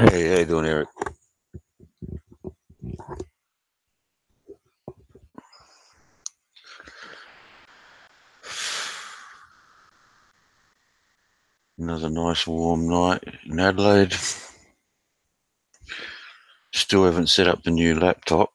Hey, how you doing, Eric? Another nice warm night in Adelaide. Still haven't set up the new laptop.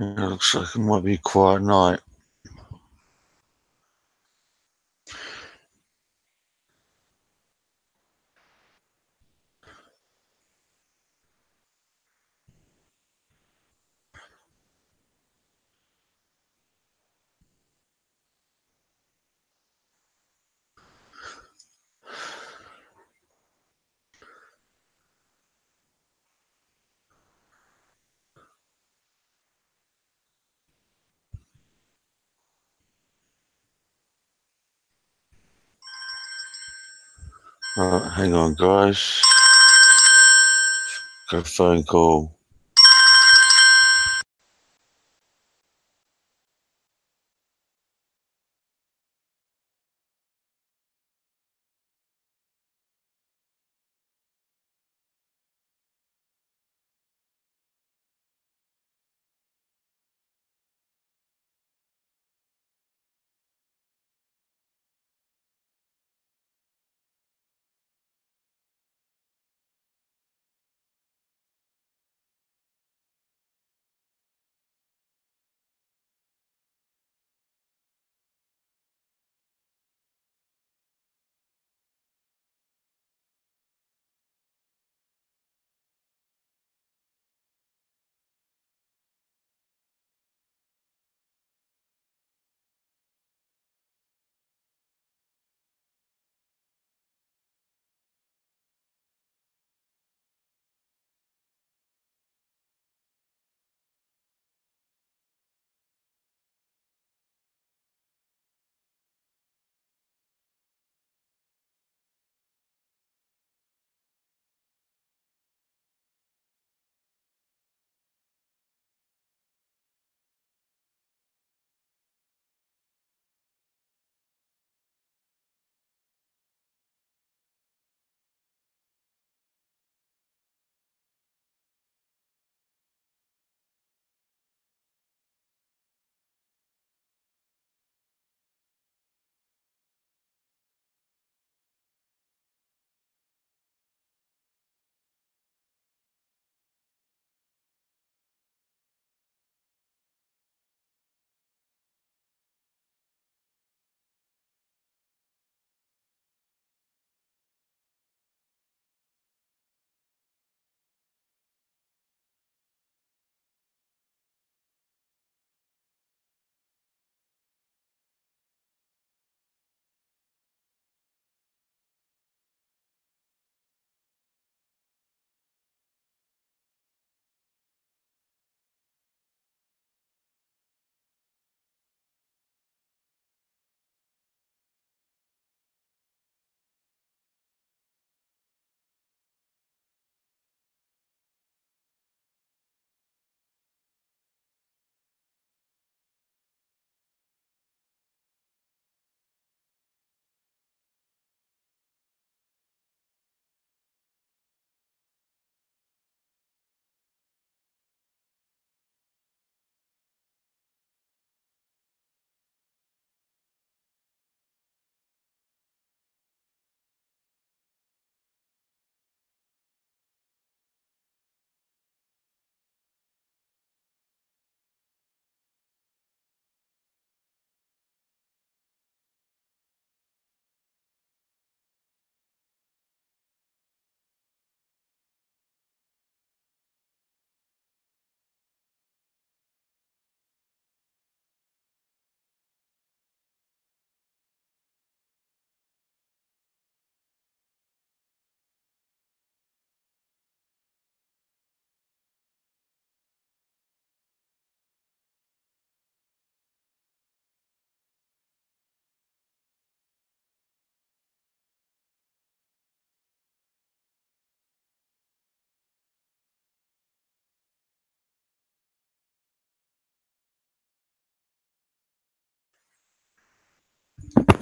It looks like it might be a quiet night. Right, hang on, guys. Got a phone call.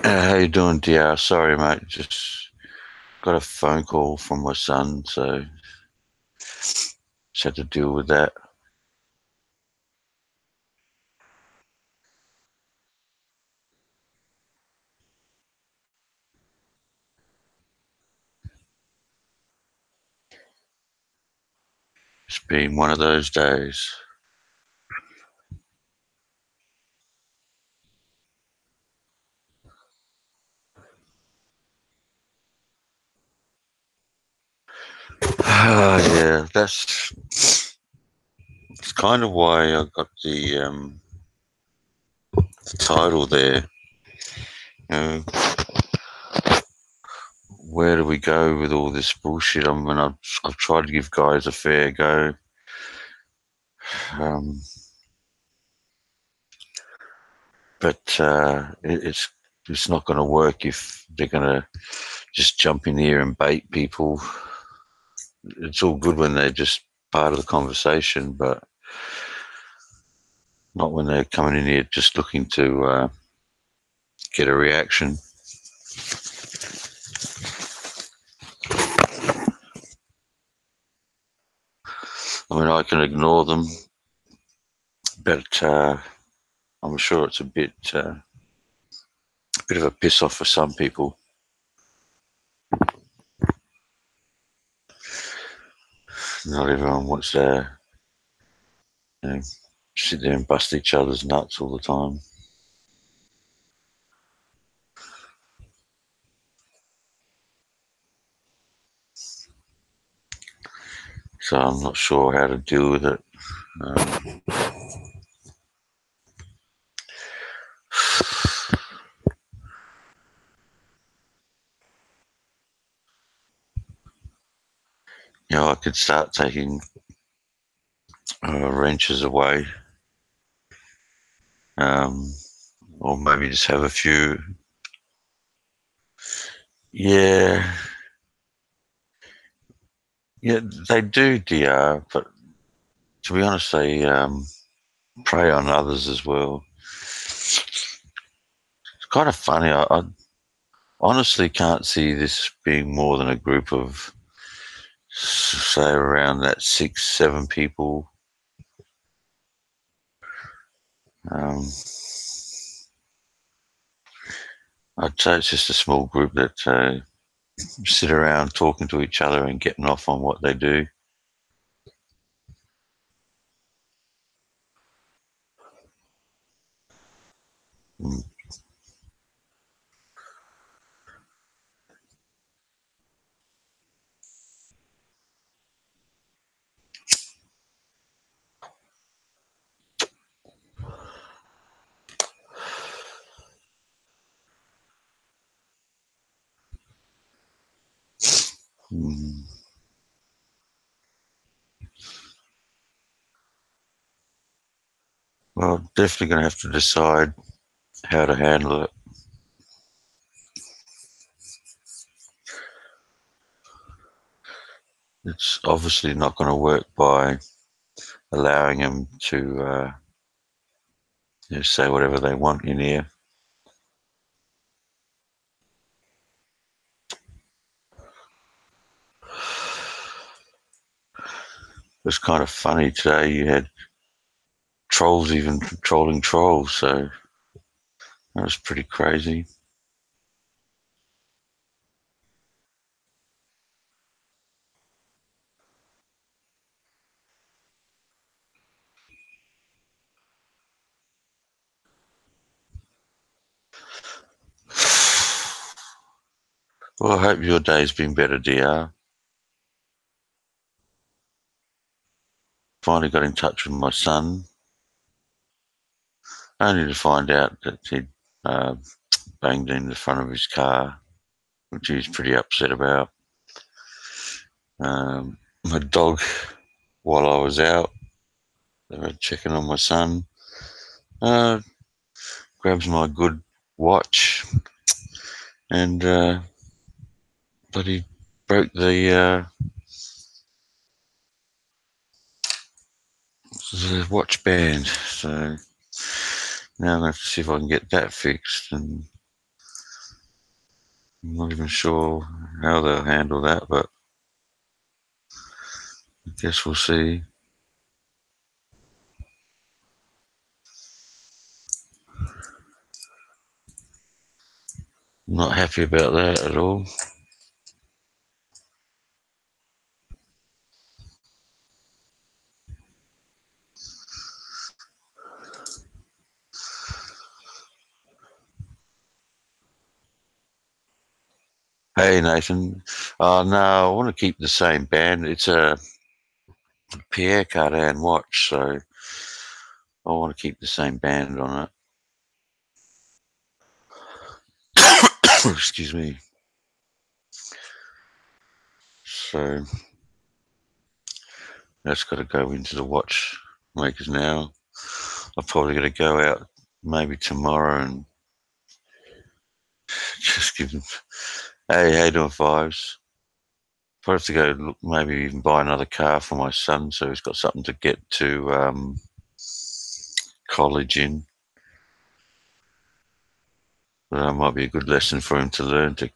How you doing, DR? Sorry, mate. Just got a phone call from my son, so just had to deal with that. It's been one of those days. Yeah, it's kind of why I got the title there. You know, where do we go with all this bullshit? I mean, I've tried to give guys a fair go. Um, but it's not going to work if they're going to just jump in here and bait people. It's all good when they're just part of the conversation, but not when they're coming in here just looking to get a reaction. I mean, I can ignore them, but I'm sure it's a bit of a piss off for some people. Not everyone wants to, you know, sit there and bust each other's nuts all the time. So I'm not sure how to deal with it. Um, I could start taking wrenches away, um, or maybe just have a few. Yeah, yeah, they do, DR, but to be honest, they prey on others as well. It's kind of funny. I honestly can't see this being more than a group of, say, around that 6, 7 people. Um, I'd say it's just a small group that sit around talking to each other and getting off on what they do. Mm. Mm. Well, definitely going to have to decide how to handle it. It's obviously not going to work by allowing them to say whatever they want in here. It's kind of funny today. You had trolls even trolling trolls, so that was pretty crazy. Well, I hope your day's been better, DR. Finally got in touch with my son, only to find out that he'd uh, banged in the front of his car, which he was pretty upset about. My dog, while I was out, checking on my son, uh, grabs my good watch and but he broke the watch band. So now I'm going to have to see if I can get that fixed. And I'm not even sure how they'll handle that, but I guess we'll see. I'm not happy about that at all. Hey Nathan, no, I want to keep the same band. It's a Pierre Cardin watch, so I want to keep the same band on it. Excuse me. So that's got to go into the watch makers now. I'm probably going to go out maybe tomorrow and just give them, hey, how you doing, Fives? Probably have to go look, maybe even buy another car for my son so he's got something to get to college in. That might be a good lesson for him to learn to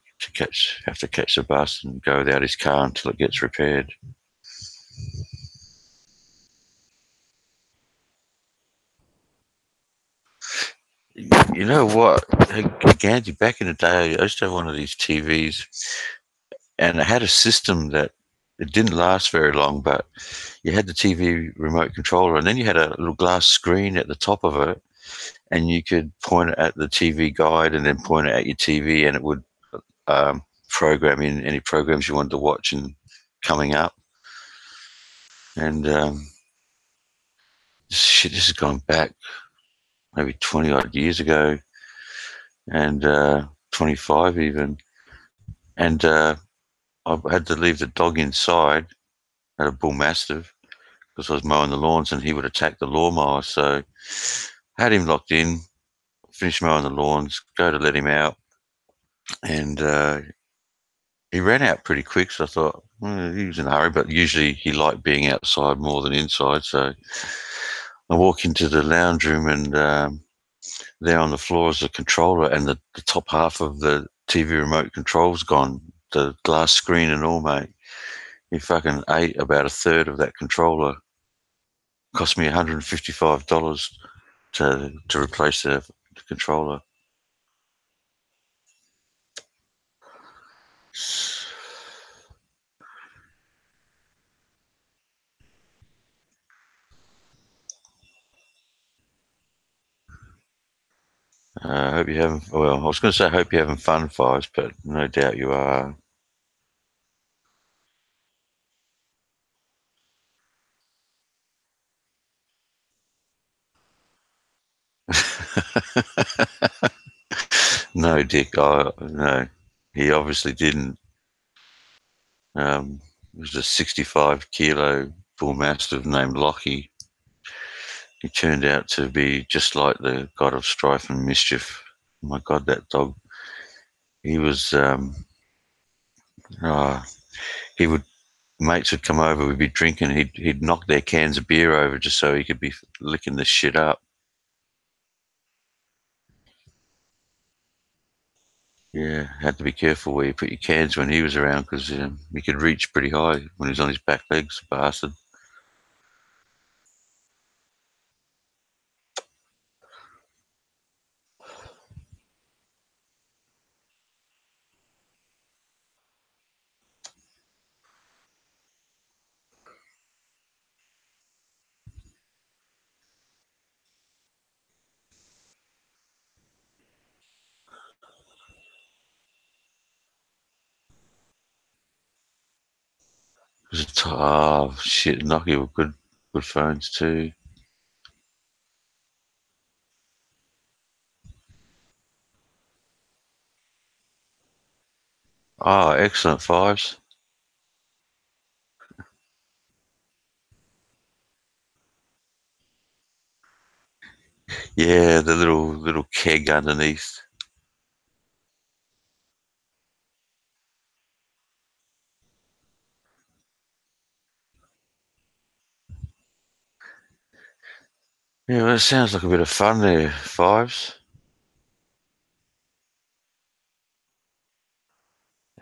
have to catch the bus and go without his car until it gets repaired. You know what, Gandhi, back in the day, I used to have one of these TVs and it had a system that it didn't last very long, but you had the TV remote controller and then you had a little glass screen at the top of it and you could point it at the TV guide and then point it at your TV and it would program in any programs you wanted to watch and coming up. And this has gone back maybe 20 odd years ago and 25 even. And I had to leave the dog inside at a bull mastiff because I was mowing the lawns and he would attack the lawnmower. So I had him locked in, finished mowing the lawns, go to let him out. And he ran out pretty quick. So I thought, well, he was in a hurry, but usually he liked being outside more than inside. So I walk into the lounge room and there on the floor is a controller and the top half of the TV remote control's gone. The glass screen and all, mate. He fucking ate about a third of that controller. Cost me $155 to replace the controller. I hope you having. Well, I was going to say I hope you're having fun, Fives, but no doubt you are. No, Dick. No, he obviously didn't. It was a 65-kilo bull mastiff named Lockie. He turned out to be just like the god of strife and mischief. Oh my God, that dog. He was. Oh, he would. Mates would come over. We'd be drinking. He'd knock their cans of beer over just so he could be licking the shit up. Yeah, had to be careful where you put your cans when he was around because he could reach pretty high when he was on his back legs, bastard. Oh shit, Nokia were good phones too. Oh, excellent Fives. Yeah, the little keg underneath. Yeah, well, that sounds like a bit of fun there, Fives.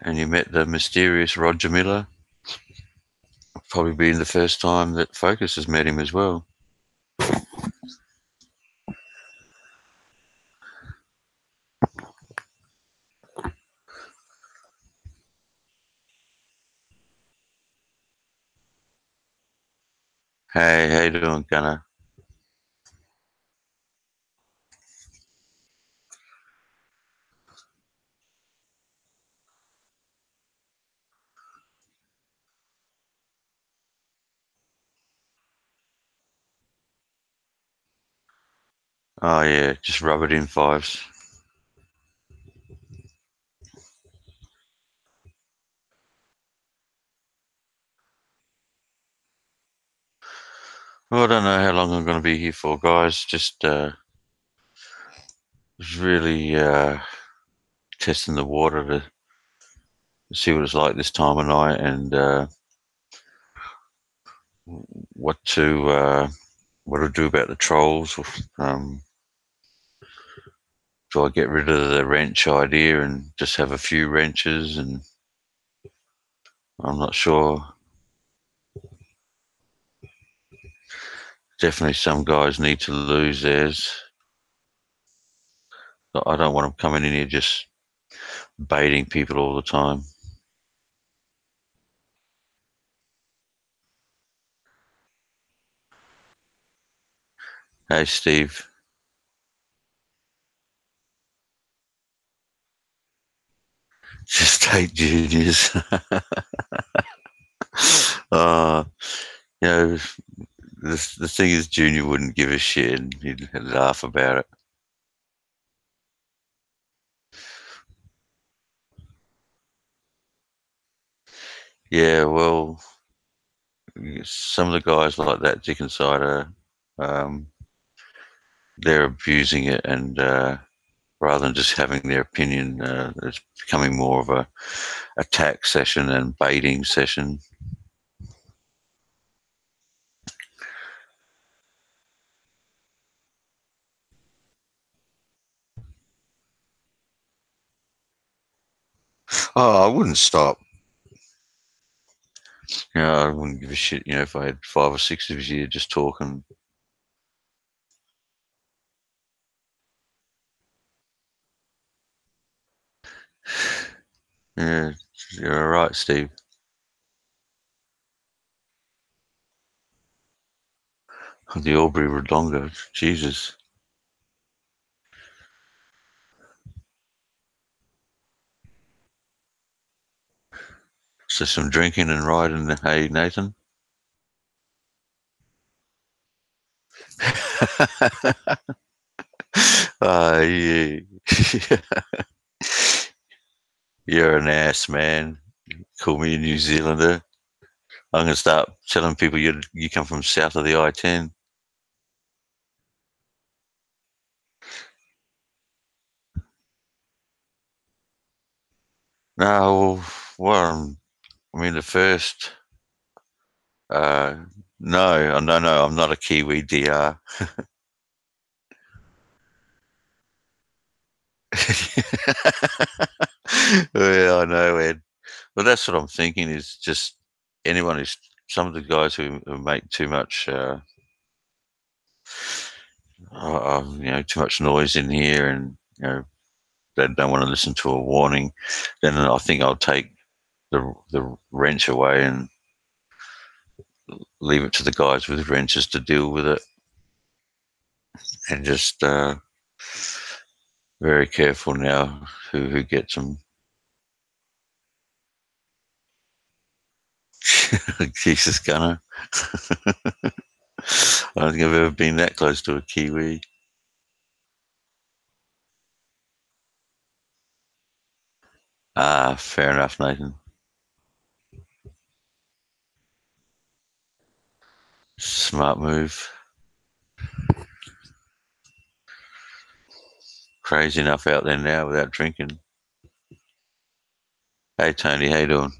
And you met the mysterious Roger Miller. Probably been the first time that Focus has met him as well. Hey, how you doing, Gunnar? Oh yeah, just rub it in fives. Well, I don't know how long I'm going to be here for, guys. Just really testing the water to see what it's like this time of night and what to do about the trolls. Um, do I get rid of the wrench idea and just have a few wrenches? And I'm not sure. Definitely, some guys need to lose theirs. I don't want them coming in here just baiting people all the time. Hey, Steve, just take juniors. uh, you know, the thing is, Junior wouldn't give a shit and he'd laugh about it. Yeah, well, some of the guys like that, Dick and Cider, um, they're abusing it, and rather than just having their opinion, it's becoming more of a attack session and baiting session. Oh, I wouldn't stop. I wouldn't give a shit. If I had 5 or 6 of us here just talking. Yeah, you're all right, Steve. The Albury Redonga, Jesus. So some drinking and riding. Hey, Nathan. Yeah. You're an ass, man. Call me a New Zealander. I'm gonna start telling people you come from south of the I-10. No, well, I mean the first. Uh, no, no, I'm not a Kiwi DR. Yeah, I know, Ed. Well, that's what I'm thinking. Is just anyone who's some of the guys who make too much, too much noise in here, and they don't want to listen to a warning. Then I think I'll take the wrench away and leave it to the guys with wrenches to deal with it, and just very careful now who gets them. Jesus, Gunner. I don't think I've ever been that close to a Kiwi. Ah, fair enough, Nathan. Smart move. Crazy enough out there now without drinking. Hey, Tony, how you doing?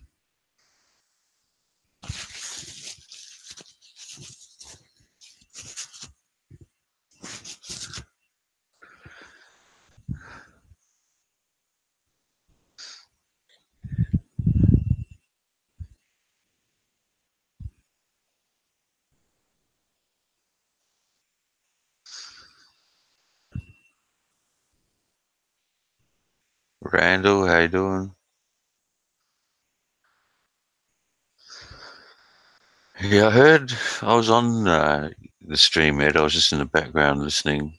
Randall, how you doing? Yeah, I heard. I was on the stream, Ed. I was just in the background listening.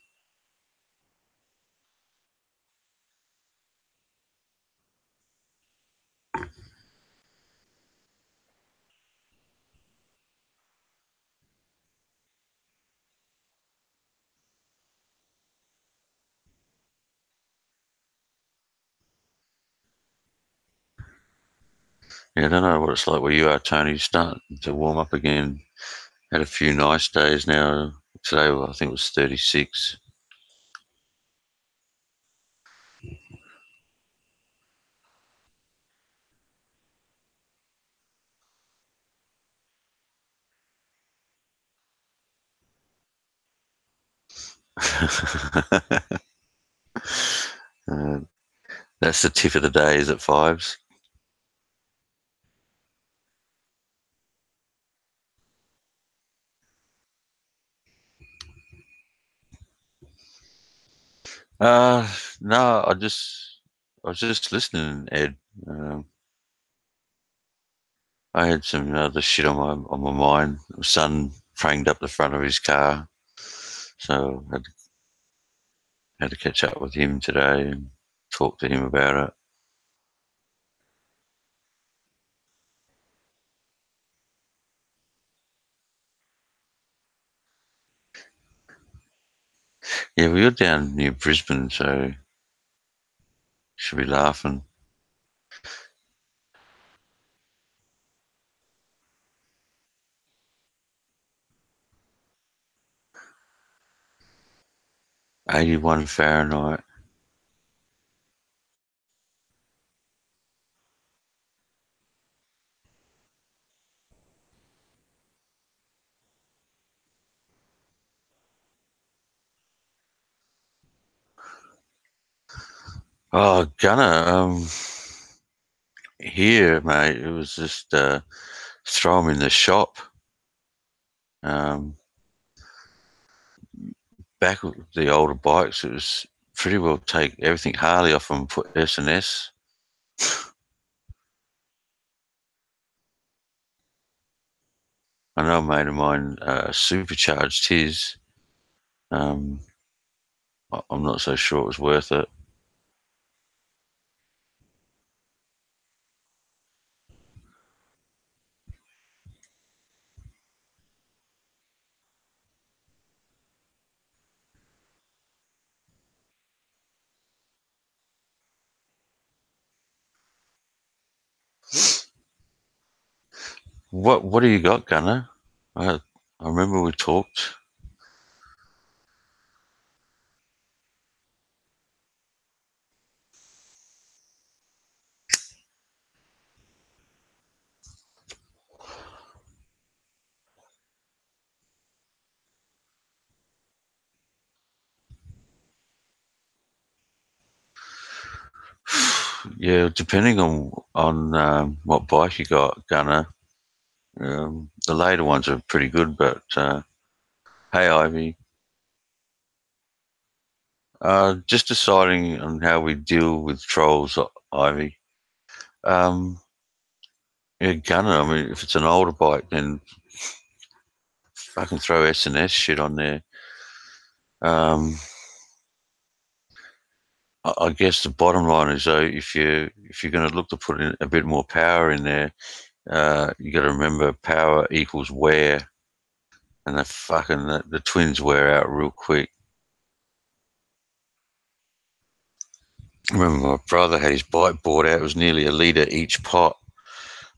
Yeah, I don't know what it's like where you are, Tony. Starting to warm up again. Had a few nice days now. Today, I think it was 36. uh, that's the tip of the day, is it fives? Uh, no, I was just listening, Ed. Um, I had some other shit on my mind. My son pranged up the front of his car, so had to catch up with him today and talk to him about it. Yeah, we were down near Brisbane, so should be laughing. 81 Fahrenheit. Oh, Gunner, here, mate, it was just throw them in the shop. Um, back with the older bikes, it was pretty well take everything Harley off and put S&S. I know a mate of mine supercharged his. Um, I'm not so sure it was worth it. What do you got, Gunner? I remember we talked. Yeah, depending on what bike you got, Gunner. The later ones are pretty good, but hey, Ivy, just deciding on how we deal with trolls, Ivy. Um, yeah, Gunner. I mean, if it's an older bike, then fucking throw S&S shit on there. Um, I guess the bottom line is though, if you're going to look to put in a bit more power in there, you got to remember power equals wear, and the twins wear out real quick. I remember my brother had his bike bought out; it was nearly a litre each pot.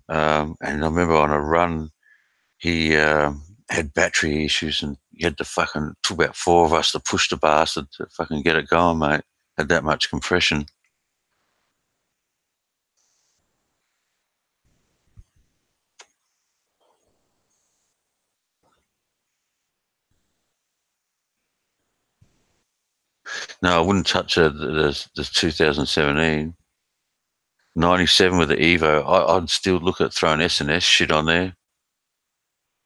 And I remember on a run, he had battery issues, and he had to fucking took about four of us to push the bastard to fucking get it going, mate. Had that much compression. No, I wouldn't touch the 2017. 97 with the Evo. I'd still look at throwing S&S shit on there.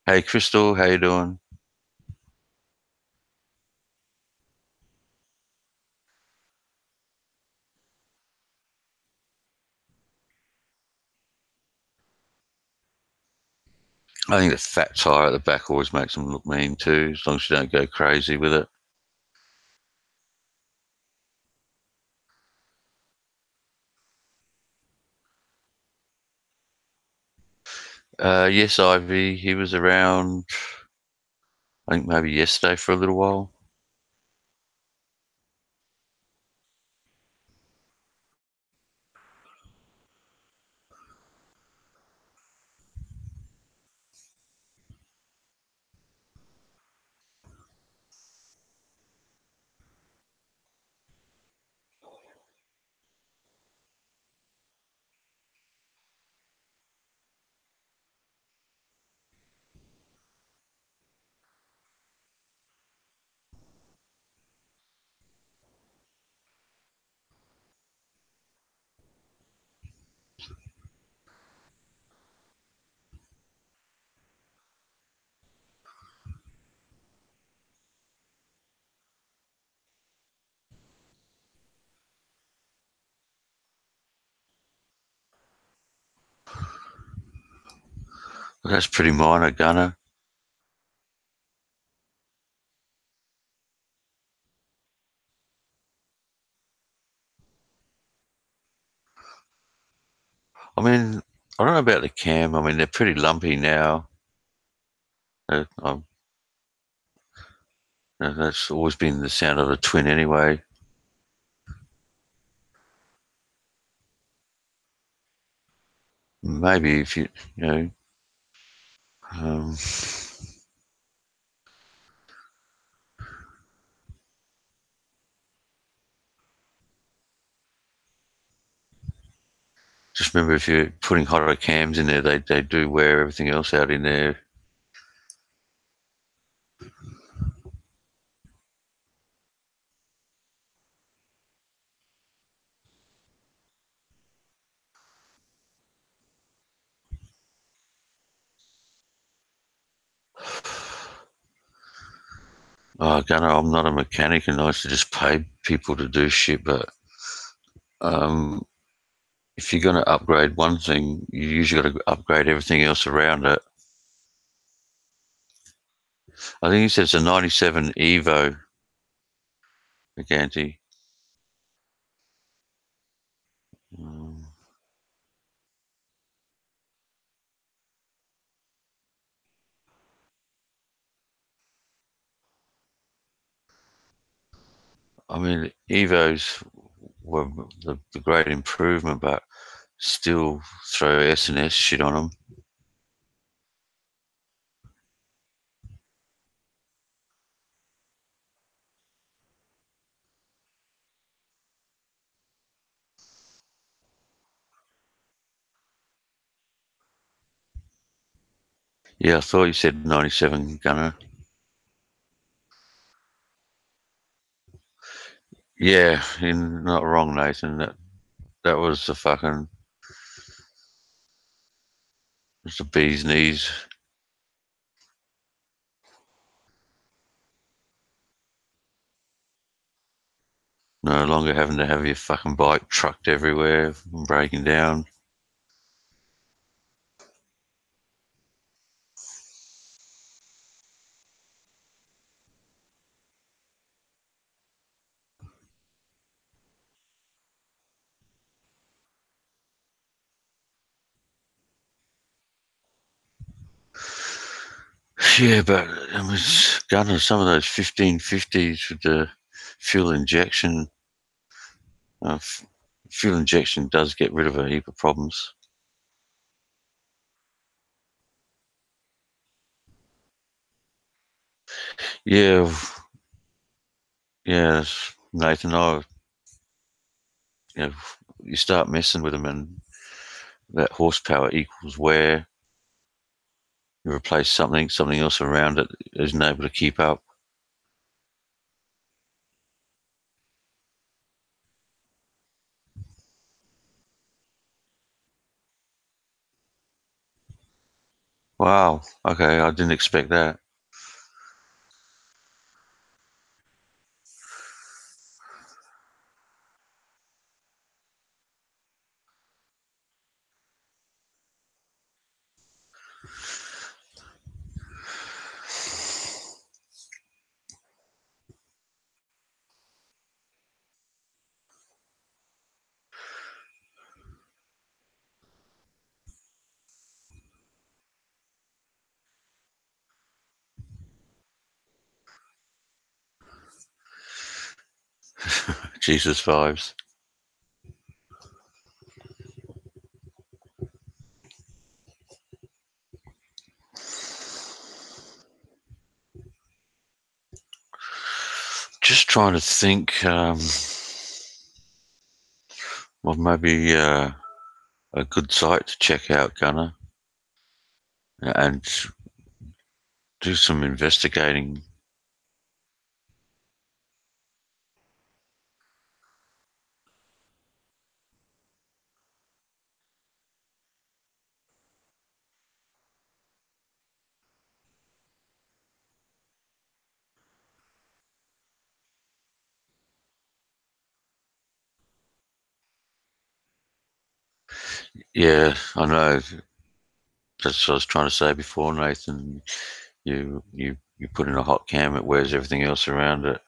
Hey, Crystal, how you doing? I think the fat tire at the back always makes them look mean too, as long as you don't go crazy with it. Yes, Ivy. He was around. I think maybe yesterday for a little while. But that's pretty minor, Gunner. I mean, I don't know about the cam. I mean, they're pretty lumpy now. Uh, that's always been the sound of a twin anyway. Maybe if you know, um, just remember if you're putting hotter cams in there, they do wear everything else out in there. Oh, Gunner, I'm not a mechanic, and I used to just pay people to do shit. But um, if you're going to upgrade one thing, you usually got to upgrade everything else around it. I think he says a '97 Evo Giganti. Um, I mean, Evos were the great improvement, but still throw S&S shit on them. Yeah, I thought you said '97 Gunner. Yeah, you're not wrong, Nathan. That was the fucking was the bee's knees. No longer having to have your fucking bike trucked everywhere and breaking down. Yeah, but I mean, Gunner, some of those 1550s with the fuel injection, uh, fuel injection does get rid of a heap of problems. Yeah, yeah, Nathan. You know, you start messing with them, and that horsepower equals wear. You replace something else around it isn't able to keep up. Wow. Okay, I didn't expect that. Jesus vibes. Just trying to think. Well, maybe a good site to check out, Gunner, and do some investigating. Yeah, I know. That's what I was trying to say before, Nathan. You put in a hot cam, it wears everything else around it.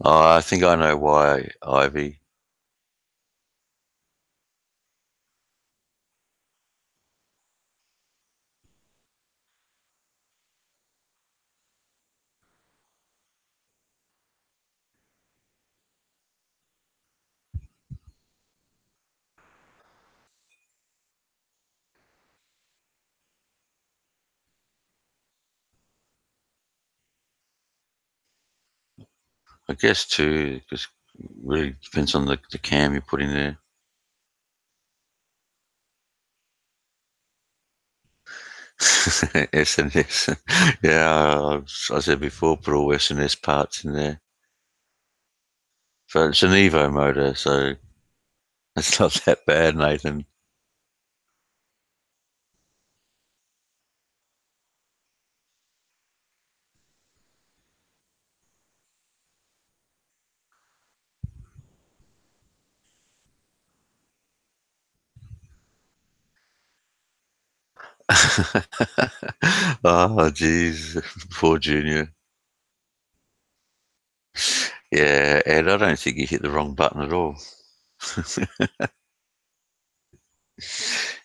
Oh, I think I know why, Ivy. I guess too, because it really depends on the cam you put in there. SNS. Yeah, I said before, put all SNS parts in there. So it's an Evo motor, so it's not that bad, Nathan. Oh, geez, poor Junior. Yeah, Ed, I don't think he hit the wrong button at all.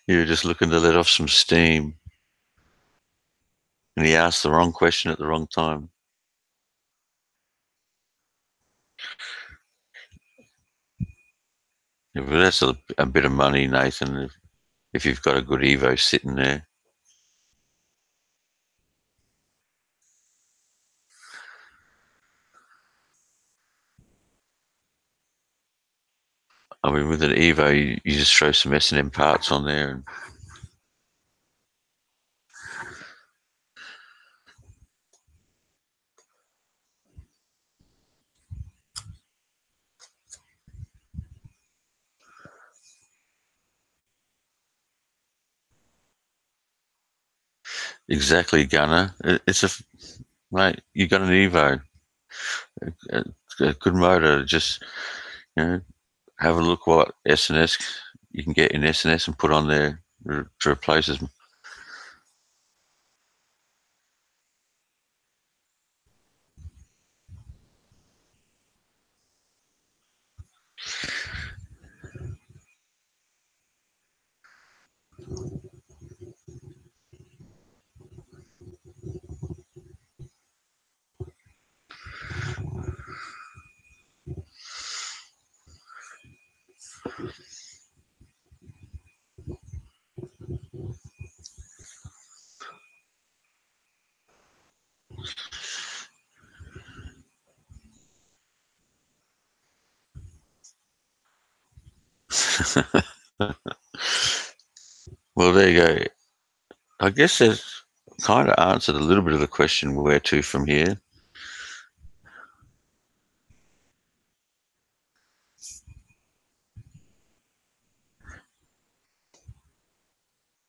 You were just looking to let off some steam, and he asked the wrong question at the wrong time. Yeah, but that's a bit of money, Nathan, if you've got a good Evo sitting there. I mean, with an Evo, you just throw some S&M parts on there, and exactly, Gunner. It's a mate. You got an Evo, a, a good motor. Just have a look what SNS you can get in SNS and put on there to replace them. Well, there you go. I guess that's kind of answered a little bit of the question where to from here.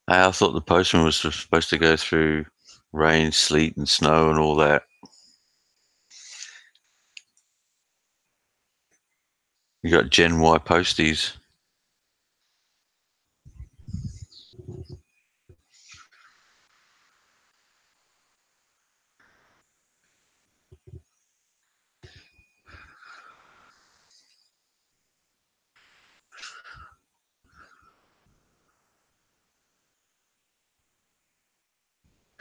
I thought the postman was supposed to go through rain, sleet, and snow and all that. You got Gen Y posties.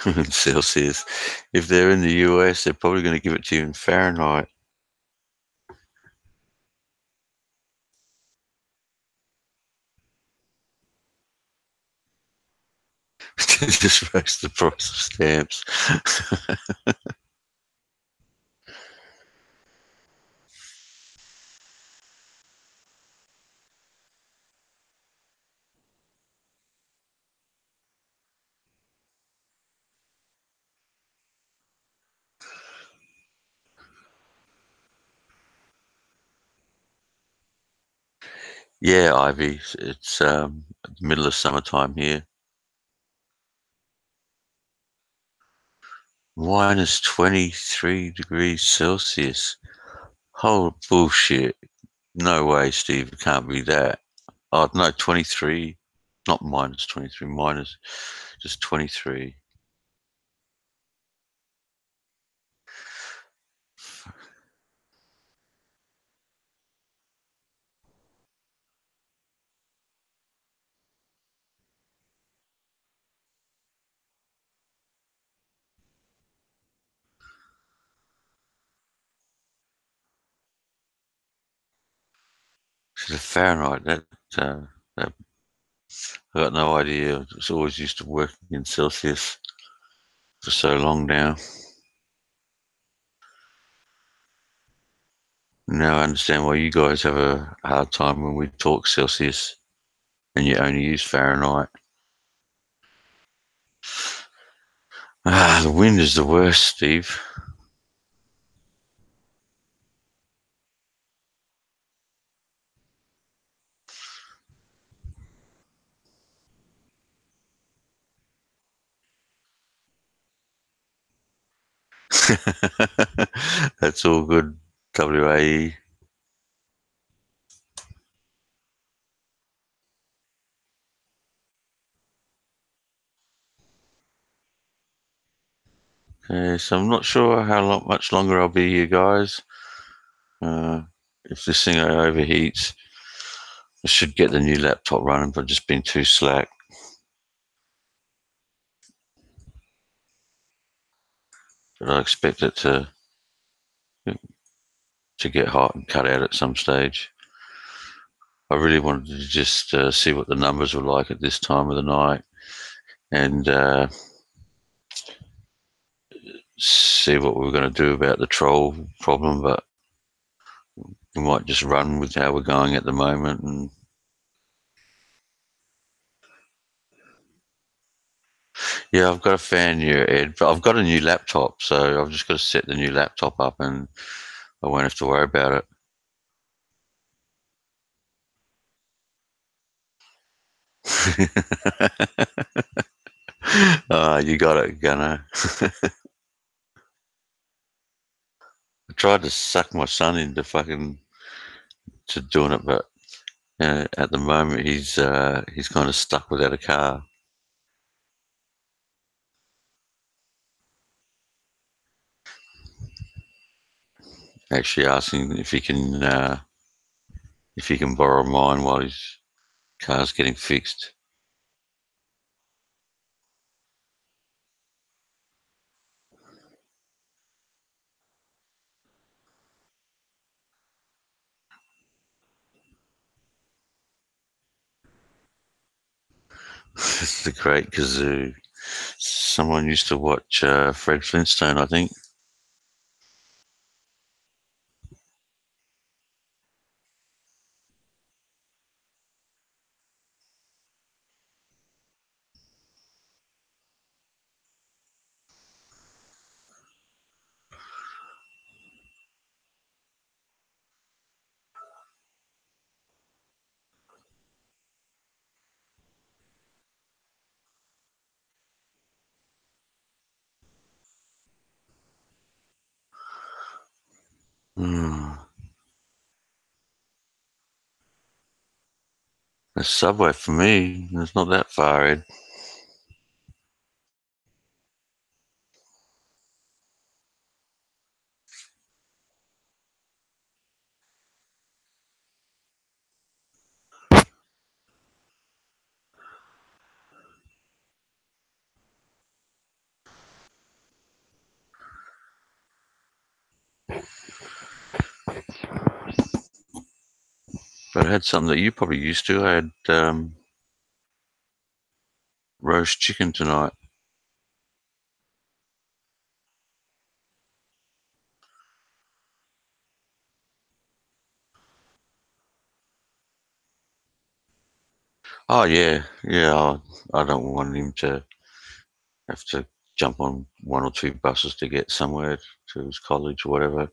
in Celsius. If they're in the US, they're probably going to give it to you in Fahrenheit. Just raise the price of stamps. Yeah, Ivy. It's the middle of summertime here. Minus 23 degrees Celsius. Oh, bullshit. No way, Steve. It can't be that. Oh, no, 23. Not minus 23, minus just 23. So the Fahrenheit, that I got no idea. I was always used to working in Celsius for so long now. Now I understand why you guys have a hard time when we talk Celsius and you only use Fahrenheit. Ah, the wind is the worst, Steve. That's all good, WAE. Okay, so I'm not sure much longer I'll be here, guys. Uh, if this thing overheats, I should get the new laptop running, but I've just been too slack. But I expect it to get hot and cut out at some stage. I really wanted to just see what the numbers were like at this time of the night and see what we were going to do about the troll problem. But we might just run with how we're going at the moment. And yeah, I've got a fan here, Ed, but I've got a new laptop, so I've just got to set the new laptop up, and I won't have to worry about it. You got it, Gunner. I tried to suck my son into fucking to doing it, but at the moment he's kind of stuck without a car. Actually, asking if he can borrow mine while his car's getting fixed. It's the Great Kazoo. Someone used to watch Fred Flintstone, I think. Hmm. The subway for me, it's not that far, Ed. I had something that you probably used to. I had roast chicken tonight. Oh yeah, yeah. I don't want him to have to jump on one or two buses to get somewhere to his college or whatever.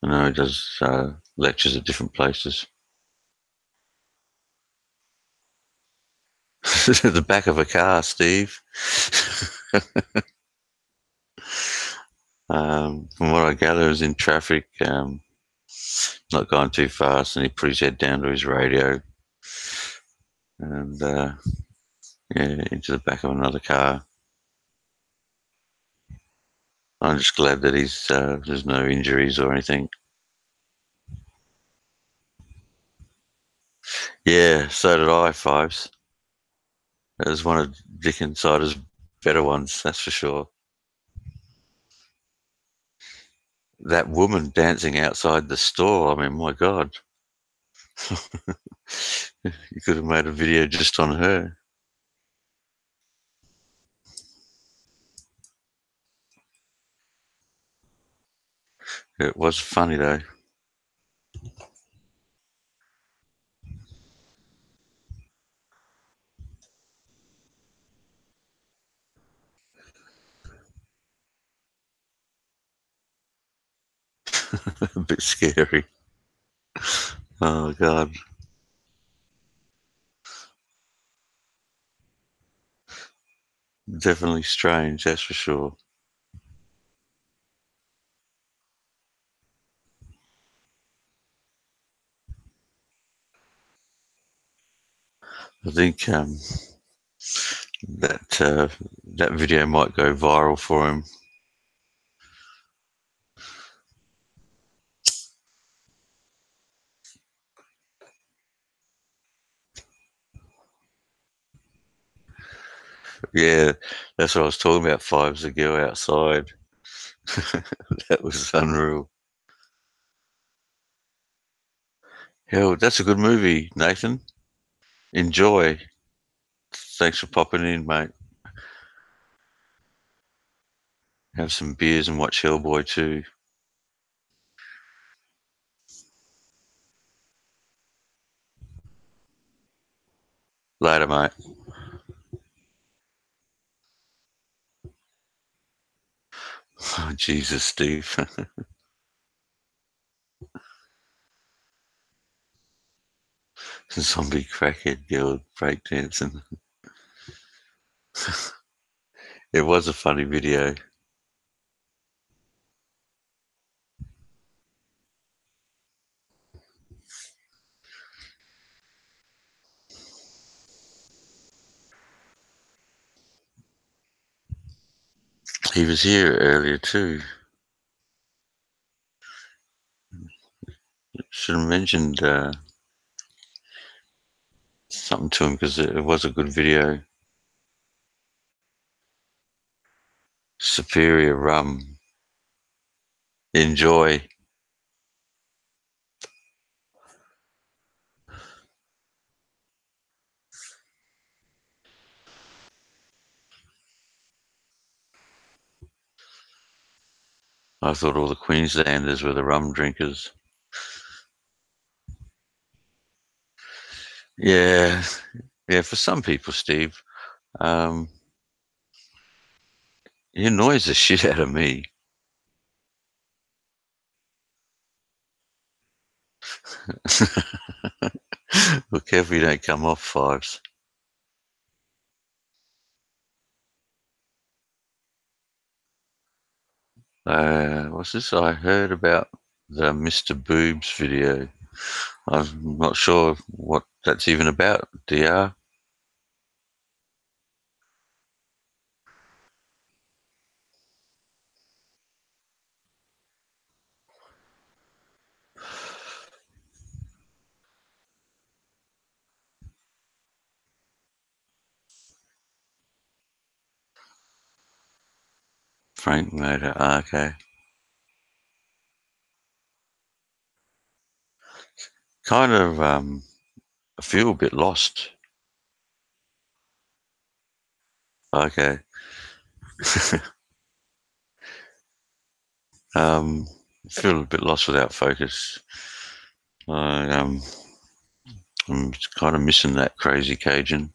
I know he does lectures at different places. The back of a car, Steve. From what I gather, he was in traffic, not going too fast, and he put his head down to his radio, and yeah, into the back of another car. I'm just glad that there's no injuries or anything. Yeah, so did I, Fives. It was one of Dick Insider's better ones, that's for sure. That woman dancing outside the store, I mean, my God. You could have made a video just on her. It was funny, though. A bit scary. Oh, God. Definitely strange, that's for sure. I think that video might go viral for him. Yeah, that's what I was talking about. Fives the girl outside. That was unreal. Hell, that's a good movie, Nathan. Enjoy. Thanks for popping in, mate. Have some beers and watch Hellboy too. Later, mate. Oh, Jesus, Steve. Zombie crackhead girl breakdancing. It was a funny video. He was here earlier too. Should have mentioned something to him because it was a good video. Superior rum. Enjoy. I thought all the Queenslanders were the rum drinkers. Yeah, yeah. For some people, Steve, um, he annoys the shit out of me. Look careful you don't come off Fives. What's this? I heard about the Mr. Boobs video. I'm not sure what that's even about. DR Frank Motor. Okay. kind of I feel a bit lost. Okay. I feel a bit lost without focus. I, I'm kind of missing that crazy Cajun.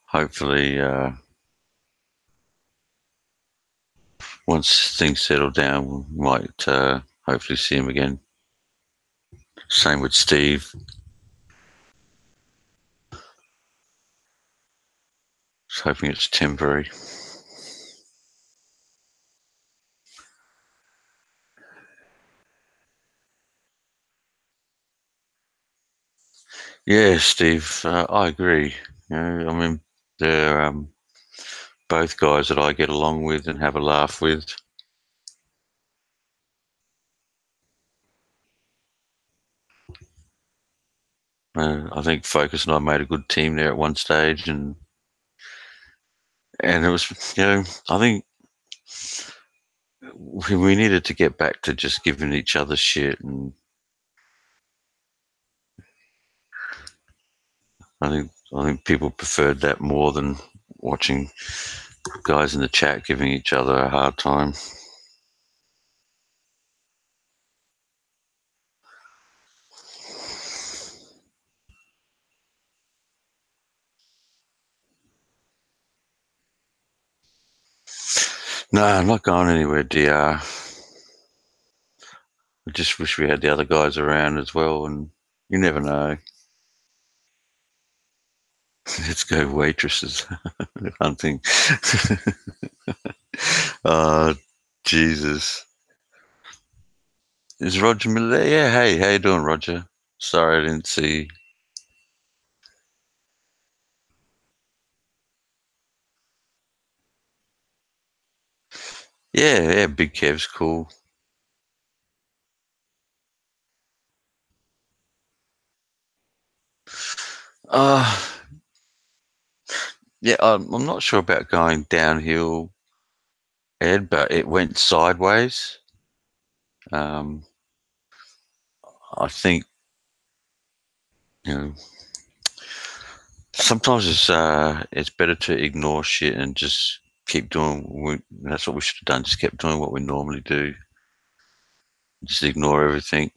Hopefully, once things settle down, we might hopefully see him again. Same with Steve. Just hoping it's temporary. Yeah, Steve, I agree. I mean, they're both guys that I get along with and have a laugh with. I think Focus and I made a good team there at one stage, and it was, I think we needed to get back to just giving each other shit, and I think people preferred that more than watching guys in the chat giving each other a hard time. No, I'm not going anywhere, DR. I just wish we had the other guys around as well, and you never know. Let's go waitresses hunting. Oh, Jesus. Is Roger Miller there? Yeah, hey, how you doing, Roger? Sorry I didn't see. Yeah, Big Kev's cool. Uh, yeah, I'm not sure about going downhill, Ed, but it went sideways. Um, I think, you know, sometimes it's better to ignore shit and just keep doing. That's what we should have done. Just kept doing what we normally do. Just ignore everything.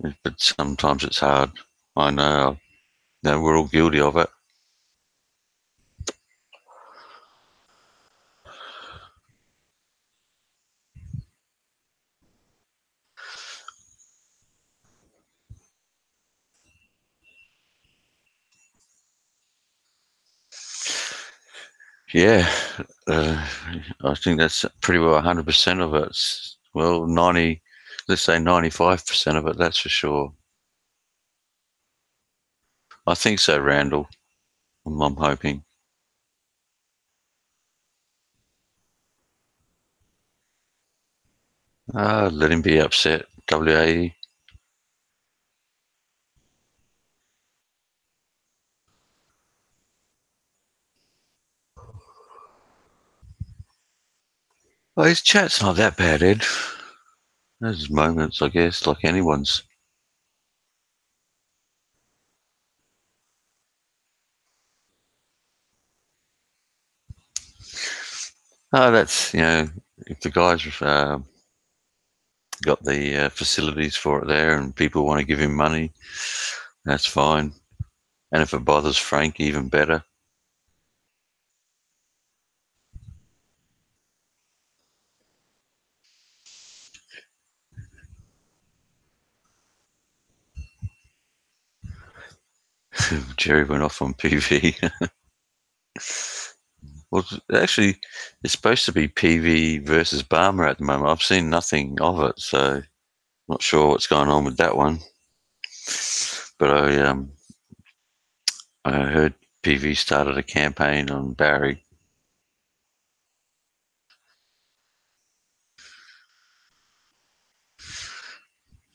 But sometimes it's hard. I know. No, we're all guilty of it. Yeah, uh, I think that's pretty well 100% of it. Well, 90, let's say 95% of it. That's for sure. I think so, Randall. I'm hoping. Let him be upset. WAE. Well, his chat's not that bad, Ed. There's moments, I guess, like anyone's. That's, if the guy's got the facilities for it there and people want to give him money, that's fine. And if it bothers Frank, even better. Jerry went off on PV. Well, actually, it's supposed to be PV versus Barmer at the moment. I've seen nothing of it, so not sure what's going on with that one. But I heard PV started a campaign on Barry.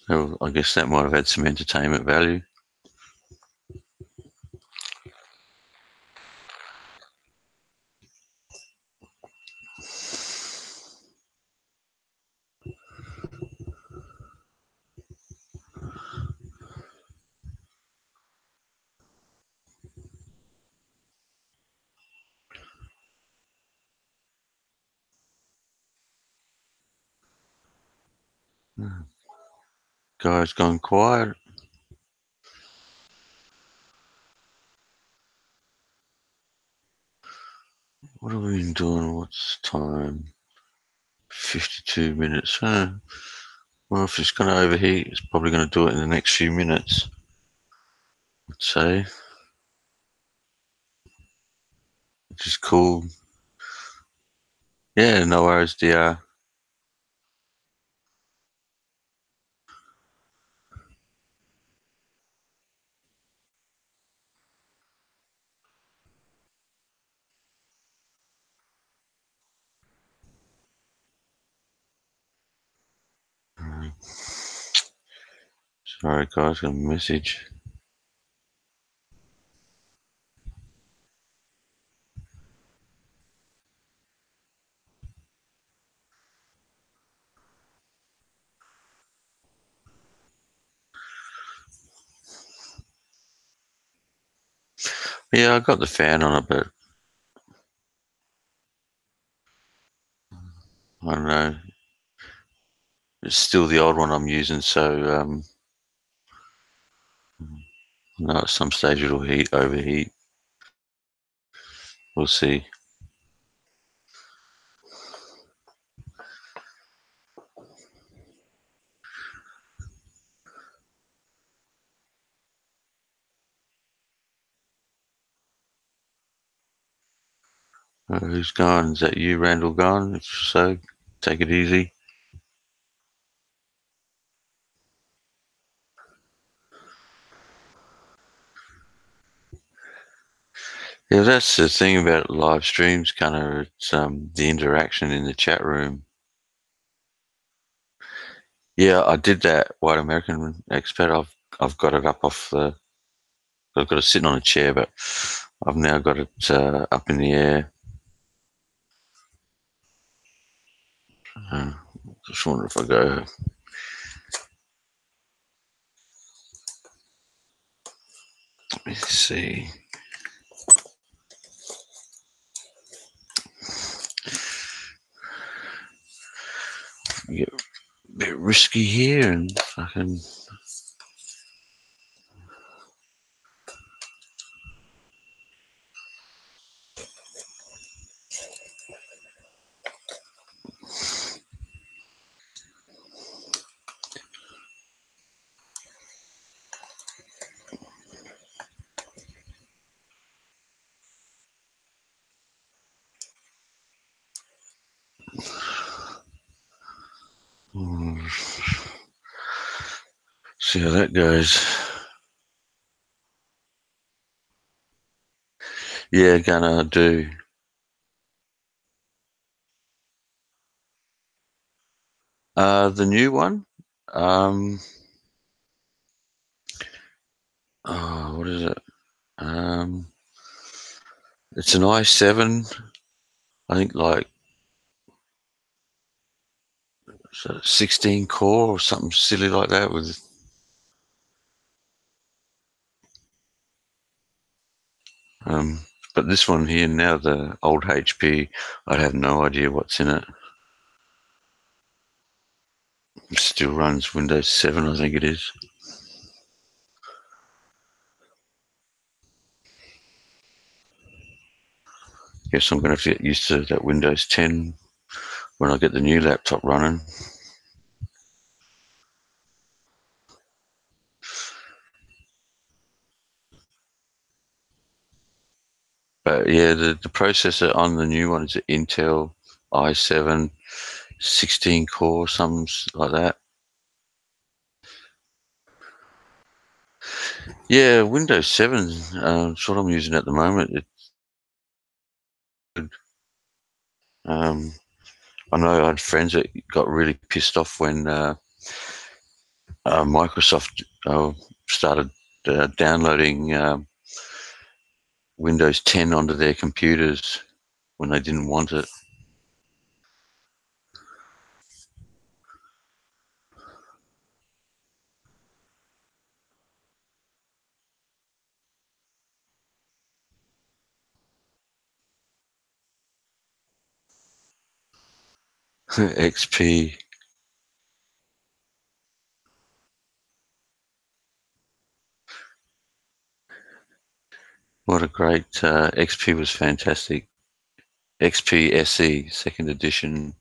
So I guess that might have had some entertainment value. Guy's gone quiet. What have we been doing? What's time? 52 minutes. Huh? Well, if it's going to overheat, it's probably going to do it in the next few minutes, I'd say. Which is cool. Yeah, no worries, DR. Sorry, guys, got a message. Yeah, I got the fan on it, but I don't know. It's still the old one I'm using, so no, at some stage it'll overheat. We'll see. Who's gone? Is that you, Randall, gone? If so, take it easy. Yeah, that's the thing about live streams, kind of. It's the interaction in the chat room. Yeah, I did that White American expat. I've got it up off the. I've got it sitting on a chair, but I've now got it up in the air. Just wonder if I go. Let me see. Get a bit risky here and fucking. See how that goes. Yeah, gonna do. The new one. Um, oh, what is it? Um, it's an i7. I think like 16 core or something silly like that. With but this one here now, the old HP, I have no idea what's in it. It still runs Windows 7, I think it is. Guess I'm going to have to get used to that Windows 10 when I get the new laptop running. But yeah, the processor on the new one is an Intel i7, 16 core, something like that. Yeah, Windows 7 is what I'm using at the moment. Um, I know I had friends that got really pissed off when Microsoft started downloading Windows 10 onto their computers when they didn't want it. XP. What a great XP was fantastic. XP SE second edition.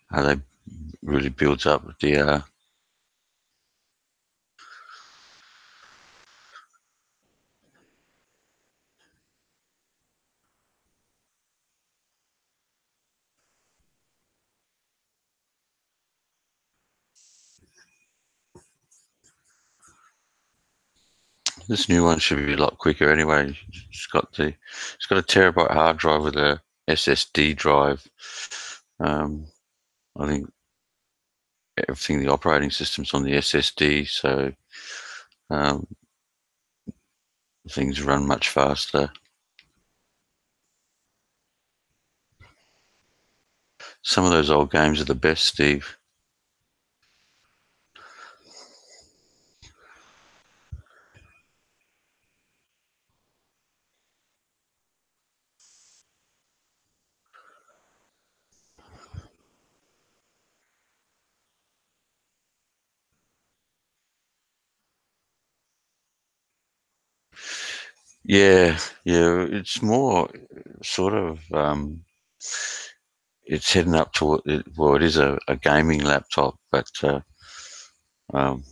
They really builds up the this new one should be a lot quicker anyway. It's got a terabyte hard drive with a SSD drive. I think everything, the operating system's on the SSD, so um, things run much faster. Some of those old games are the best, Steve. Yeah, yeah. It's more sort of it's heading up to well, it is a gaming laptop, but um,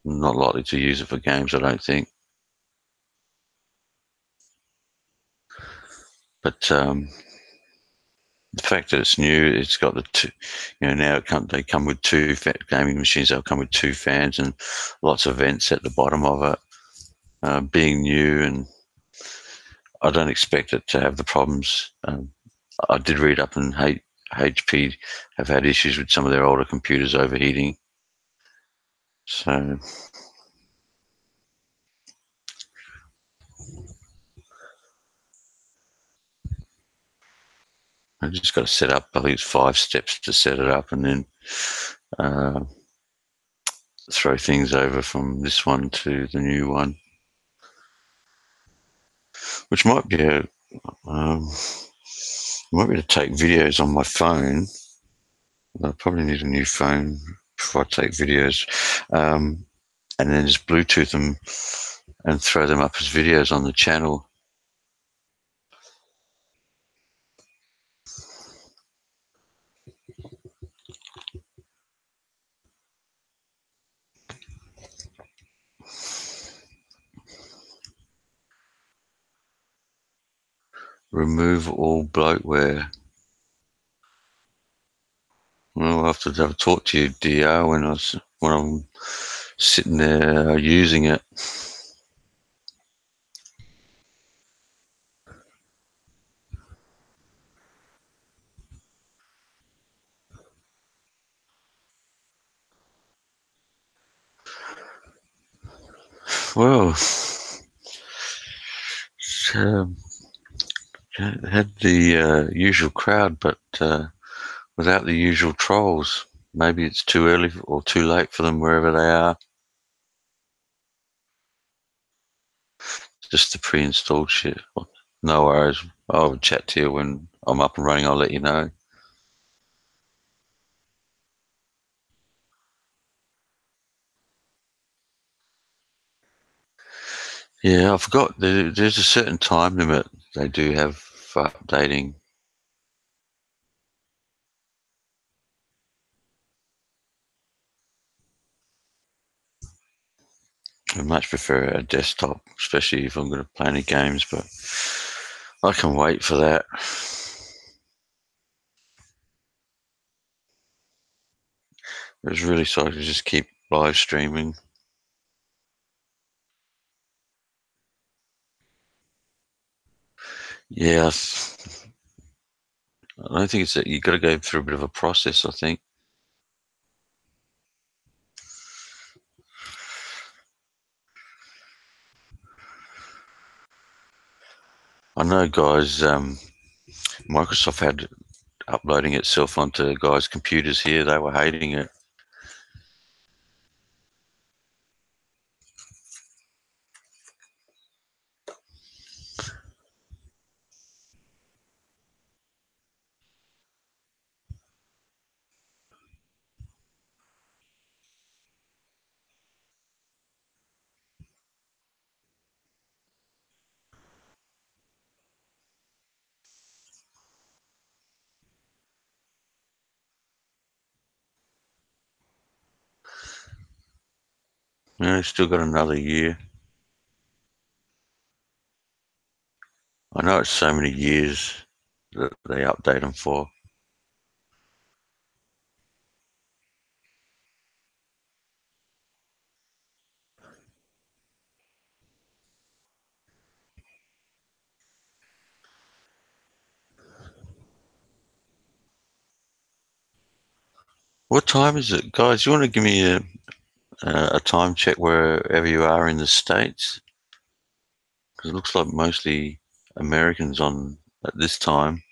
not likely to use it for games, I don't think. But the fact that it's new, it's got the two, now they come with two gaming machines. They'll come with two fans and lots of vents at the bottom of it. Being new, and I don't expect it to have the problems. I did read up, and HP have had issues with some of their older computers overheating. So I just got to set up. I think it's 5 steps to set it up, and then uh, throw things over from this one to the new one, which might be might be to take videos on my phone. I probably need a new phone before I take videos, and then just Bluetooth them and throw them up as videos on the channel. Remove all bloatware. Well, I'll have to have a talk to you, DR, when I'm sitting there using it. Well, um, had the usual crowd, but without the usual trolls. Maybe it's too early or too late for them wherever they are. Just the pre-installed shit. No worries. I'll chat to you when I'm up and running. I'll let you know. Yeah, I forgot. There's a certain time limit they do have for updating. I much prefer a desktop, especially if I'm going to play any games, but I can wait for that. It was really sorry to just keep live streaming. Yeah, I don't think it's that you got to go through a bit of a process, I think. I know guys, Microsoft had uploading itself onto guys' computers here. They were hating it. Yeah, still got another year. I know it's so many years that they update them for. What time is it, guys? You want to give me a time check wherever you are in the States? Because it looks like mostly Americans on at this time.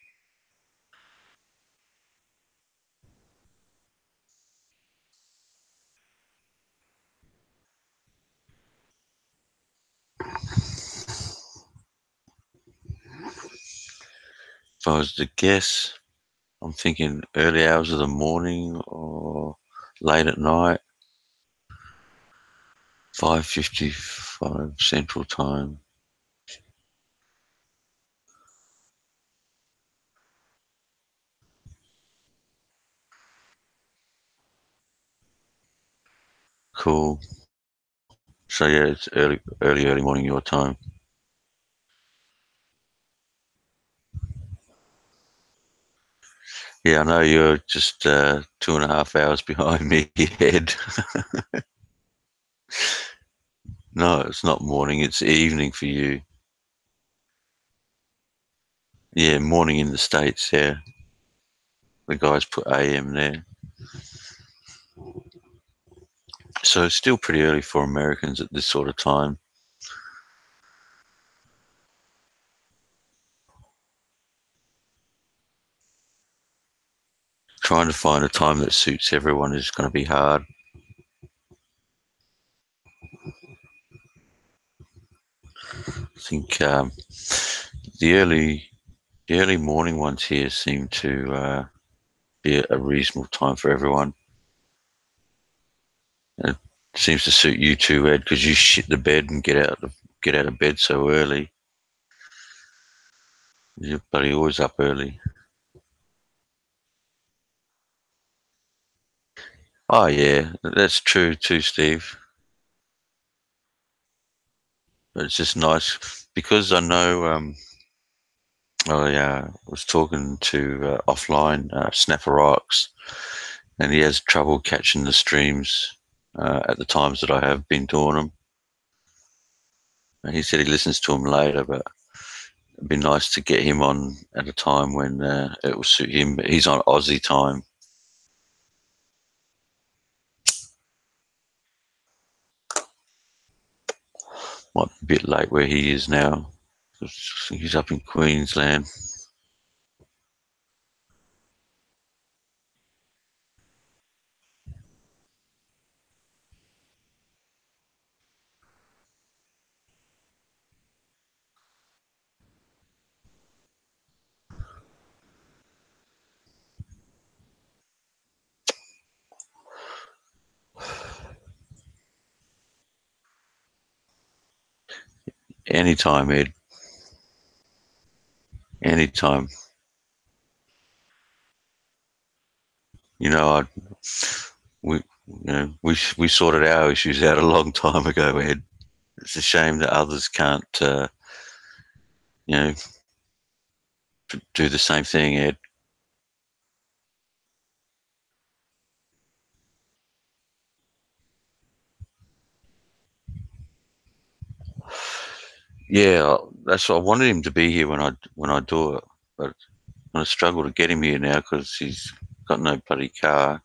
If I was to guess, I'm thinking early hours of the morning or late at night. 5:55 Central Time. Cool. So yeah, it's early morning your time. Yeah, I know you're just 2.5 hours behind me, Ed. No, it's not morning, it's evening for you. Yeah, morning in the States, yeah. The guys put AM there. So it's still pretty early for Americans at this sort of time. Trying to find a time that suits everyone is going to be hard. I think the early the early morning ones here seem to be a reasonable time for everyone. It seems to suit you too, Ed, because you shit the bed and get out of bed so early. You're bloody always up early. Oh yeah, that's true too, Steve. But it's just nice because I know. I was talking to offline Snapper Rocks, and he has trouble catching the streams at the times that I have been doing them. And he said he listens to them later, but it'd be nice to get him on at a time when it will suit him. But he's on Aussie time. Might be a bit late where he is now. I think he's up in Queensland. Anytime, Ed. Anytime. You know, we we sorted our issues out a long time ago, Ed. It's a shame that others can't, you know, do the same thing, Ed. Yeah, that's what I wanted him to be here when I do it, but I'm gonna struggle to get him here now because he's got no bloody car.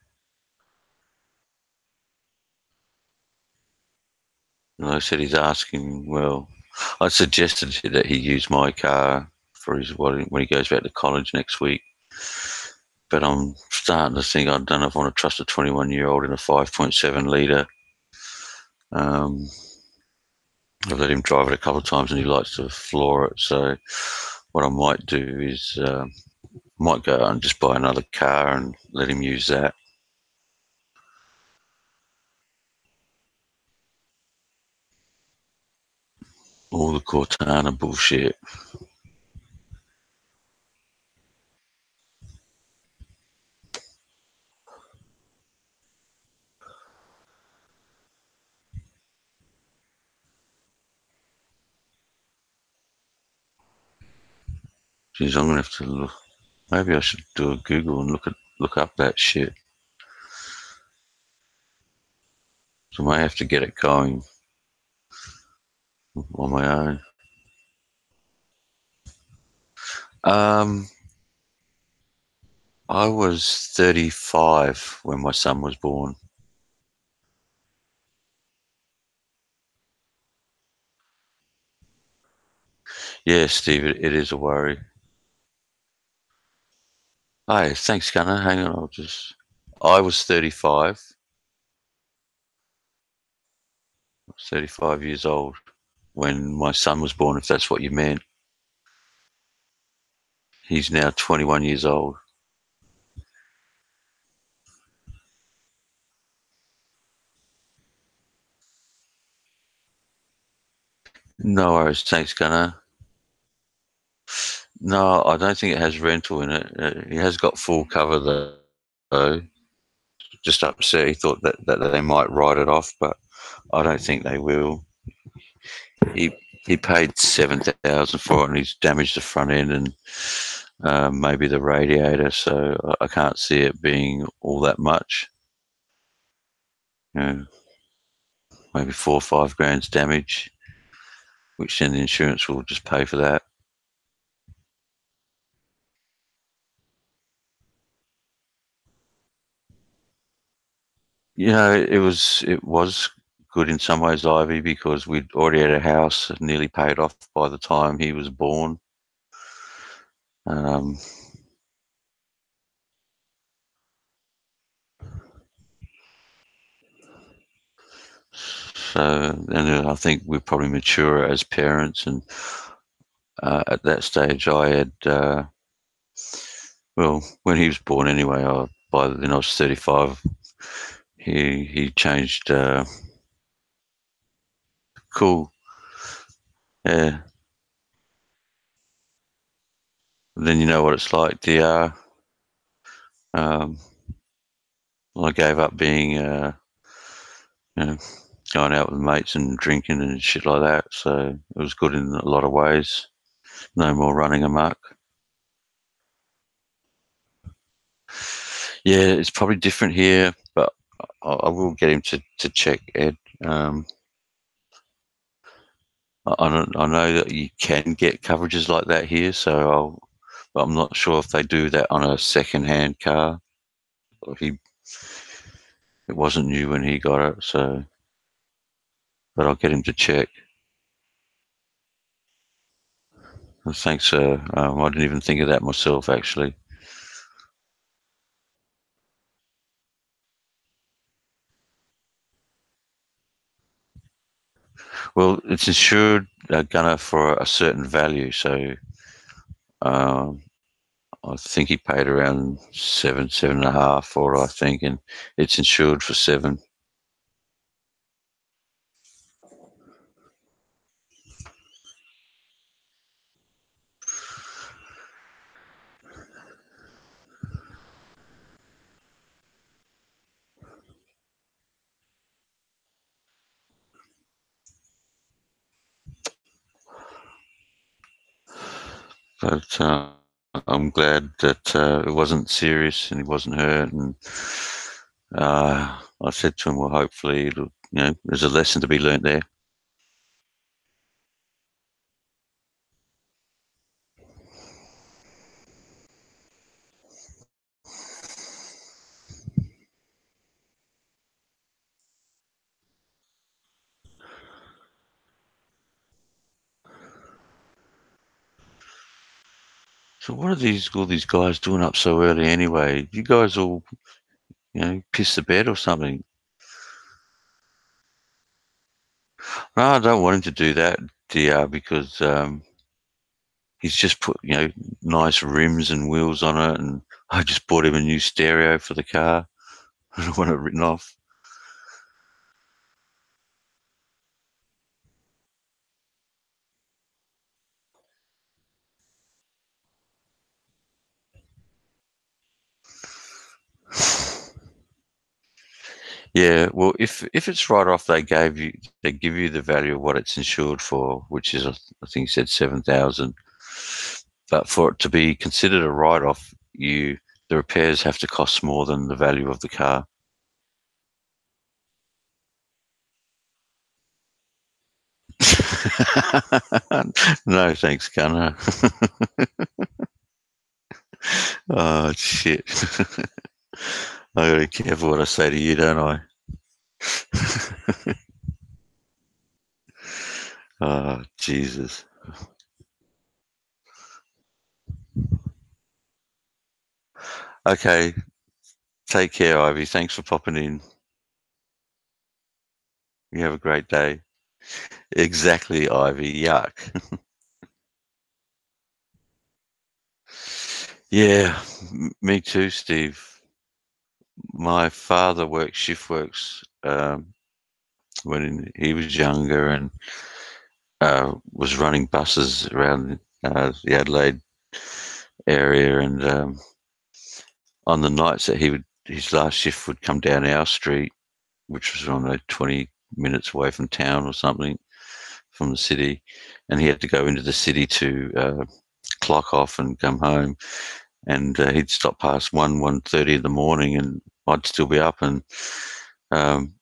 And I said he's asking. Well, I suggested that he use my car for his when he goes back to college next week. But I'm starting to think I don't know if I want to trust a 21-year-old in a 5.7 litre. Um, I've let him drive it a couple of times and he likes to floor it. So what I might do is might go out and just buy another car and let him use that. All the Cortana bullshit. Geez, I'm gonna have to look. Maybe I should do a Google and look up that shit. So I may have to get it going on my own. Um, I was 35 when my son was born. Yeah, Steve, it is a worry. Hey, thanks, Gunnar. Hang on, I'll just. I was 35. I was 35 years old when my son was born, if that's what you meant. He's now 21 years old. No worries. Thanks, Gunnar. No, I don't think it has rental in it. He has got full cover though. Just upset. He thought that they might write it off, but I don't think they will. He he paid 7,000 for it, and he's damaged the front end and maybe the radiator. So I can't see it being all that much. You know, maybe 4 or 5 grand's damage, which then the insurance will just pay for that. You know, it was good in some ways, Ivy, because we'd already had a house nearly paid off by the time he was born. Um, so, and I think we're probably mature as parents, and at that stage, I had well, when he was born anyway. By then I was 35. He changed. Cool. Yeah. Then you know what it's like, DR. Um, I gave up being, you know, going out with mates and drinking and shit like that. So it was good in a lot of ways. No more running amok. Yeah, it's probably different here, but I will get him to check, Ed. Um, I know that you can get coverages like that here, but I'm not sure if they do that on a second-hand car. He It wasn't new when he got it, so but I'll get him to check. Thanks, sir. I didn't even think of that myself, actually. Well, it's insured, Gunner, for a certain value, so um, I think he paid around 7.5 for it, I think, and it's insured for 7. But I'm glad that it wasn't serious and he wasn't hurt. And I said to him, well, hopefully, there's a lesson to be learnt there. So what are all these guys doing up so early anyway? You guys all, piss the bed or something? No, I don't want him to do that, DR, because he's just put, nice rims and wheels on it, and I just bought him a new stereo for the car. I don't want it written off. Yeah, well, if it's right off, they give you the value of what it's insured for, which is I think he said 7,000. But for it to be considered a write-off, the repairs have to cost more than the value of the car. No, thanks, Gunner. Oh, shit. I gotta be careful what I say to you, don't I? Oh, Jesus. Okay, take care, Ivy. Thanks for popping in. You have a great day. Exactly, Ivy. Yuck. Yeah, me too, Steve. My father worked shift works when he was younger and was running buses around the Adelaide area. And on the nights that his last shift would come down our street, which was, I don't know, 20 minutes away from town or something, from the city, and he had to go into the city to clock off and come home. And he'd stop past 1:30 in the morning, and I'd still be up, and um,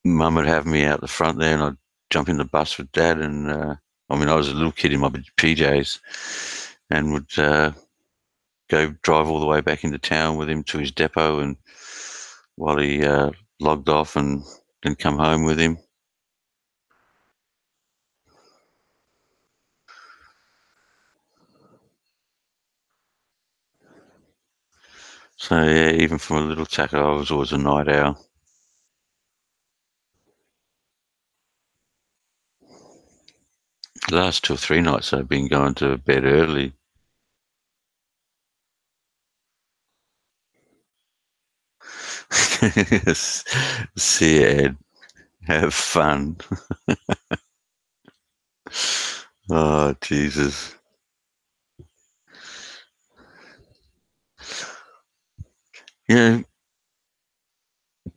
Mum would have me out the front there, and I'd jump in the bus with Dad. And I mean, I was a little kid in my PJs, and would go drive all the way back into town with him to his depot, and while he logged off, and then come home with him. So yeah, even from a little tacker, I was always a night owl. The last 2 or 3 nights I've been going to bed early. See you, Ed. Have fun. Oh, Jesus. You know,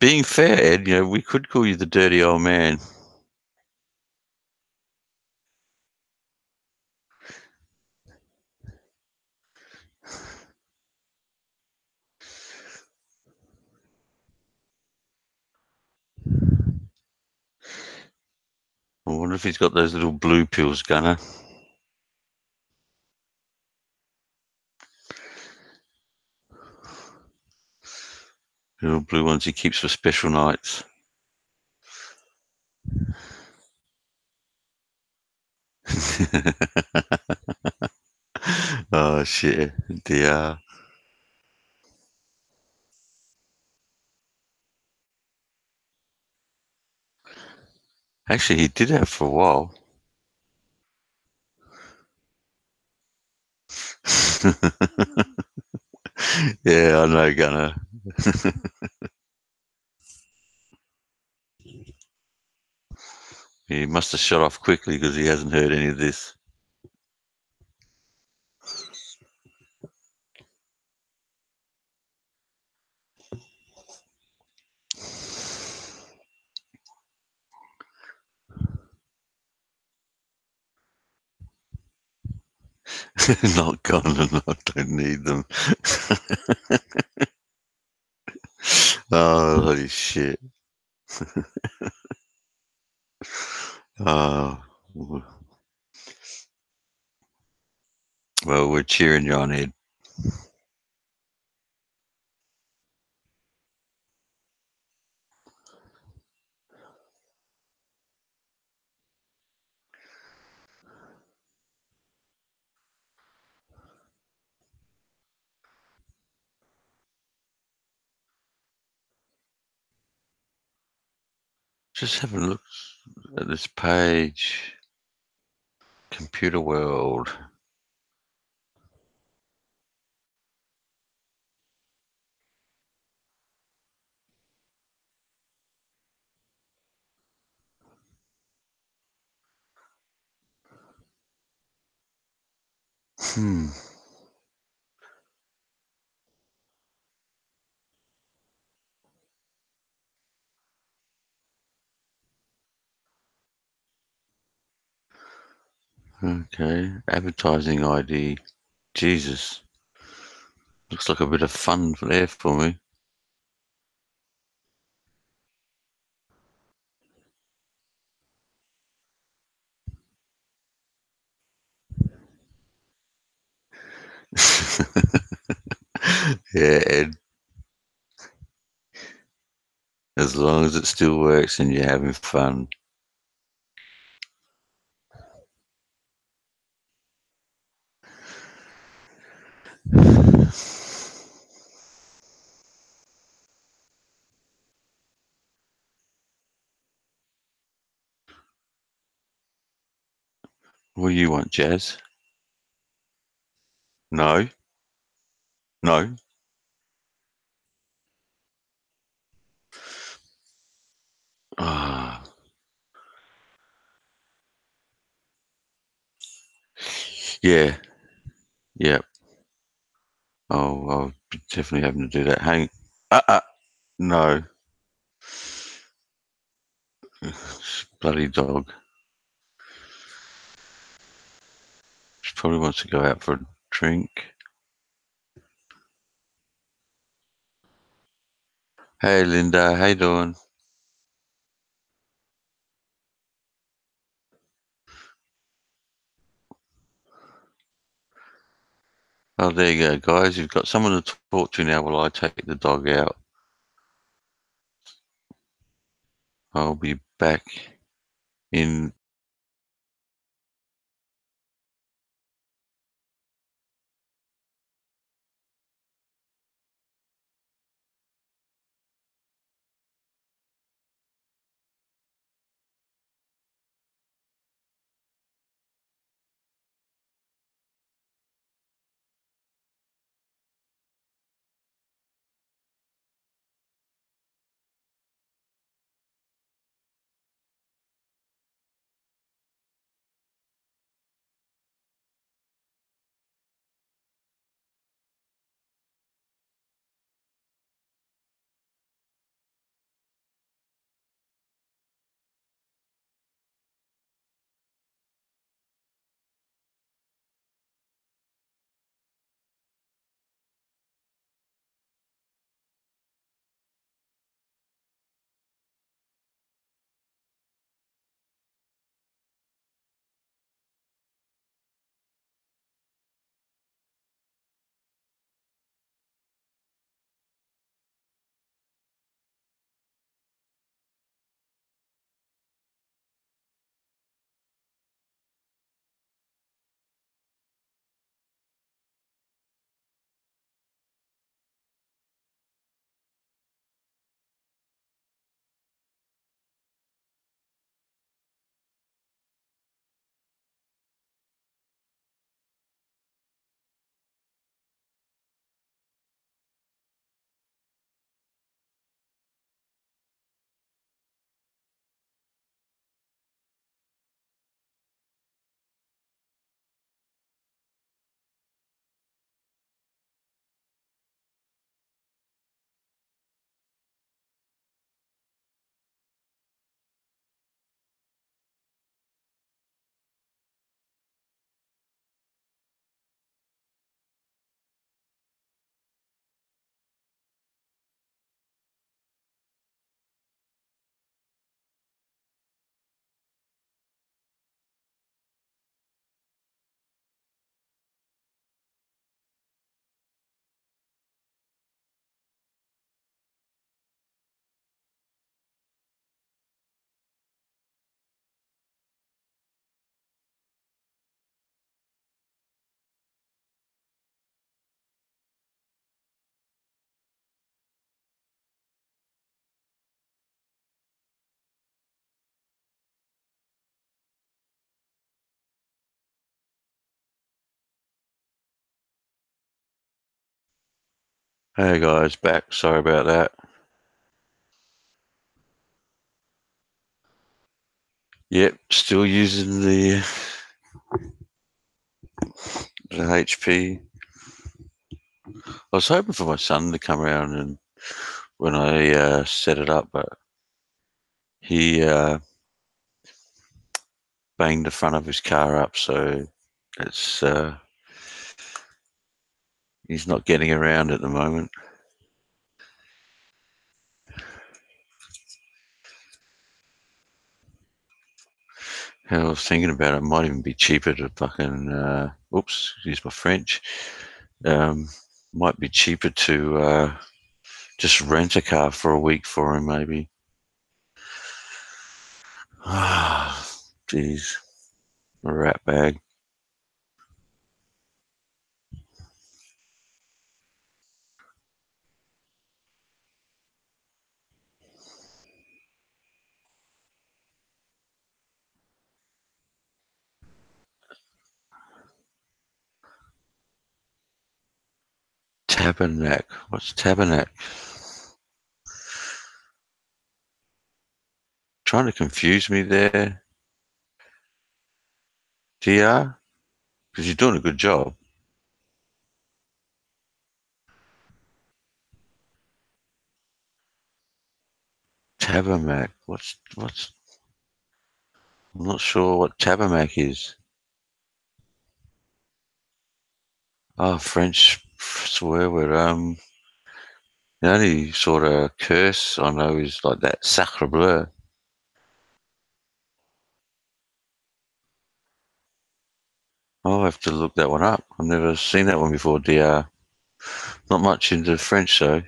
being fair, Ed, we could call you the dirty old man. I wonder if he's got those little blue pills, Gunner. Little blue ones he keeps for special nights. Oh, shit. Dear. Actually, he did have for a while. Yeah, I know, Gunner. He must have shut off quickly because he hasn't heard any of this. Not gone, and I don't need them. Oh, holy shit. Oh, well, we're cheering you on, Ed. Just have a look at this page. Computer World. Hmm. Okay. Advertising ID. Jesus. Looks like a bit of fun there for me. Yeah, Ed, as long as it still works and you're having fun. What do you want, Jazz? No, no. Ah, yeah, yeah. Oh, I'll be definitely having to do that. Hang, no, bloody dog. She probably wants to go out for a drink. Hey, Linda, how you doing? Oh, there you go, guys. You've got someone to talk to now while I take the dog out. I'll be back in. Hey, guys, back. Sorry about that. Yep, still using the HP. I was hoping for my son to come around and when I set it up, but he banged the front of his car up, so it's He's not getting around at the moment. I was thinking about it. It might even be cheaper to fucking, oops, use my French. Um, might be cheaper to just rent a car for a week for him, maybe. Ah, jeez, a rat bag. Tabernac. What's Tabernac? Trying to confuse me there, DR, because you're doing a good job. Tabernac. What's? I'm not sure what Tabernac is. Oh, French swear word. The only sort of curse I know is like that sacre bleu. I'll have to look that one up. I've never seen that one before, DR. Not much into French, though.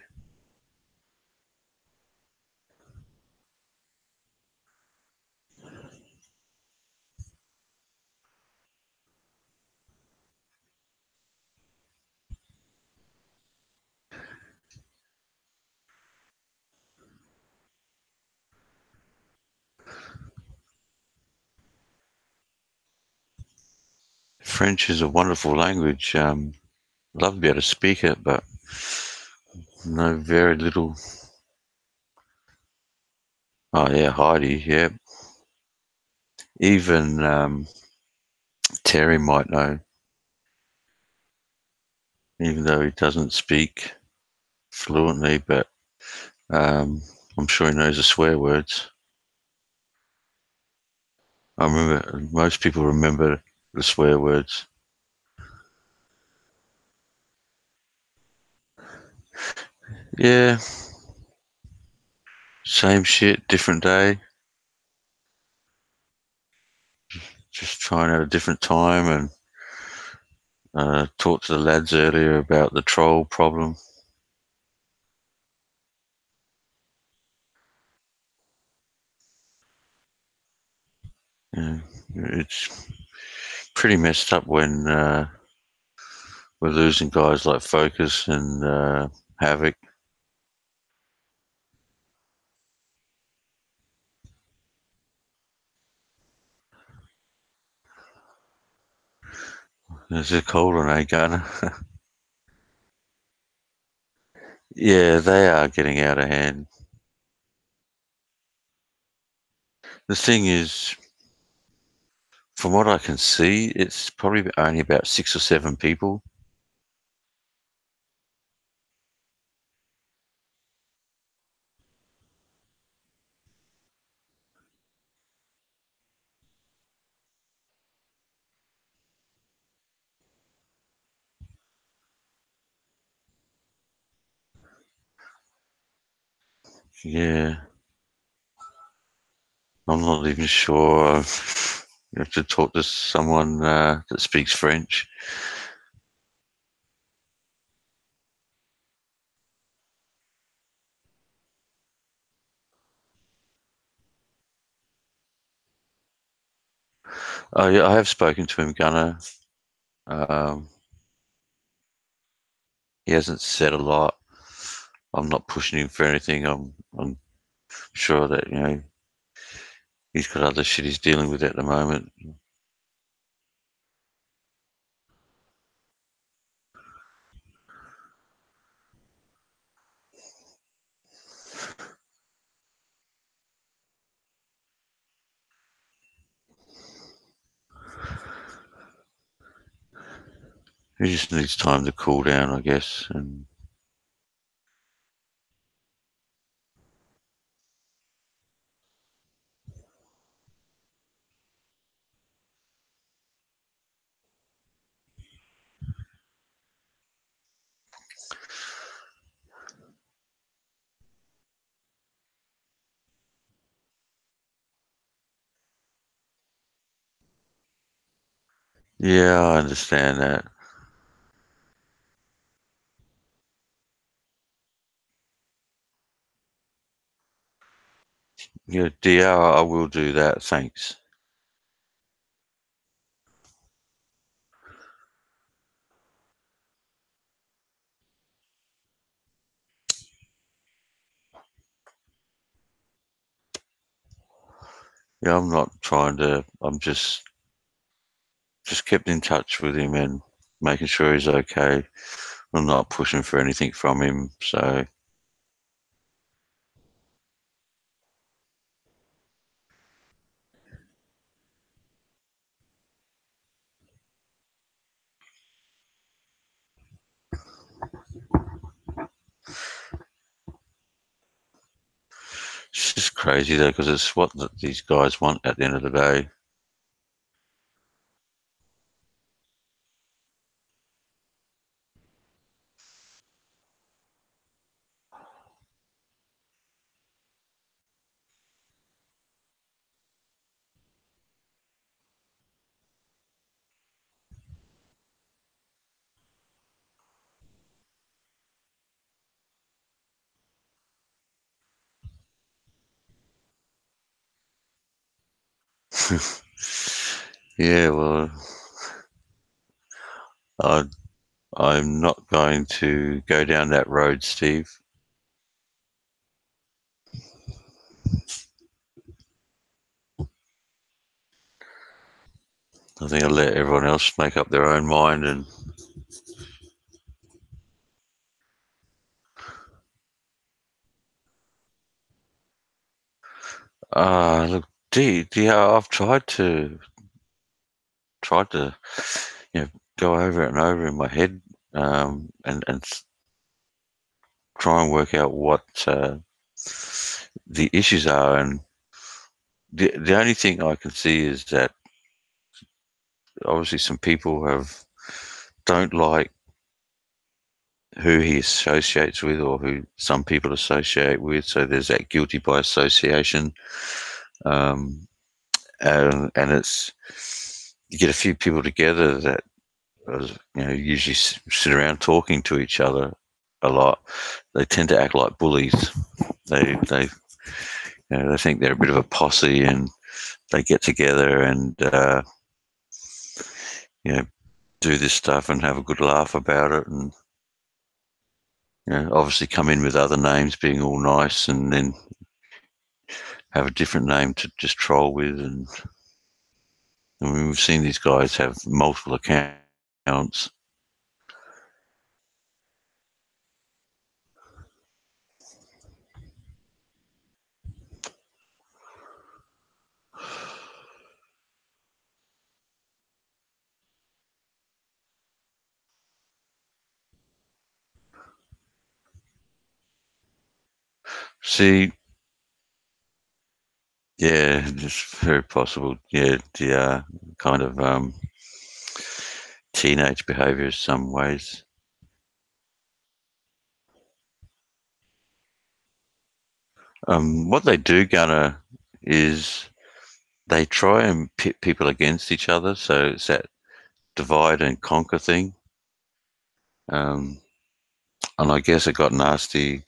French is a wonderful language. Love to be able to speak it, but know very little. Oh yeah, Heidi. Yeah, even Terry might know, even though he doesn't speak fluently. But um, I'm sure he knows the swear words. I remember most people remember the swear words. Yeah, same shit, different day. Just trying at a different time and talked to the lads earlier about the troll problem. Yeah, it's pretty messed up when we're losing guys like Focus and Havoc. There's a cold one, eh, Gunner? Yeah, they are getting out of hand. The thing is, from what I can see, it's probably only about 6 or 7 people. Yeah, I'm not even sure. You have to talk to someone that speaks French. Oh yeah, I have spoken to him, Gunner. Um, he hasn't said a lot. I'm not pushing him for anything. I'm sure that he's got other shit he's dealing with at the moment. He just needs time to cool down, I guess. And Yeah, I understand that. Yeah, DR, I will do that. Thanks. Yeah, I'm not trying to. I'm just kept in touch with him and making sure he's okay. I'm not pushing for anything from him. So it's just crazy though, because it's what these guys want at the end of the day. Yeah, well, I, I'm not going to go down that road, Steve. I think I'll let everyone else make up their own mind. And look, yeah, I've tried to, you know, go over it and over in my head, and try and work out what the issues are. And the only thing I can see is that obviously some people have don't like who he associates with or who some people associate with. So there's that guilty by association, um, and it's you get a few people together that usually sit around talking to each other a lot. They tend to act like bullies. They think they're a bit of a posse, and they get together and you know do this stuff and have a good laugh about it, and obviously come in with other names, being all nice, and then have a different name to just troll with. And I mean, we've seen these guys have multiple accounts. See, yeah, it's very possible. Yeah, the kind of teenage behaviour in some ways. What they do, Gunner, is they try and pit people against each other. So it's that divide and conquer thing. Um, and I guess it got nasty,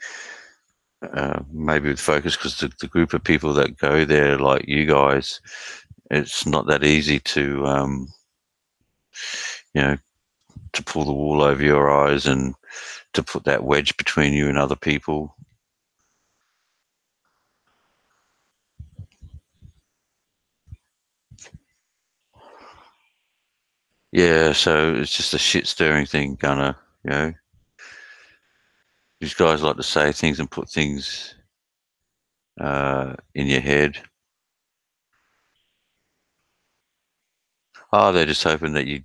maybe with focus, because the group of people that go there, like you guys, it's not that easy to, you know, to pull the wool over your eyes and to put that wedge between you and other people. Yeah, so it's just a shit stirring thing, Gunner. You know, these guys like to say things and put things in your head. Oh, they're just hoping that you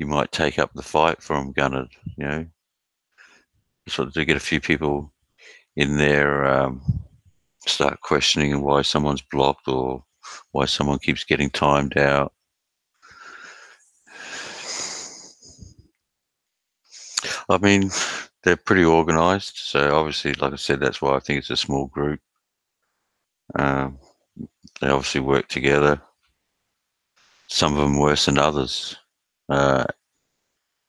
might take up the fight for them, Gunner. You know, sort of to get a few people in there, start questioning why someone's blocked or why someone keeps getting timed out. I mean, they're pretty organised, so obviously, like I said, that's why I think it's a small group. Um, they obviously work together. Some of them worse than others. and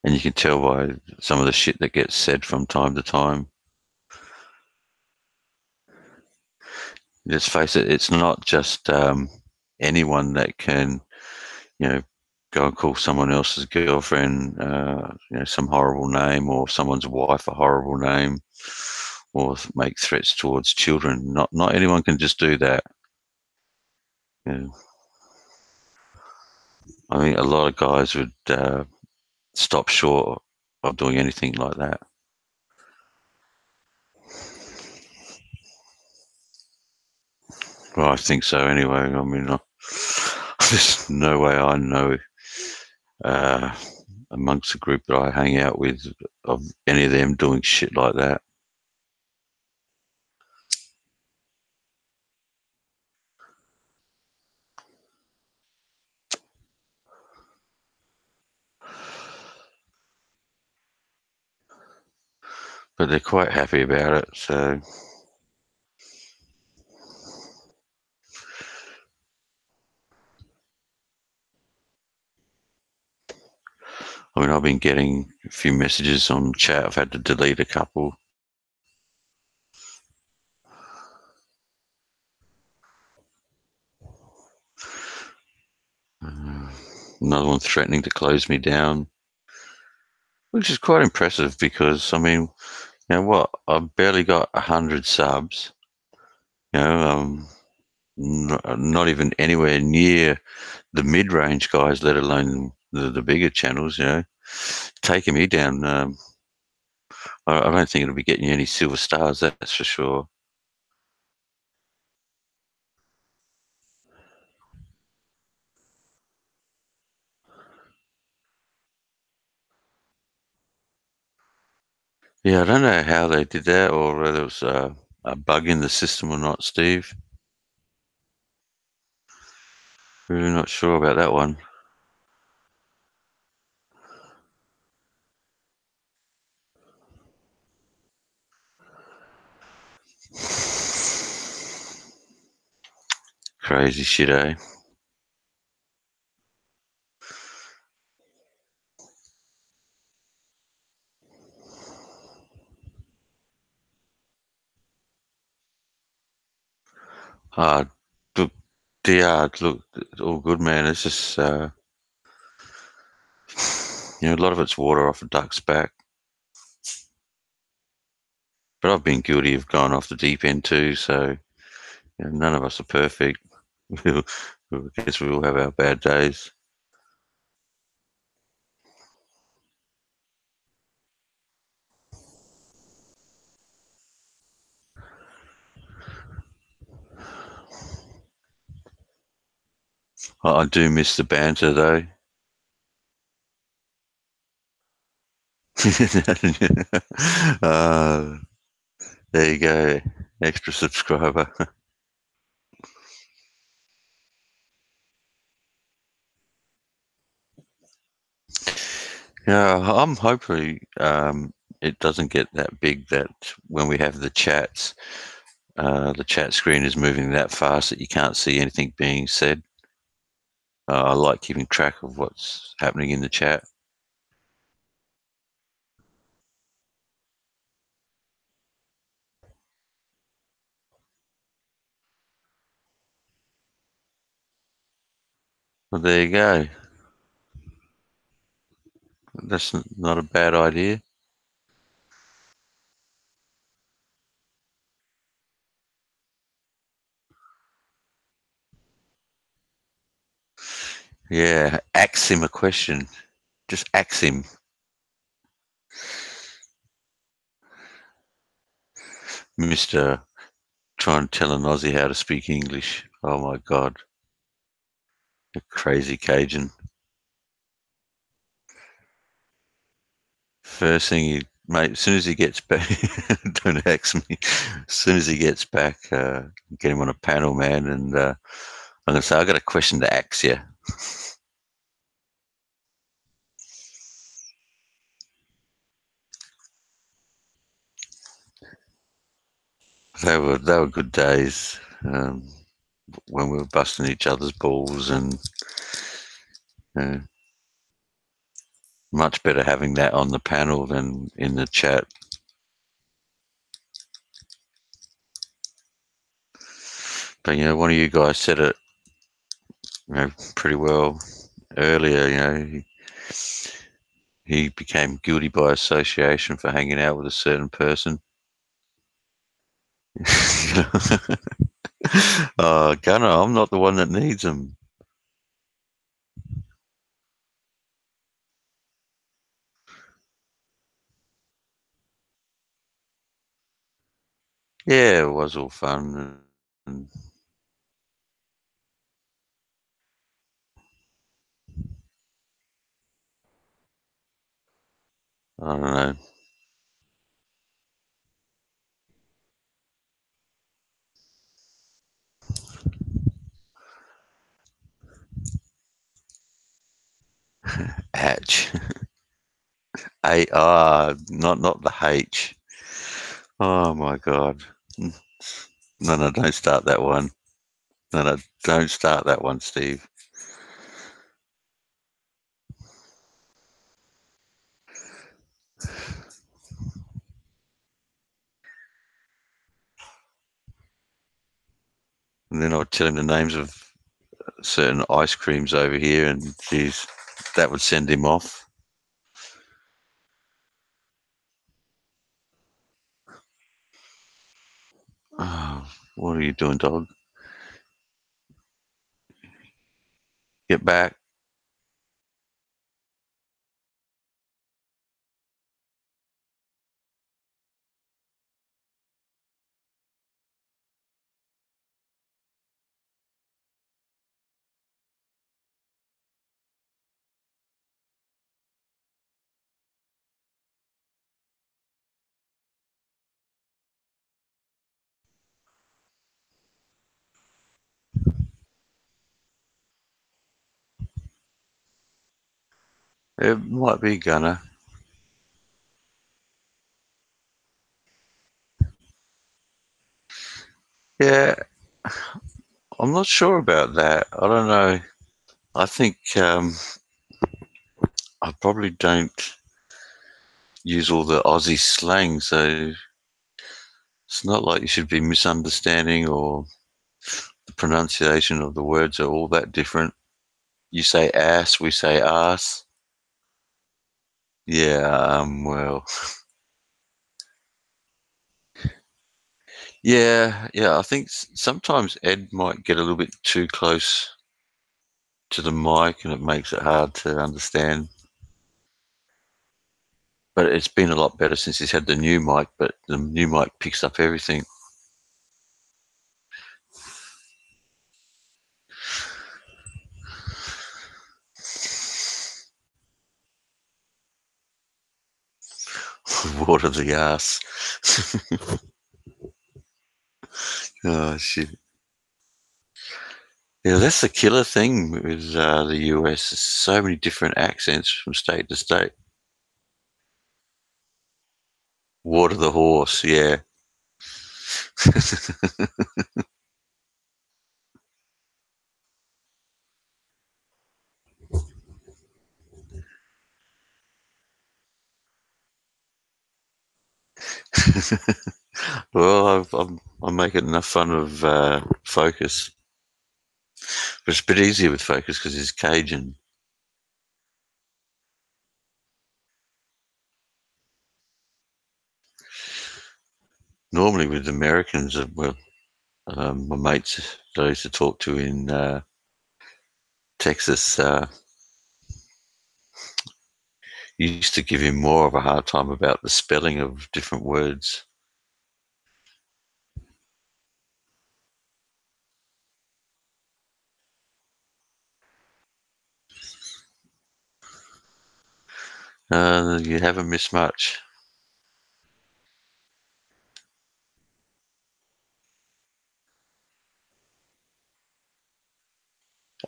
you can tell by some of the shit that gets said from time to time. Let's face it, it's not just anyone that can, go and call someone else's girlfriend, some horrible name, or someone's wife a horrible name, or make threats towards children. Not anyone can just do that. Yeah. I mean, a lot of guys would stop short of doing anything like that. Well, I think so anyway. I mean, there's no way I know uh, amongst the group that I hang out with of any of them doing shit like that. But they're quite happy about it. So, I mean, I've been getting a few messages on chat. I've had to delete a couple. Another one threatening to close me down, which is quite impressive because, I mean, you know what? I've barely got 100 subs. Not even anywhere near the mid-range guys, let alone the bigger channels. Taking me down. I don't think it'll be getting you any silver stars. That's for sure. Yeah, I don't know how they did that, or whether it was a bug in the system or not, Steve. Really not sure about that one. Crazy shit, eh? Uh, look, look, all good, man. It's just, a lot of it's water off a duck's back. But I've been guilty of going off the deep end too, so none of us are perfect. I guess we all have our bad days. I do miss the banter though. uh, there you go, extra subscriber. Yeah, I'm hopefully it doesn't get that big that when we have the chats, the chat screen is moving that fast that you can't see anything being said. I like keeping track of what's happening in the chat. Well, there you go. That's not a bad idea. Yeah, ask him a question. Just ask him. Mr. Try and tell an Aussie how to speak English. Oh my God. A crazy Cajun. First thing mate, as soon as he gets back, don't ask me. As soon as he gets back, get him on a panel, man. And I'm going to say, I got a question to ask you. They were good days when we were busting each other's balls and uh, Much better having that on the panel than in the chat. But one of you guys said it, pretty well earlier. He became guilty by association for hanging out with a certain person. Gunner, I'm not the one that needs them. Yeah, it was all fun. And I don't know. Hatch. Not the H. Oh my god. No, don't start that one. No, don't start that one, Steve. And then I would tell him the names of certain ice creams over here, and geez, that would send him off. Oh, what are you doing, dog? Get back. It might be Gunner. Yeah, I'm not sure about that. I don't know. I think I probably don't use all the Aussie slang, so it's not like you should be misunderstanding or the pronunciation of the words are all that different. You say ass, we say ass. Yeah, well, yeah. I think sometimes Ed might get a little bit too close to the mic, and it makes it hard to understand. But it's been a lot better since he's had the new mic. But the new mic picks up everything. Water the ass. Oh shit. Yeah, that's the killer thing with the US. There's so many different accents from state to state. Water the horse, yeah. Well, I'm making enough fun of Focus, but it's a bit easier with Focus because he's Cajun. Normally with Americans, well, my mates that I used to talk to in Texas used to give him more of a hard time about the spelling of different words. You haven't missed much.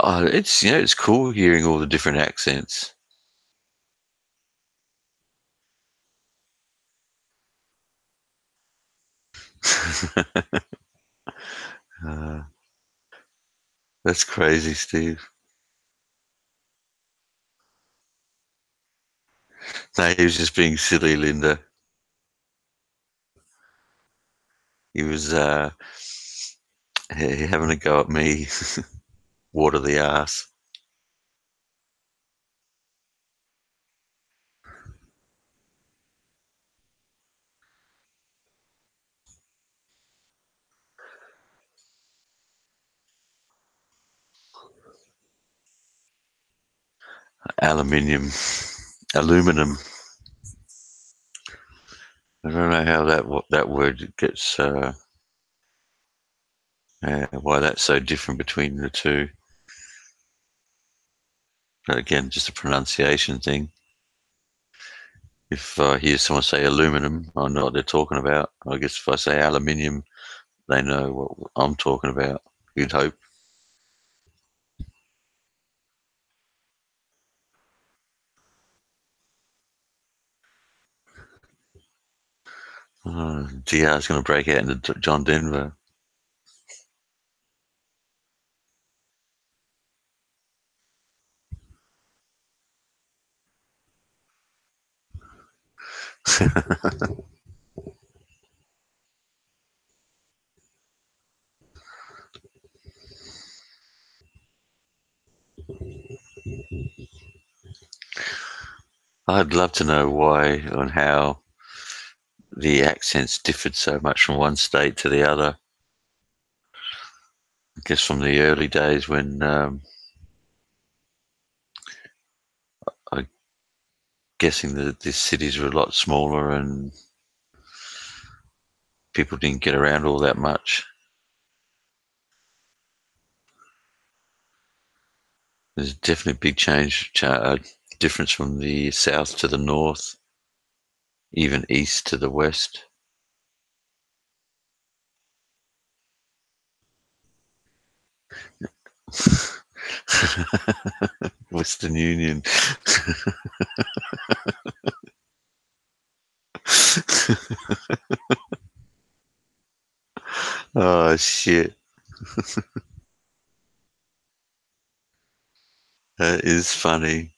It's cool hearing all the different accents. uh, that's crazy, Steve. No, he was just being silly, Linda. He was having a go at me. Water the ass. Aluminium, aluminum. I don't know how that word gets. Why that's so different between the two. But again, just a pronunciation thing. If I hear someone say aluminum, I know what they're talking about. I guess if I say aluminium, they know what I'm talking about. You'd hope. GR's going to break out into John Denver. I'd love to know why and how the accents differed so much from one state to the other. I guess from the early days when I'm guessing that the cities were a lot smaller and people didn't get around all that much. There's definitely a big difference from the south to the north, even east to the west. Western Union. Oh shit, that is funny.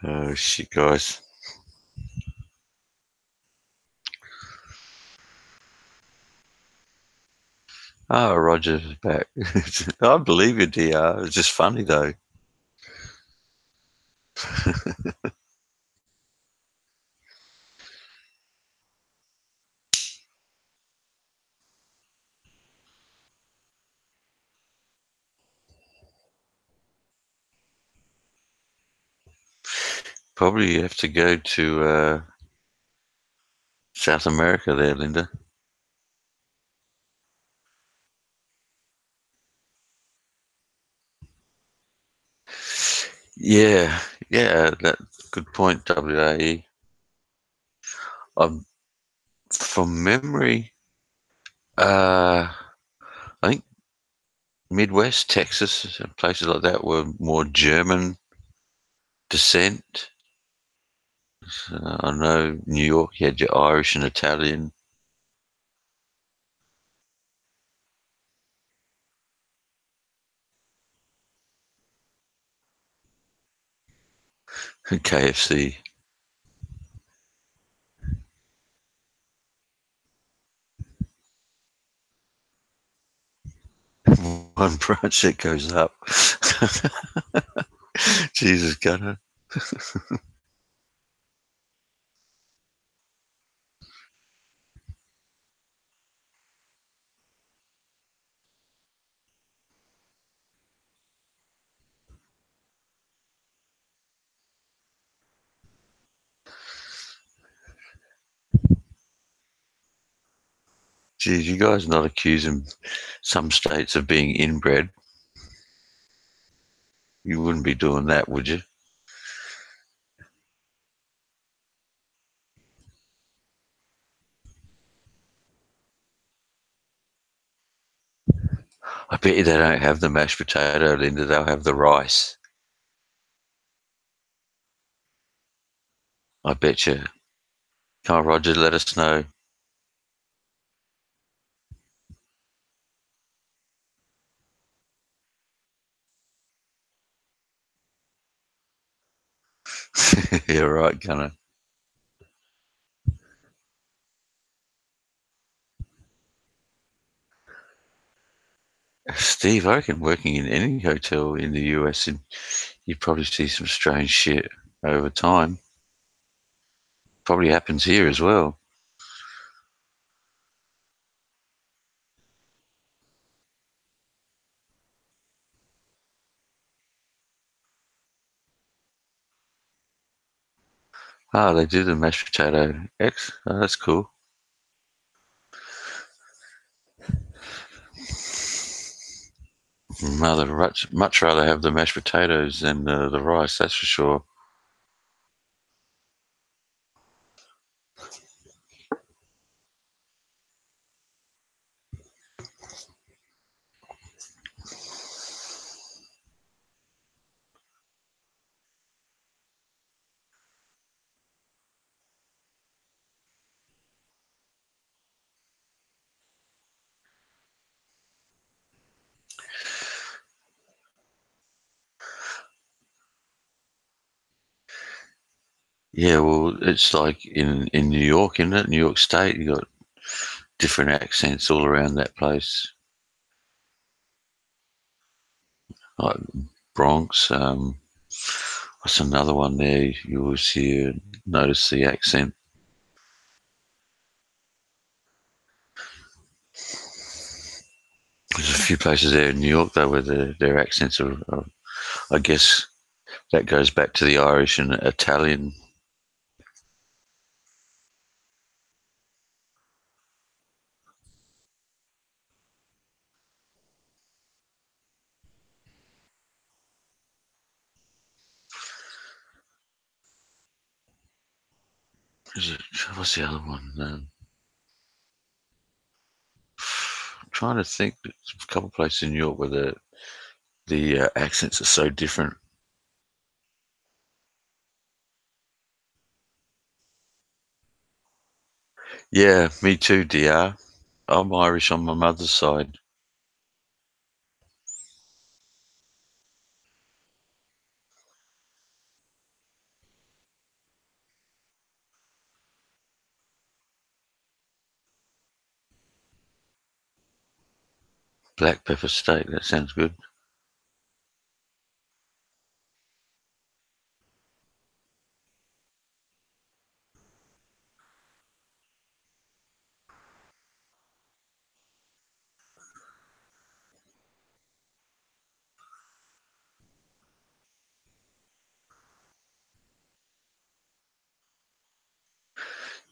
Oh shit, guys. Oh, Roger's back. I believe you, DR. It's just funny though. Probably have to go to South America there, Linda. Yeah, yeah, that good point, WAE. Um, from memory, I think Midwest, Texas, and places like that were more German descent. I know New York, you had your Irish and Italian. And KFC. One branch that goes up. Jesus, Gunner. Geez, you guys not accusing some states of being inbred? You wouldn't be doing that, would you? I bet you they don't have the mashed potato, Linda. They'll have the rice. I bet you. Come on, Roger, let us know. Yeah, right, Gunner. Steve, I reckon working in any hotel in the US, and you probably see some strange shit over time. Probably happens here as well. Oh, they do the mashed potato X. Oh, that's cool. Mother, much rather have the mashed potatoes than the rice, that's for sure. Yeah, well, it's like in New York, isn't it? New York State, you got different accents all around that place. Like Bronx. What's another one there? You always hear, notice the accent. There's a few places there in New York though where their accents are. I guess that goes back to the Irish and Italian. What's the other one? I'm trying to think. There's a couple of places in New York where the accents are so different. Yeah, me too, DR. I'm Irish on my mother's side. Black pepper steak. That sounds good.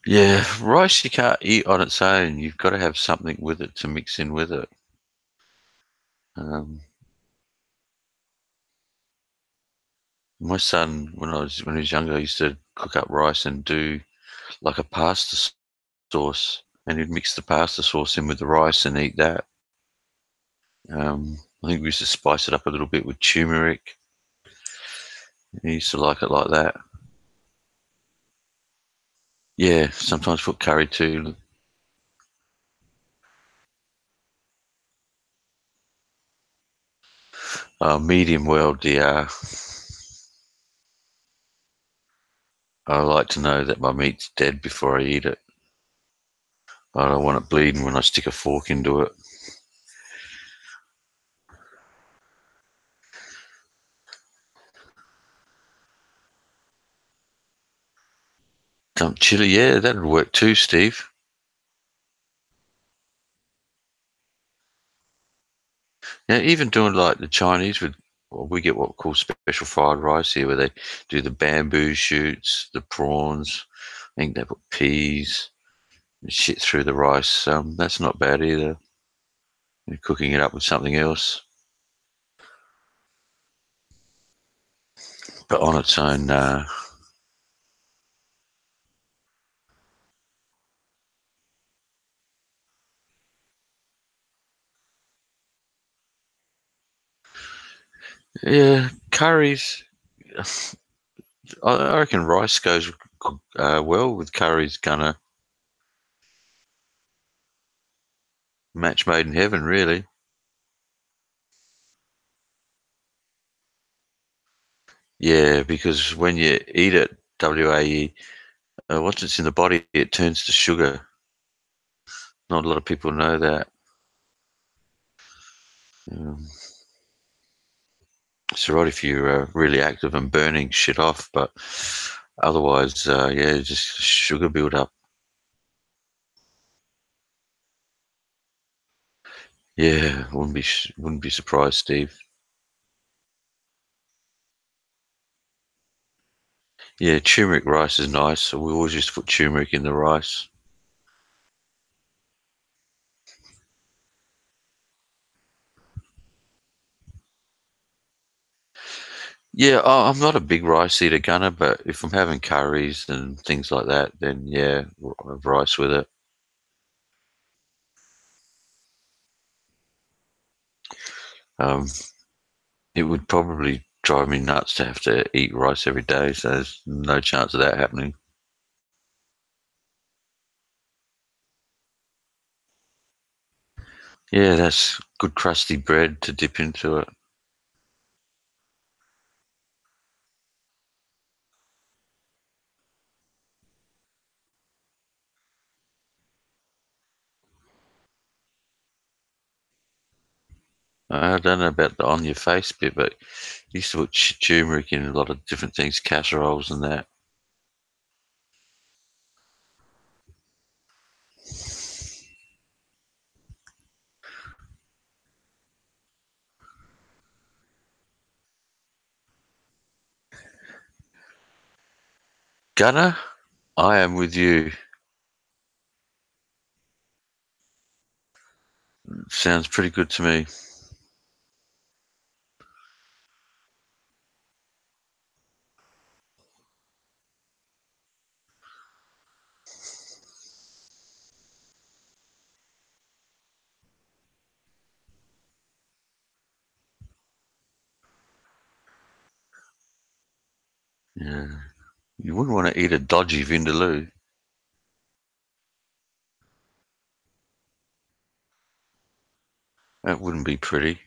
Yeah, rice you can't eat on its own. You've got to have something with it to mix in with it. Um, my son, when he was younger, used to cook up rice and do like a pasta sauce, and he'd mix the pasta sauce in with the rice and eat that. I think we used to spice it up a little bit with turmeric. He used to like it like that. Yeah, sometimes put curry too. Medium well, DR. I like to know that my meat's dead before I eat it. I don't want it bleeding when I stick a fork into it. Chili, yeah, that'd work too, Steve. Yeah, even doing like the Chinese with, well, we get what we call special fried rice here, where they do the bamboo shoots, the prawns. I think they put peas and shit through the rice. That's not bad either. You're cooking it up with something else, but on its own, yeah, curries. I reckon rice goes well with curries. Gonna match made in heaven, really. Yeah, because when you eat it, WAE. Once it's in the body, it turns to sugar. Not a lot of people know that. It's all right if you're really active and burning shit off, but otherwise, yeah, just sugar build up. Yeah, wouldn't be surprised, Steve. Yeah, turmeric rice is nice. So we always used to put turmeric in the rice. Yeah, I'm not a big rice eater, Gunner, but if I'm having curries and things like that, then yeah, I'll have rice with it. Um, it would probably drive me nuts to have to eat rice every day, so there's no chance of that happening. Yeah, that's good crusty bread to dip into it. I don't know about the on your face bit, but you used to put turmeric in a lot of different things, casseroles and that. Gunner, I am with you. Sounds pretty good to me. Yeah. You wouldn't want to eat a dodgy vindaloo. That wouldn't be pretty.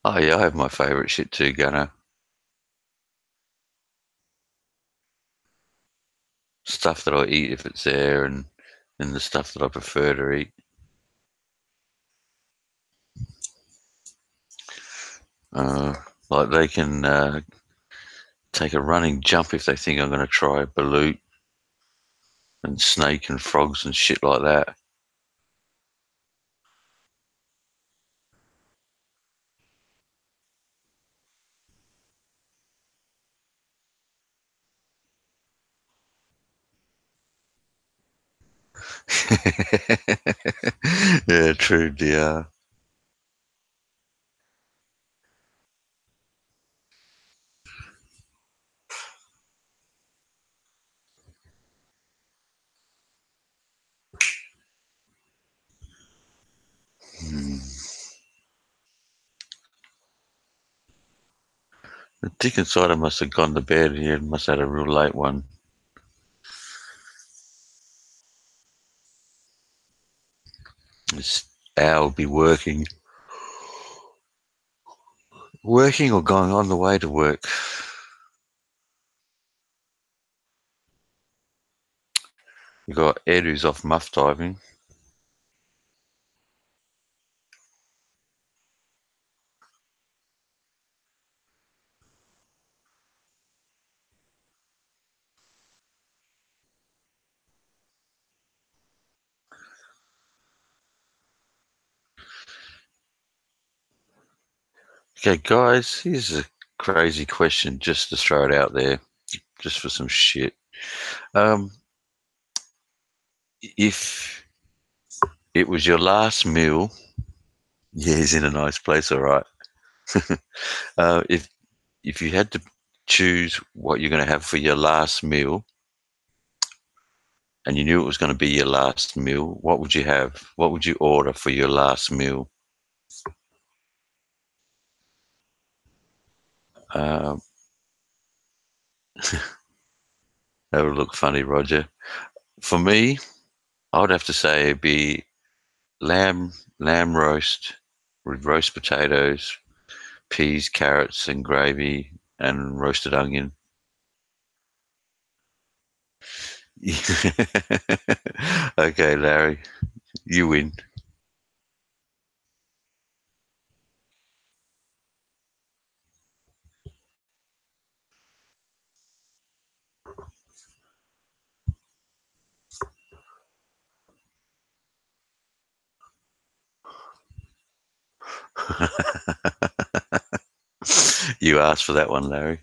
Oh yeah, I have my favourite shit too, Gunner. Stuff that I eat if it's there, and the stuff that I prefer to eat. Uh, like they can take a running jump if they think I'm going to try a balut and snake and frogs and shit like that. Yeah, true, dear. Hmm. The Dick Insider must have gone to bed. He must have had a real late one. This owl be working or going on the way to work. We got Ed who's off muff diving. Okay, guys, here's a crazy question just to throw it out there, just for some shit. Um, if it was your last meal, yeah, he's in a nice place, all right. If you had to choose what you're going to have for your last meal, and you knew it was going to be your last meal, what would you have? What would you order for your last meal? Um, that would look funny, Roger. For me, I would have to say it'd be lamb roast with roast potatoes, peas, carrots, and gravy, and roasted onion. Okay, Larry, you win. You asked for that one, Larry.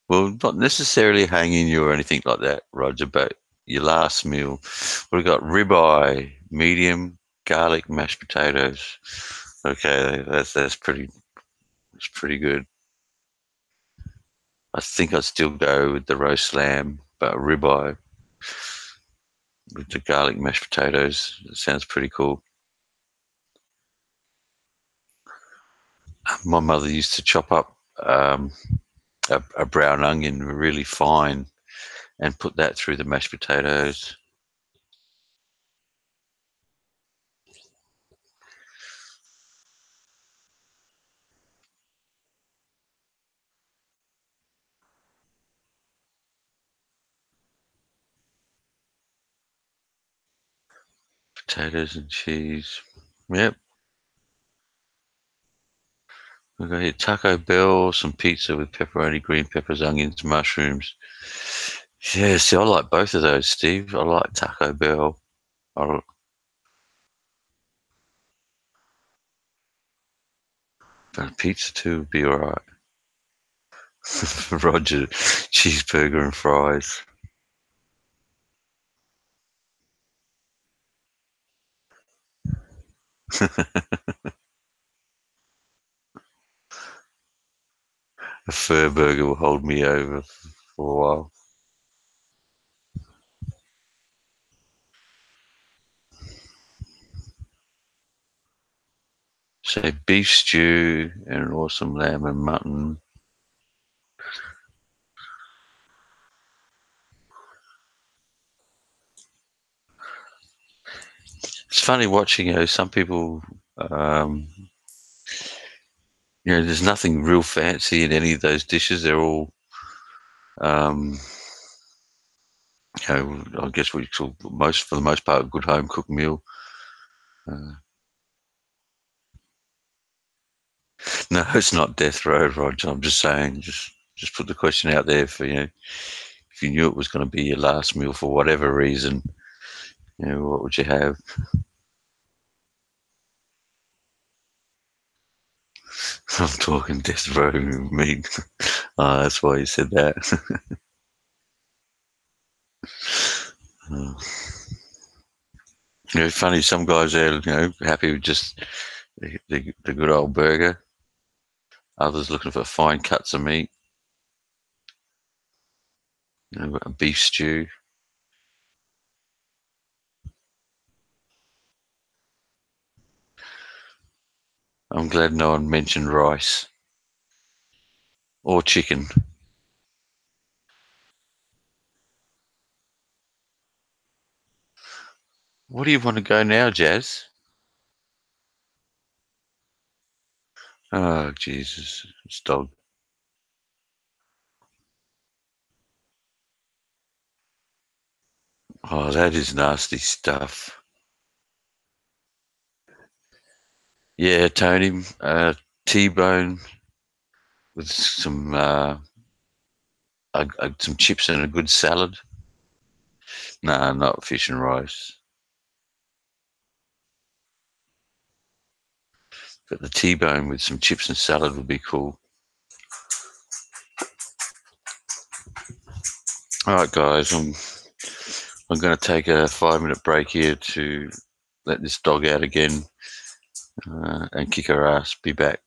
Well, not necessarily hanging you or anything like that, Roger, but your last meal. We've got ribeye, medium, garlic mashed potatoes. Okay, that's pretty good. I think I'd still go with the roast lamb, but ribeye with the garlic mashed potatoes. It sounds pretty cool. My mother used to chop up a brown onion really fine and put that through the mashed potatoes. Potatoes and cheese. Yep. We've got here Taco Bell, some pizza with pepperoni, green peppers, onions, mushrooms. Yeah, see, I like both of those, Steve. I like Taco Bell. But pizza too would be all right. Roger, cheeseburger and fries. A fur burger will hold me over for a while. So beef stew and awesome lamb and mutton. It's funny watching, some people, um, there's nothing real fancy in any of those dishes. They're all, um, I guess we call for the most part, a good home cooked meal. Uh, no, it's not death row, Roger. I'm just saying, just put the question out there for if you knew it was going to be your last meal for whatever reason, what would you have? I'm talking death row meat. Oh, that's why you said that. Funny. Some guys are, happy with just the good old burger. Others looking for fine cuts of meat. A beef stew. I'm glad no one mentioned rice or chicken. What do you want to go now, Jazz? Oh, Jesus. It's dog. Oh, that is nasty stuff. Yeah, Tony, T-bone with some chips and a good salad. No, not fish and rice. But the T-bone with some chips and salad would be cool. All right, guys, I'm going to take a 5-minute break here to let this dog out again and kick her ass. Be back.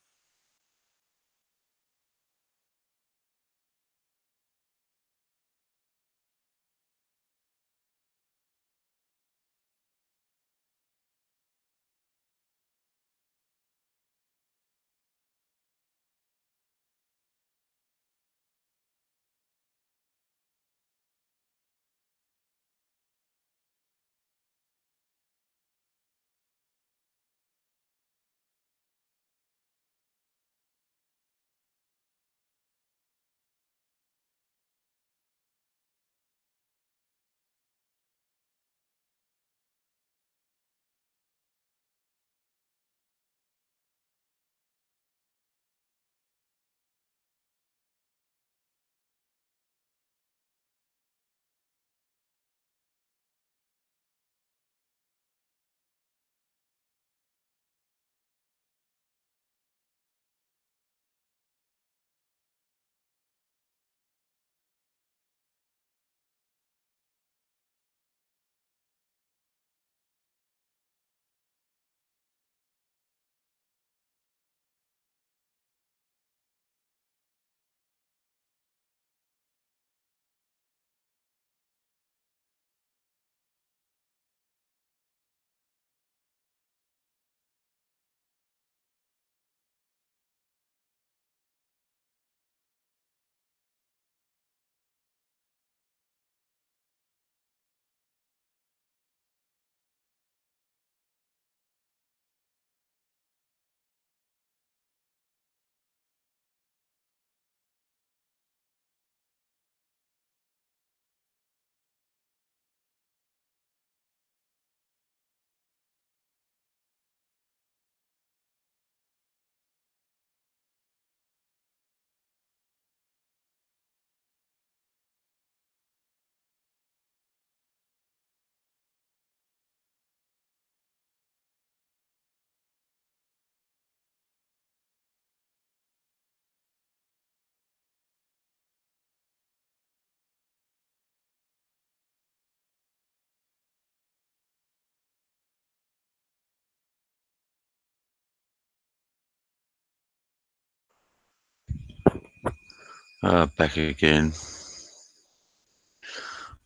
Back again.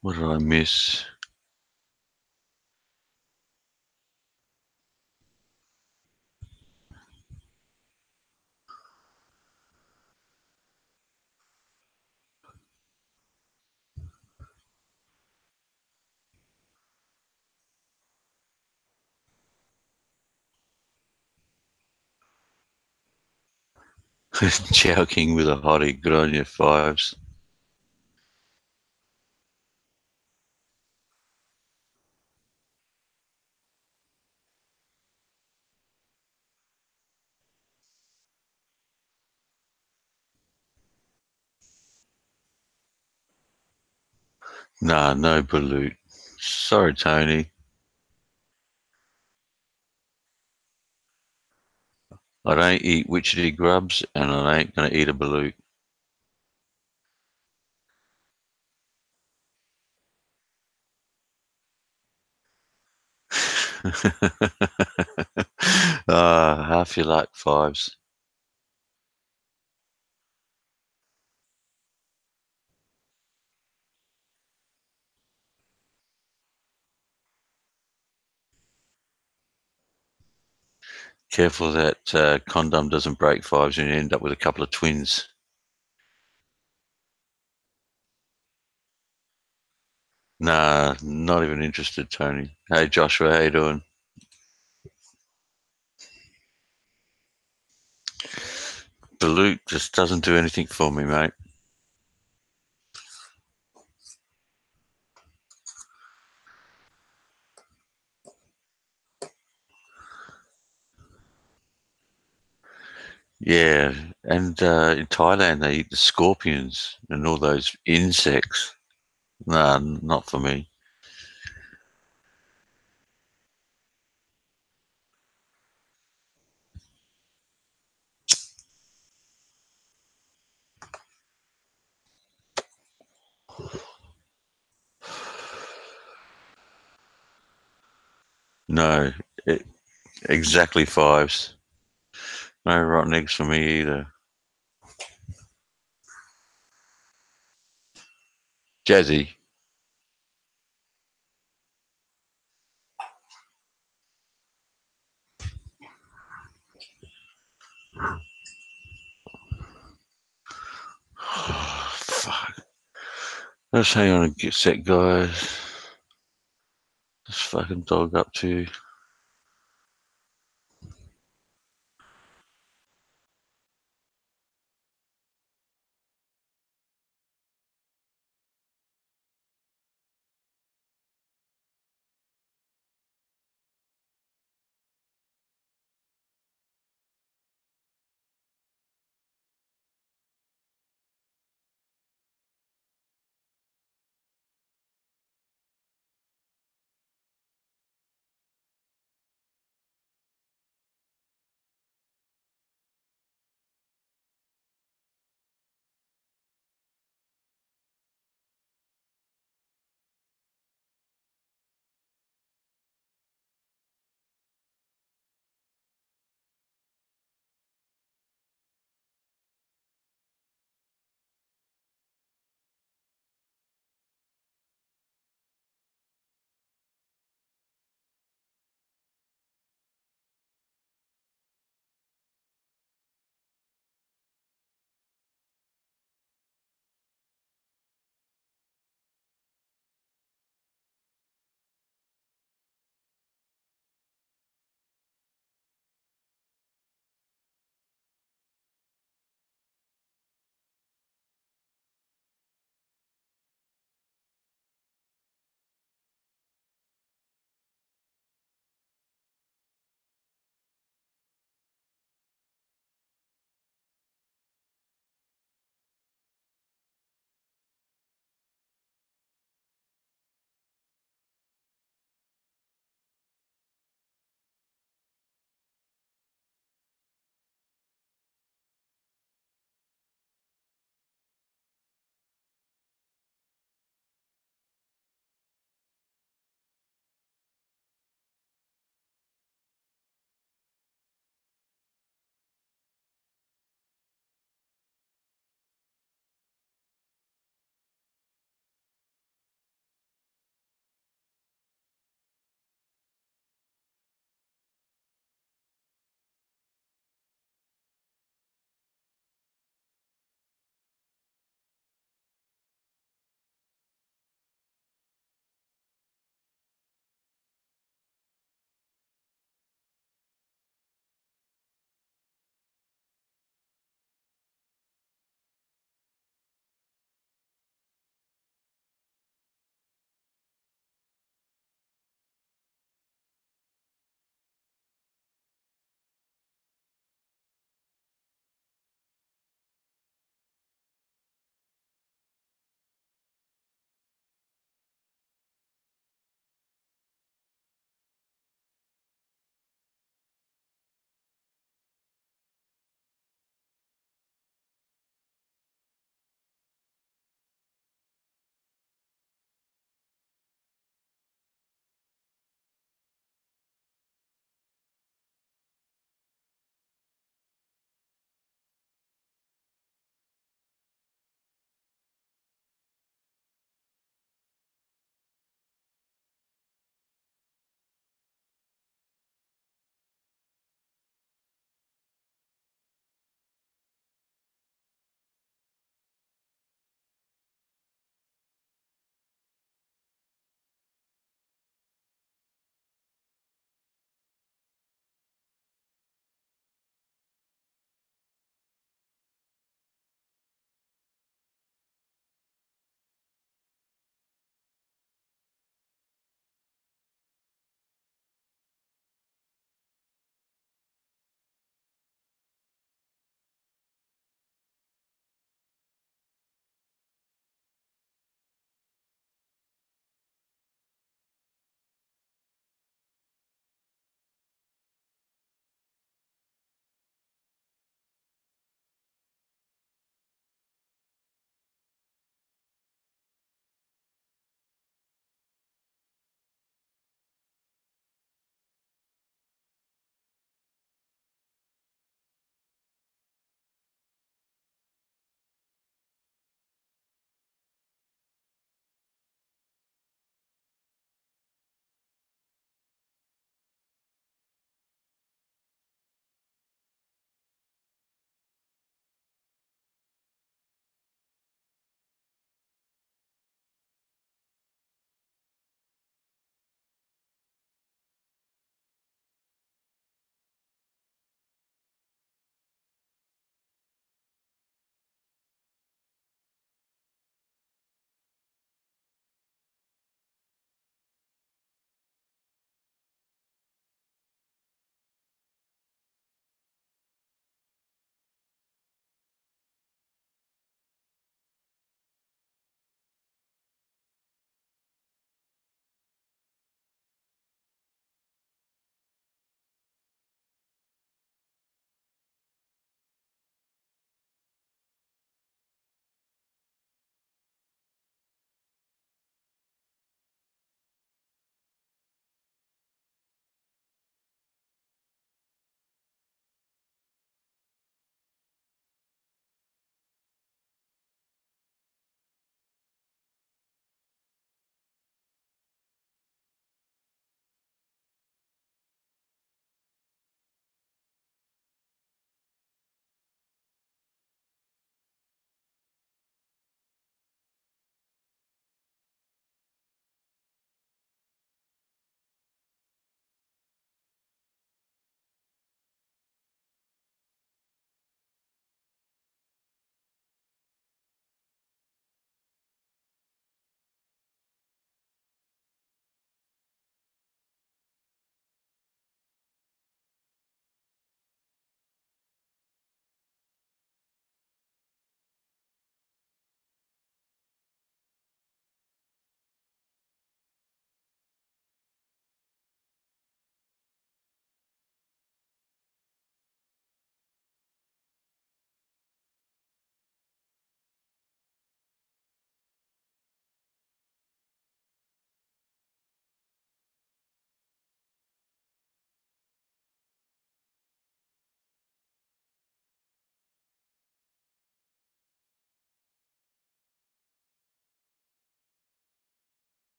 What did I miss? Chowking with a hottie. Good on you, Fives. Nah, no balut. Sorry, Tony. I don't eat witchetty grubs, and I ain't gonna eat a balut. Half your luck, Fives. Careful that condom doesn't break, Fives, and you end up with a couple of twins. Nah, not even interested, Tony. Hey, Joshua, how you doing? Balut just doesn't do anything for me, mate. Yeah, and in Thailand they eat the scorpions and all those insects. Nah, not for me. No, it, exactly, Fives. No rotten eggs for me either. Jazzy. Oh, fuck. Let's hang on a sec, guys. This fucking dog up to.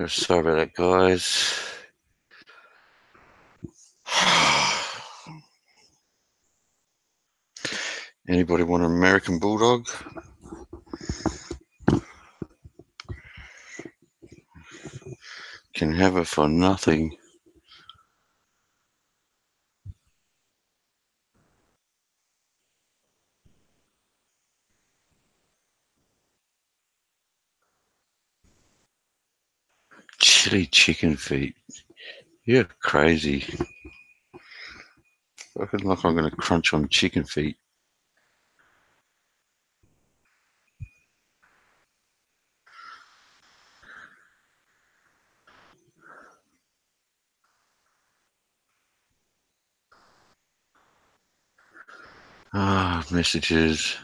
Sorry about that, guys. Anybody want an American Bulldog? Can have it for nothing. Chili chicken feet. You're crazy. I feel like I'm going to crunch on chicken feet. Messages.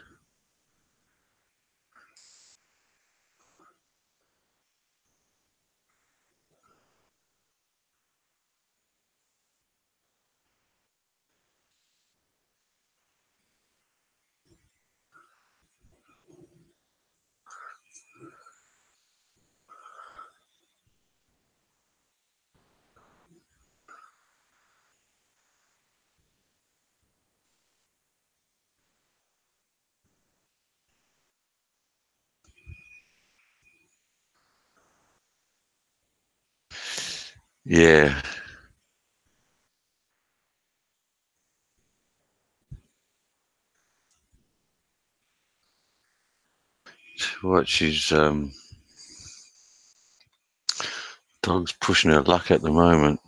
Yeah. What? Dog's pushing her luck at the moment.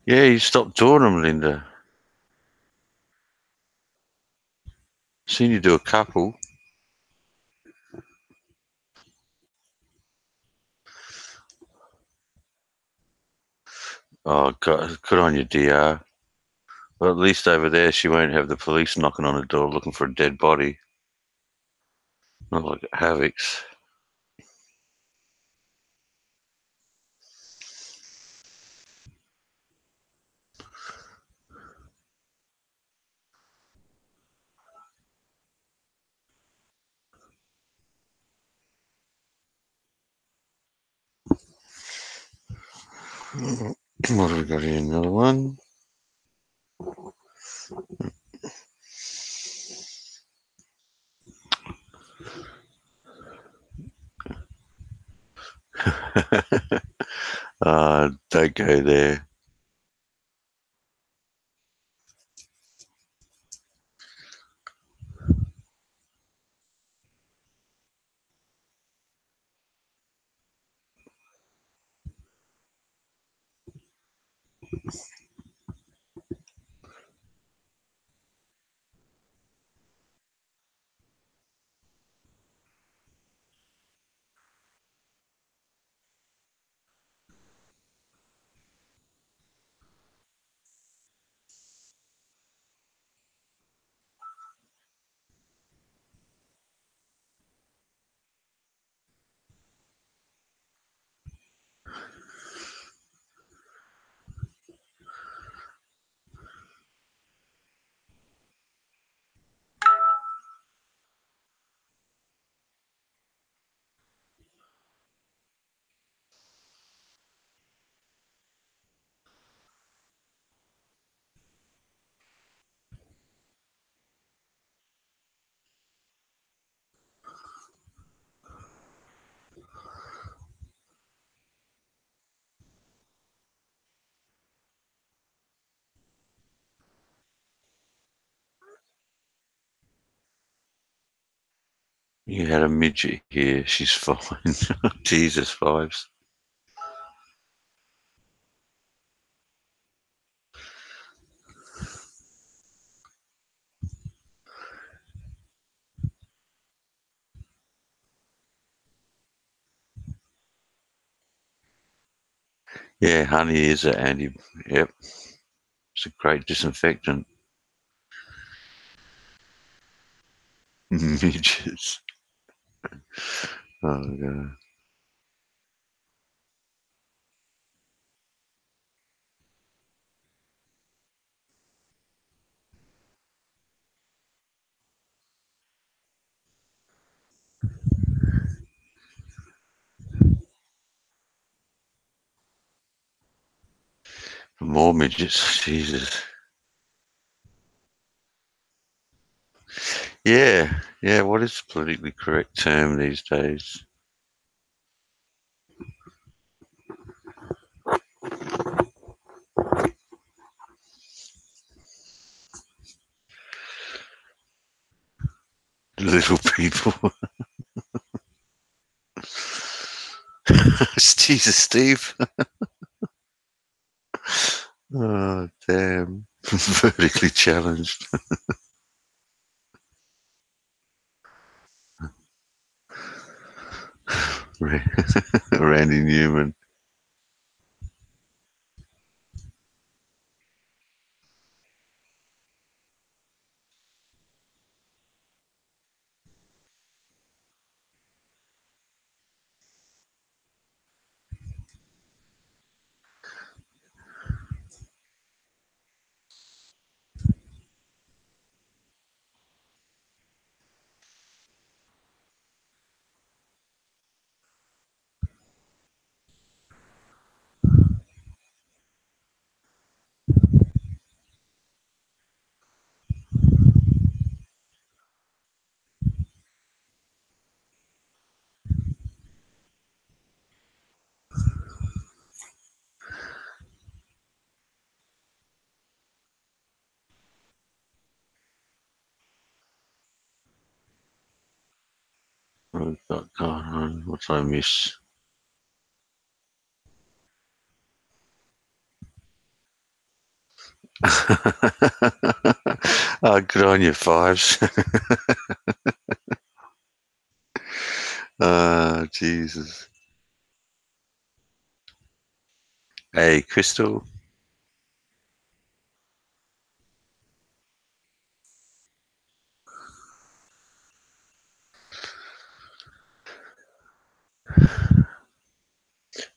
Yeah, you stopped doing them, Linda. Seen you do a couple. Oh, God, good on you, DR. Well, at least over there, she won't have the police knocking on the door looking for a dead body. Not like Havoc's. What have we got here? Another one. Don't go there. You had a midget here. She's fine. Jesus, Fives. Yeah, honey is an anti. Yep. It's a great disinfectant. Midgets. Oh, God. More midgets. Jesus. Yeah. Yeah. What is the politically correct term these days? Little people. Jesus, Steve. Oh, damn. Vertically challenged. Randy Newman. What got going on? What did I miss? Oh, good on you, Fives. Oh, Jesus. Hey, Crystal.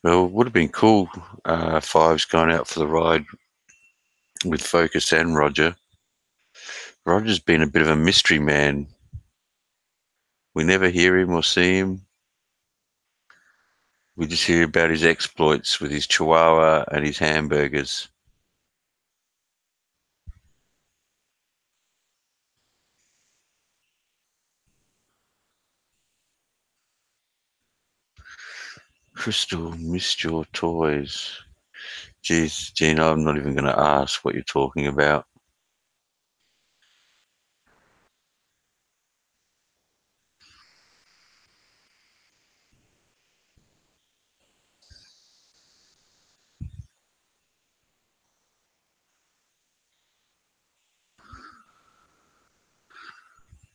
Well, it would have been cool, Fives going out for the ride with Focus and Roger. Roger's been a bit of a mystery man. We never hear him or see him. We just hear about his exploits with his chihuahua and his hamburgers. Crystal, missed your toys. Jeez, Gina, I'm not even going to ask what you're talking about.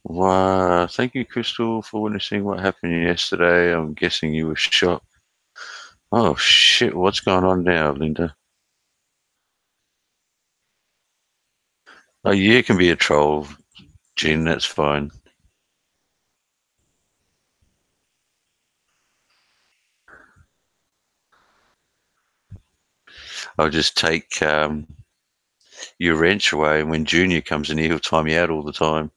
Wow, thank you, Crystal, for witnessing what happened yesterday. I'm guessing you were shot. Oh, shit, what's going on now, Linda? Oh, you can be a troll, Jen, that's fine. I'll just take your wrench away, and when Junior comes in here, he'll time you out all the time.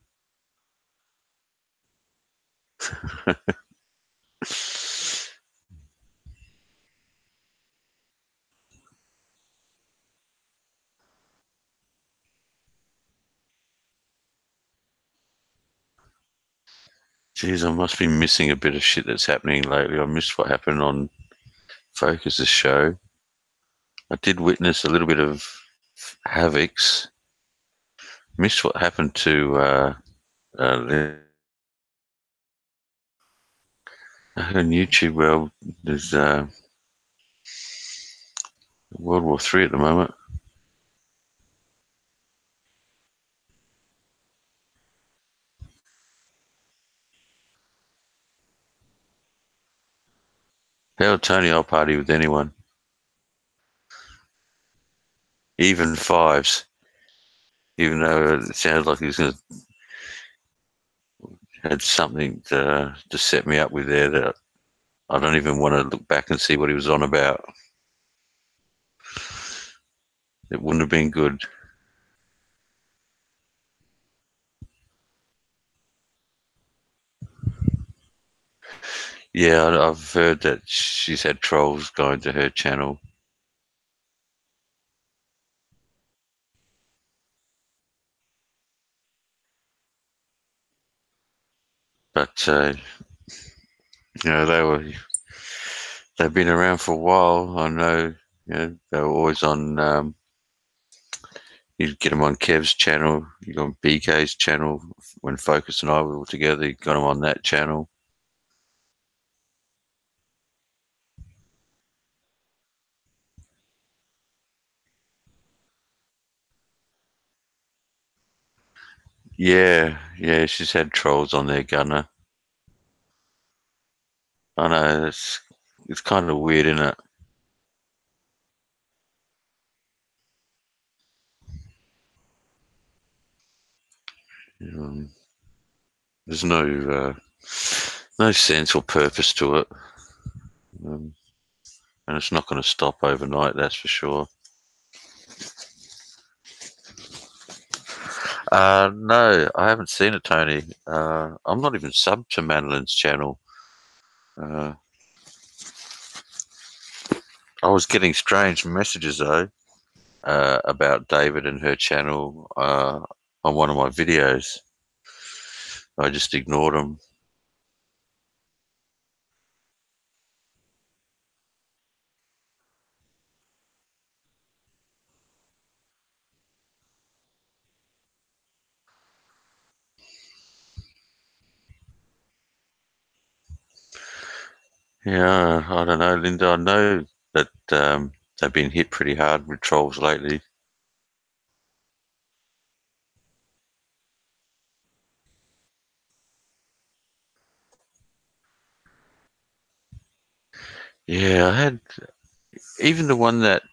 Jeez, I must be missing a bit of shit that's happening lately. I missed what happened on Focus's show. I did witness a little bit of Havoc's. Missed what happened to uh, on YouTube. Well, there's World War Three at the moment. Hell, Tony, I'll party with anyone. even fives, even though it sounded like he was going to had something to set me up with there that I don't even want to look back and see what he was on about. It wouldn't have been good. Yeah, I've heard that she's had trolls going to her channel. But they've been around for a while. I know, they were always on. You'd get them on Kev's channel. You got on BK's channel when Focus and I were together. You got them on that channel. Yeah, yeah, she's had trolls on there, Gunner. I know it's kind of weird, isn't it? Um, there's no sense or purpose to it, um, and it's not going to stop overnight. That's for sure. No, I haven't seen it, Tony. I'm not even sub to Madeline's channel. Uh, I was getting strange messages though about David and her channel on one of my videos. I just ignored them. Yeah, I don't know, Linda. I know that they've been hit pretty hard with trolls lately. Yeah, I had even the one that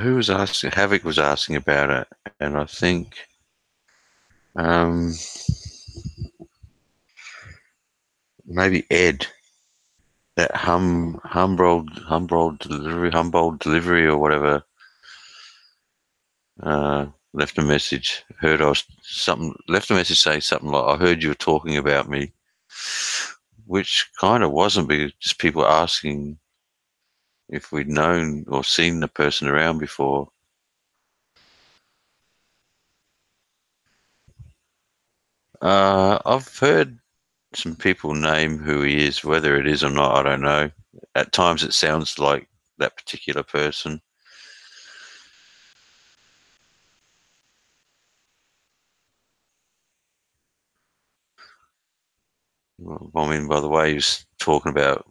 who was asking, Havoc was asking about it, and I think um, maybe Ed, that Humboldt delivery or whatever, left a message. Heard I was something. Left a message saying something like, "I heard you were talking about me," which kind of wasn't, because just people asking if we'd known or seen the person around before. I've heard some people name who he is. Whether it is or not, I don't know. At times, it sounds like that particular person. Well, I mean, by the way, he was talking about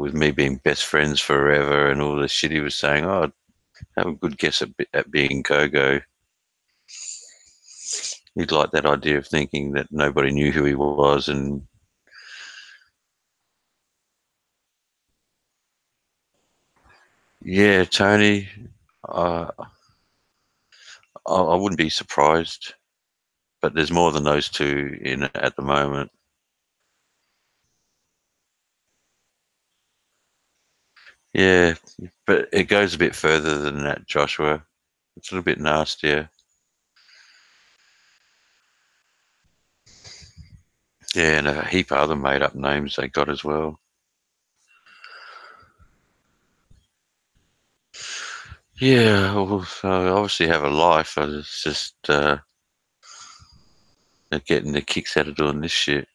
with me being best friends forever and all the shit he was saying. Oh, I'd have a good guess at being Kogo. He'd like that idea of thinking that nobody knew who he was. And yeah, Tony, uh, I wouldn't be surprised, but there's more than those two in it at the moment. Yeah, but it goes a bit further than that, Joshua. It's a little bit nastier. Yeah, and a heap of other made up names they got as well. Yeah, well, I obviously have a life. I was just getting the kicks out of doing this shit.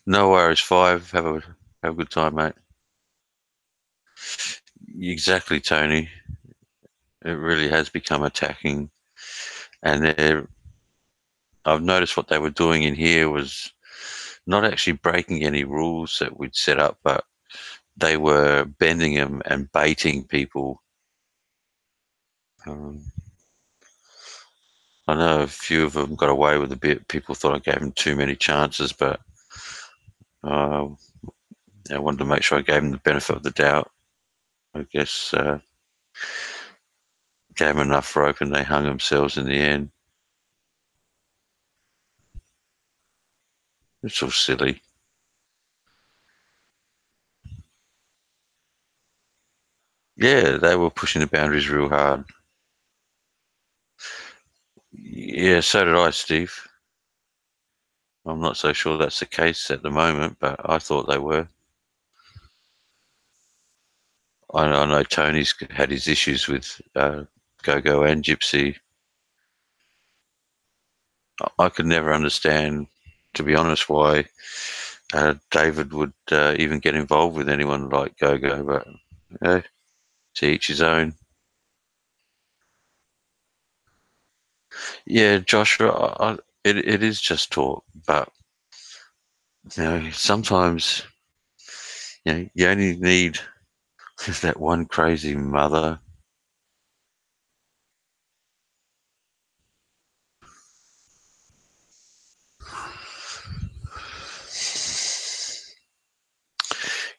No worries, five. Have a good time, mate. Exactly, Tony. It really has become attacking, and I've noticed what they were doing in here was not actually breaking any rules that we'd set up, but they were bending them and baiting people. Um, I know a few of them got away with a bit. People thought I gave them too many chances, but uh, I wanted to make sure I gave them the benefit of the doubt. I guess gave them enough rope and they hung themselves in the end. It's all silly. Yeah, they were pushing the boundaries real hard. Yeah, so did I, Steve. I'm not so sure that's the case at the moment, but I thought they were. I know Tony's had his issues with Go-Go and Gypsy. I could never understand, to be honest, why David would even get involved with anyone like Go-Go, but to each his own. Yeah, Joshua, it is just talk, but sometimes you only need that one crazy mother.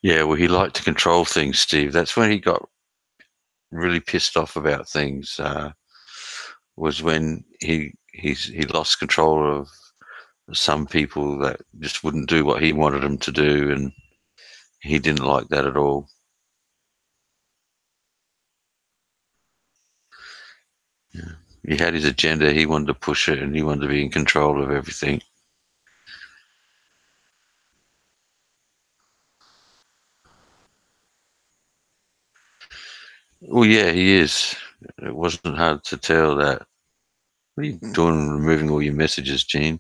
Yeah, well, he liked to control things, Steve. That's when he got really pissed off about things. Was when he lost control of some people that just wouldn't do what he wanted them to do, and he didn't like that at all. Yeah. He had his agenda. He wanted to push it, and he wanted to be in control of everything. Well, yeah, he is. It wasn't hard to tell that. What are you doing, removing all your messages, Gene?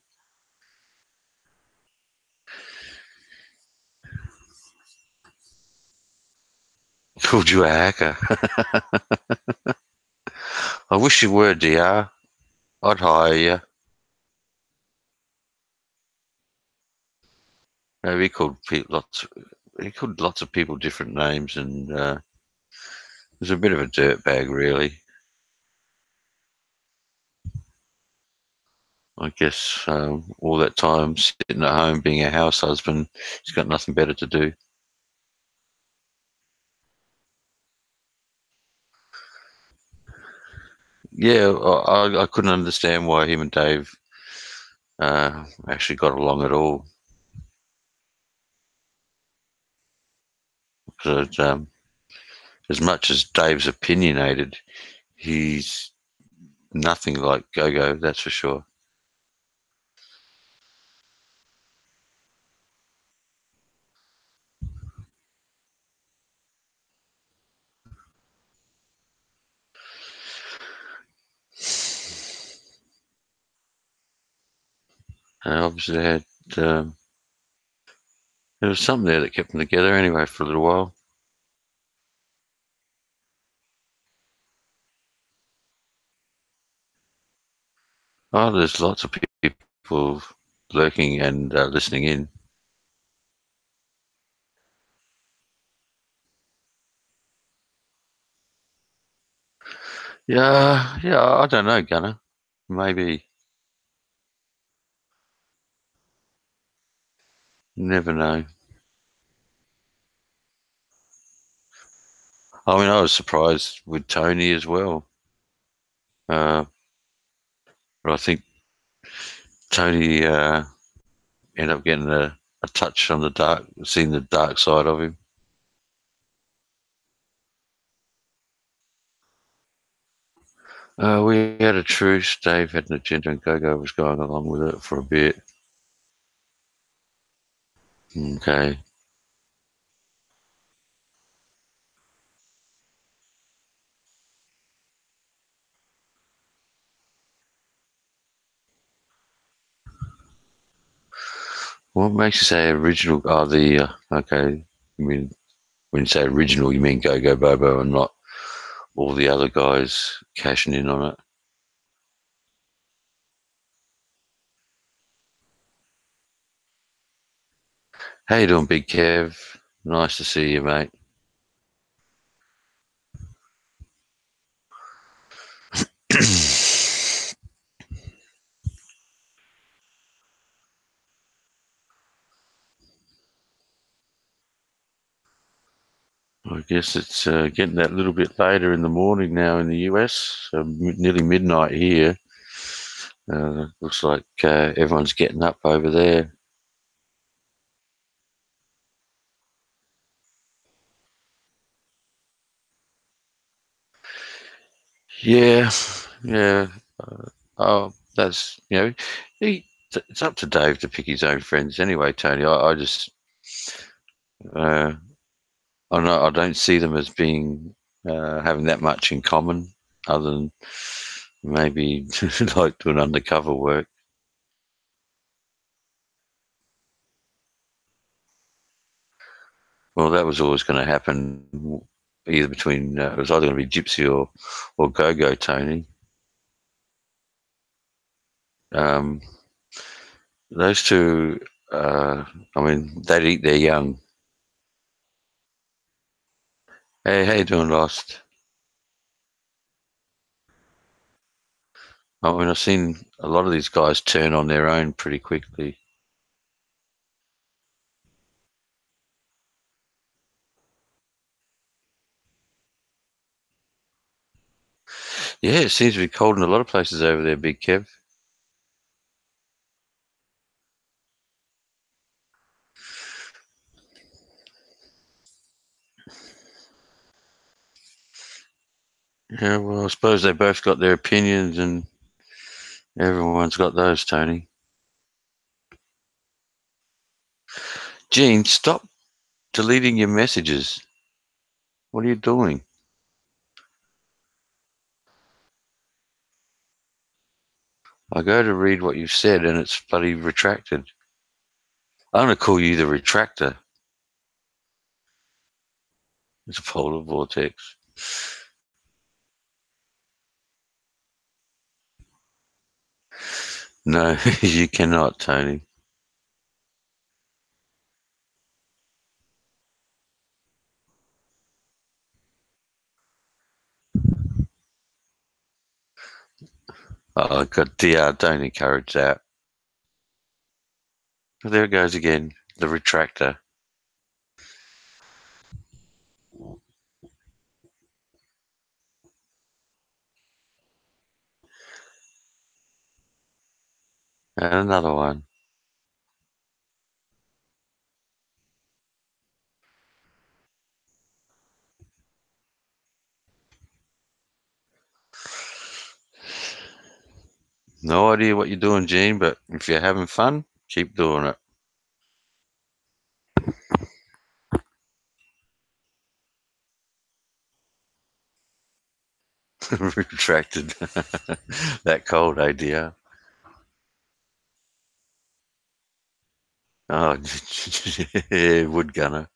Called you a hacker. I wish you were, DR. I'd hire you. No, He called lots of people different names, and was a bit of a dirtbag, really. I guess all that time sitting at home being a house husband, he's got nothing better to do. Yeah, I couldn't understand why him and Dave actually got along at all. Because as much as Dave's opinionated, he's nothing like Gogo, that's for sure. And obviously, there was something there that kept them together anyway for a little while. Oh, there's lots of people lurking and listening in. Yeah, yeah, I don't know, Gunner. Maybe, never know. I mean, I was surprised with Tony as well. Uh, but I think Tony ended up getting a touch on the dark, seeing the dark side of him. We had a truce. Dave had an agenda, and Gogo was going along with it for a bit. Okay. What makes you say original? Oh, okay. You mean when you say original, you mean Gogo Bobo and not all the other guys cashing in on it? How you doing, Big Kev? Nice to see you, mate. I guess it's getting that little bit later in the morning now in the US, nearly midnight here. Looks like everyone's getting up over there. Yeah, yeah. Oh, that's it's up to Dave to pick his own friends anyway, Tony. I just uh, I don't see them as being having that much in common, other than maybe like doing undercover work. Well, that was always going to happen, either between it was either going to be Gypsy or Go Go Tony. Um, those two, I mean, they'd eat their young. Hey, how you doing, Lost? I mean, I've seen a lot of these guys turn on their own pretty quickly. Yeah, it seems to be cold in a lot of places over there, Big Kev. Yeah, well, I suppose they both got their opinions, and everyone's got those, Tony. Gene, stop deleting your messages. What are you doing? I go to read what you've said, and it's bloody retracted. I'm going to call you the retractor. It's a polar vortex. No, you cannot, Tony. Oh, God, dear, don't encourage that. There it goes again, the retractor. And another one. No idea what you're doing, Gene, but if you're having fun, keep doing it. Retracted. That cold idea. Oh, wood gunner.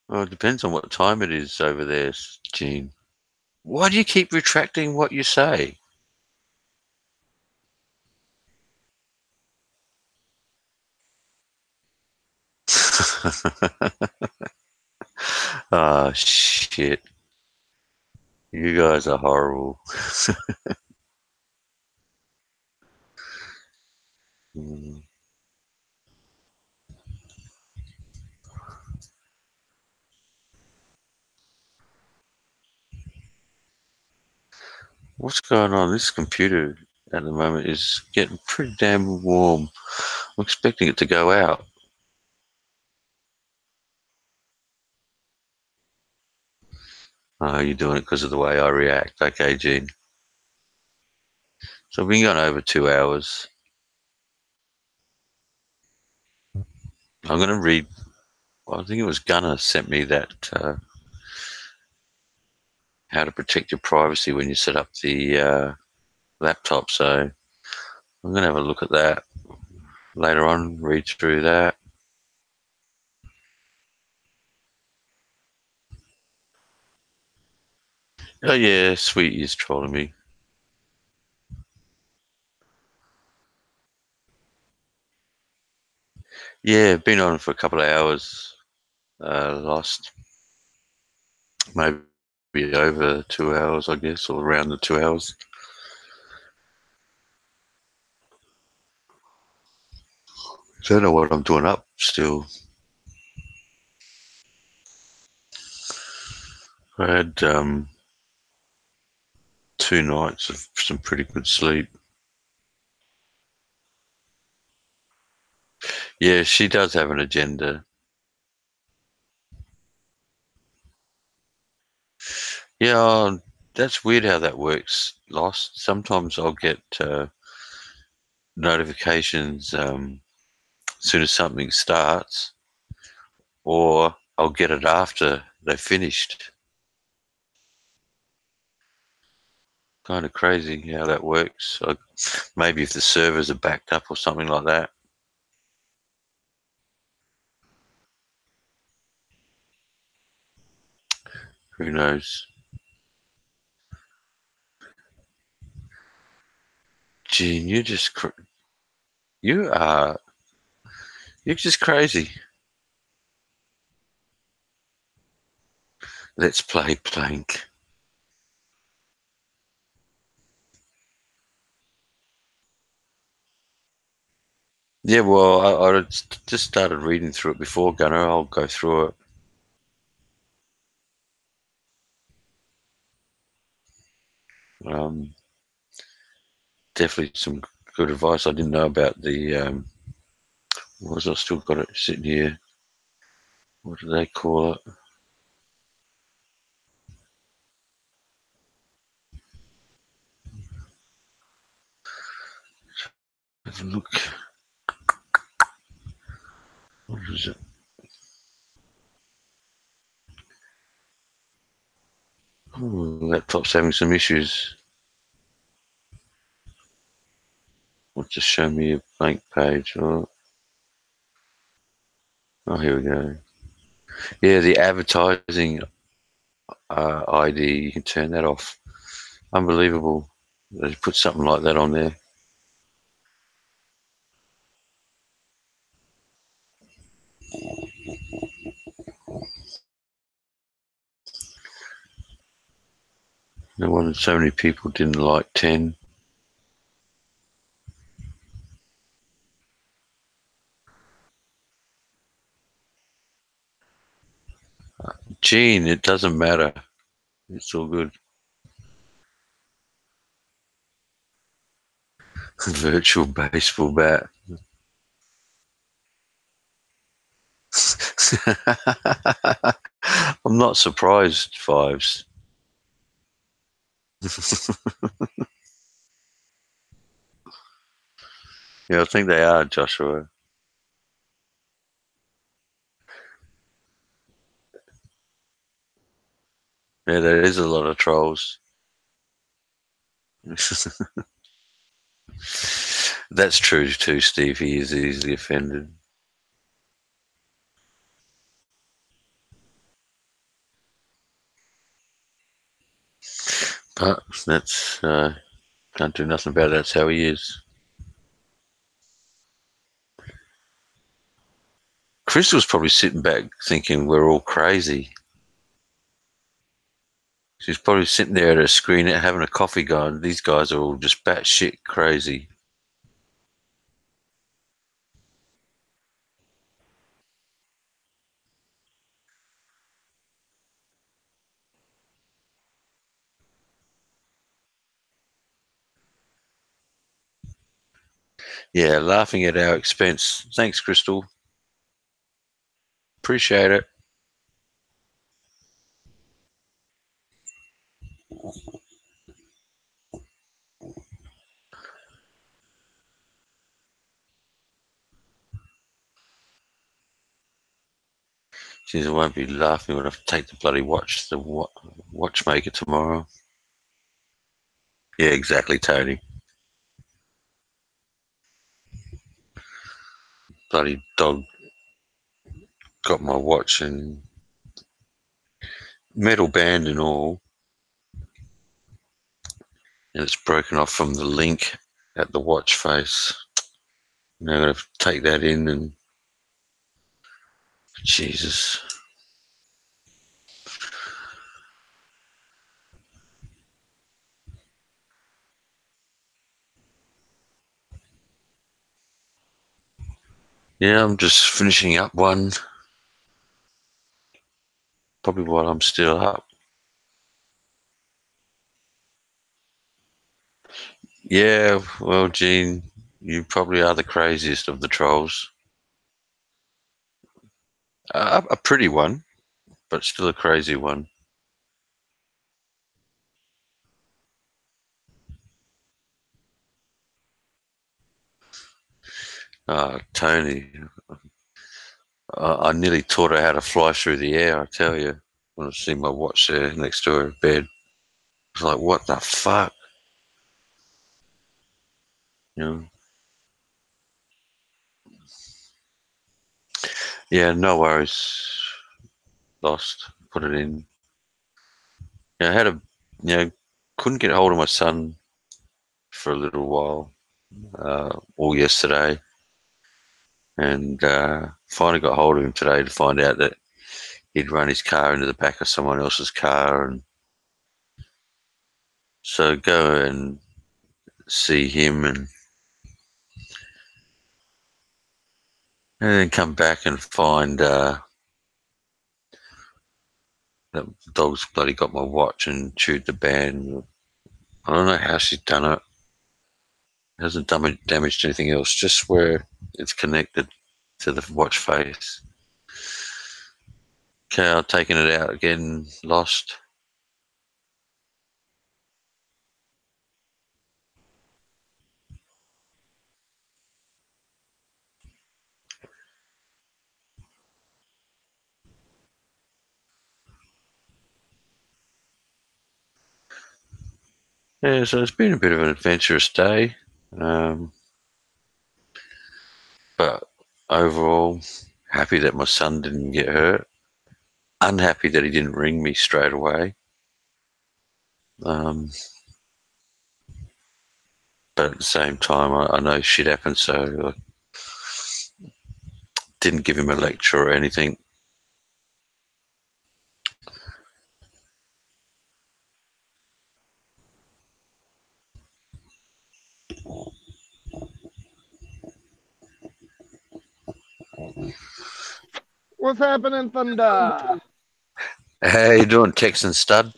Well, it depends on what time it is over there, Gene. Why do you keep retracting what you say? Ah, shit. You guys are horrible. Mm. What's going on? This computer at the moment is getting pretty damn warm. I'm expecting it to go out. Oh, you're doing it because of the way I react. Okay, Gene. So we've been going over 2 hours. I'm going to read. Well, I think it was Gunner sent me that how to protect your privacy when you set up the laptop. So I'm going to have a look at that later on, read through that. Oh, yeah, Sweetie is trolling me. Yeah, been on for a couple of hours. Last maybe over 2 hours, I guess, or around the 2 hours. Don't know what I'm doing up still. I had 2 nights of some pretty good sleep. Yeah, she does have an agenda. Yeah, that's weird how that works. Lost. Sometimes I'll get notifications as soon as something starts, or I'll get it after they've finished. Kind of crazy how that works. Maybe if the servers are backed up or something like that. Who knows? Gene, you are you're just crazy. Let's play Plank. Yeah, well, I just started reading through it before Gunner. I'll go through it. Um, Definitely some good advice. I didn't know about the what was I still got it sitting here? What do they call it? Have a look. What is it? Oh, laptop's having some issues. Well, just show me a blank page. Oh, here we go. Yeah, the advertising ID. You can turn that off. Unbelievable. They put something like that on there. No wonder so many people didn't like 10. Gene, it doesn't matter. It's all good. Virtual baseball bat. I'm not surprised, Fives. Yeah, I think they are, Joshua. Yeah, there is a lot of trolls. That's true too, Steve. He is easily offended. But that's can't do nothing about it. That's how he is. Crystal's probably sitting back thinking we're all crazy. She's probably sitting there at her screen having a coffee going, these guys are all just batshit crazy. Yeah, laughing at our expense. Thanks, Crystal. Appreciate it. She says, I won't be laughing when I take the bloody watch to the watchmaker tomorrow. Yeah, exactly, Tony. Bloody dog got my watch and metal band and all, and it's broken off from the link at the watch face. Now I'm going to take that in and Jesus. Yeah, I'm just finishing up one. Probably while I'm still up. Yeah, well, Gene, you probably are the craziest of the trolls. A pretty one, but still a crazy one. Tony, I nearly taught her how to fly through the air, I tell you, when I see my watch there next to her bed. It's like, what the fuck? You know? Yeah, no worries. Lost. Put it in. Yeah, I had couldn't get hold of my son for a little while, all yesterday, and finally got hold of him today to find out that he'd run his car into the back of someone else's car, and so go and see him, and then come back and find that dog's bloody got my watch and chewed the band. I don't know how she's done it. It hasn't damaged anything else, just where it's connected to the watch face. Okay, I've taken it out again, lost. Yeah, so it's been a bit of an adventurous day. Um, but overall, happy that my son didn't get hurt. Unhappy that he didn't ring me straight away. Um, but at the same time, I know shit happens, so I didn't give him a lecture or anything. What's happening, Thunder? How you doing, Texan stud?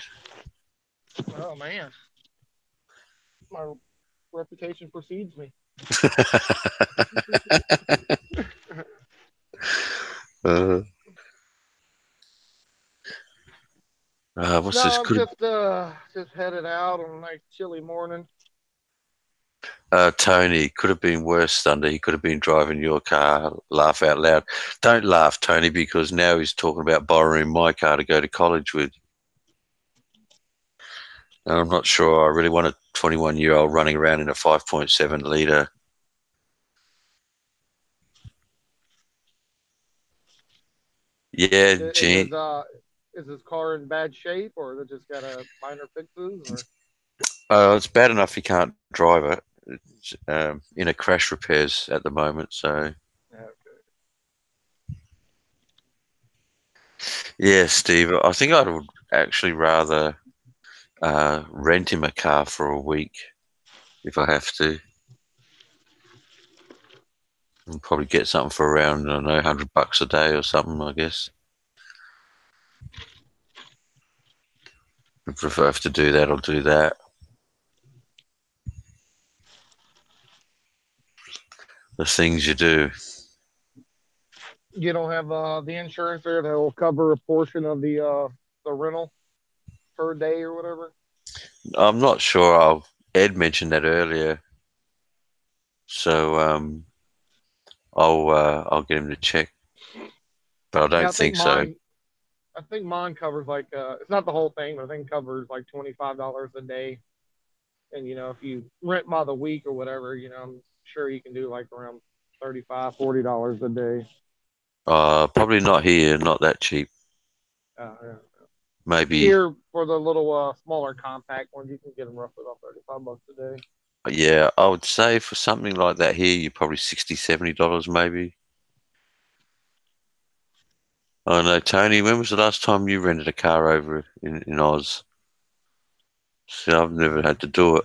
Oh man, my reputation precedes me. uh, what's this? No, I'm just headed out on a nice chilly morning. Tony, could have been worse, Thunder. He could have been driving your car. Laugh out loud. Don't laugh, Tony, because now he's talking about borrowing my car to go to college with. And I'm not sure I really want a 21-year-old running around in a 5.7 litre. Yeah, Is Gene. his car in bad shape, or is it just got a minor fixes? Or It's bad enough he can't drive it. It's in a crash repairs at the moment. So, okay. yeah, Steve, I think I would actually rather rent him a car for a week if I have to. And probably get something for around, I don't know, $100 a day or something, I guess. If I have to do that, I'll do that. The things you do. You don't have the insurance there that will cover a portion of the rental per day or whatever. I'm not sure. Ed mentioned that earlier, so I'll get him to check, but I Yeah, don't think so. I think mine covers like it's not the whole thing, but I think it covers like $25 a day. And if you rent by the week or whatever, I'm sure you can do like around 35, $40 a day. Probably not here, not that cheap. Yeah. Maybe, Here for the little smaller compact ones, you can get them roughly about $35 a day. yeah, I would say for something like that here, you're probably $60, $70 maybe. Oh no, Tony, when was the last time you rented a car over in Oz? See, I've never had to do it.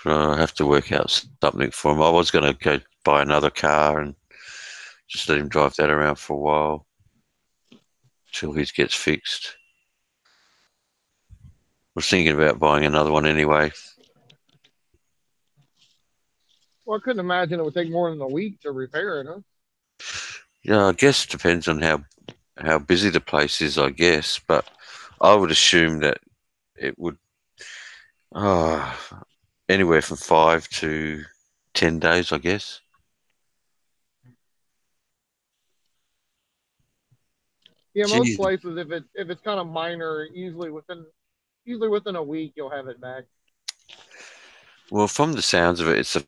So I have to work out something for him. I was going to go buy another car and just let him drive that around for a while till his gets fixed. Was thinking about buying another one anyway. Well, I couldn't imagine it would take more than a week to repair it, huh? Yeah, I guess it depends on how busy the place is, I guess, but I would assume that it would uh, anywhere from 5 to 10 days, I guess. Yeah, most Geez. places, if it's kind of minor, usually within a week you'll have it back. Well, from the sounds of it, it's the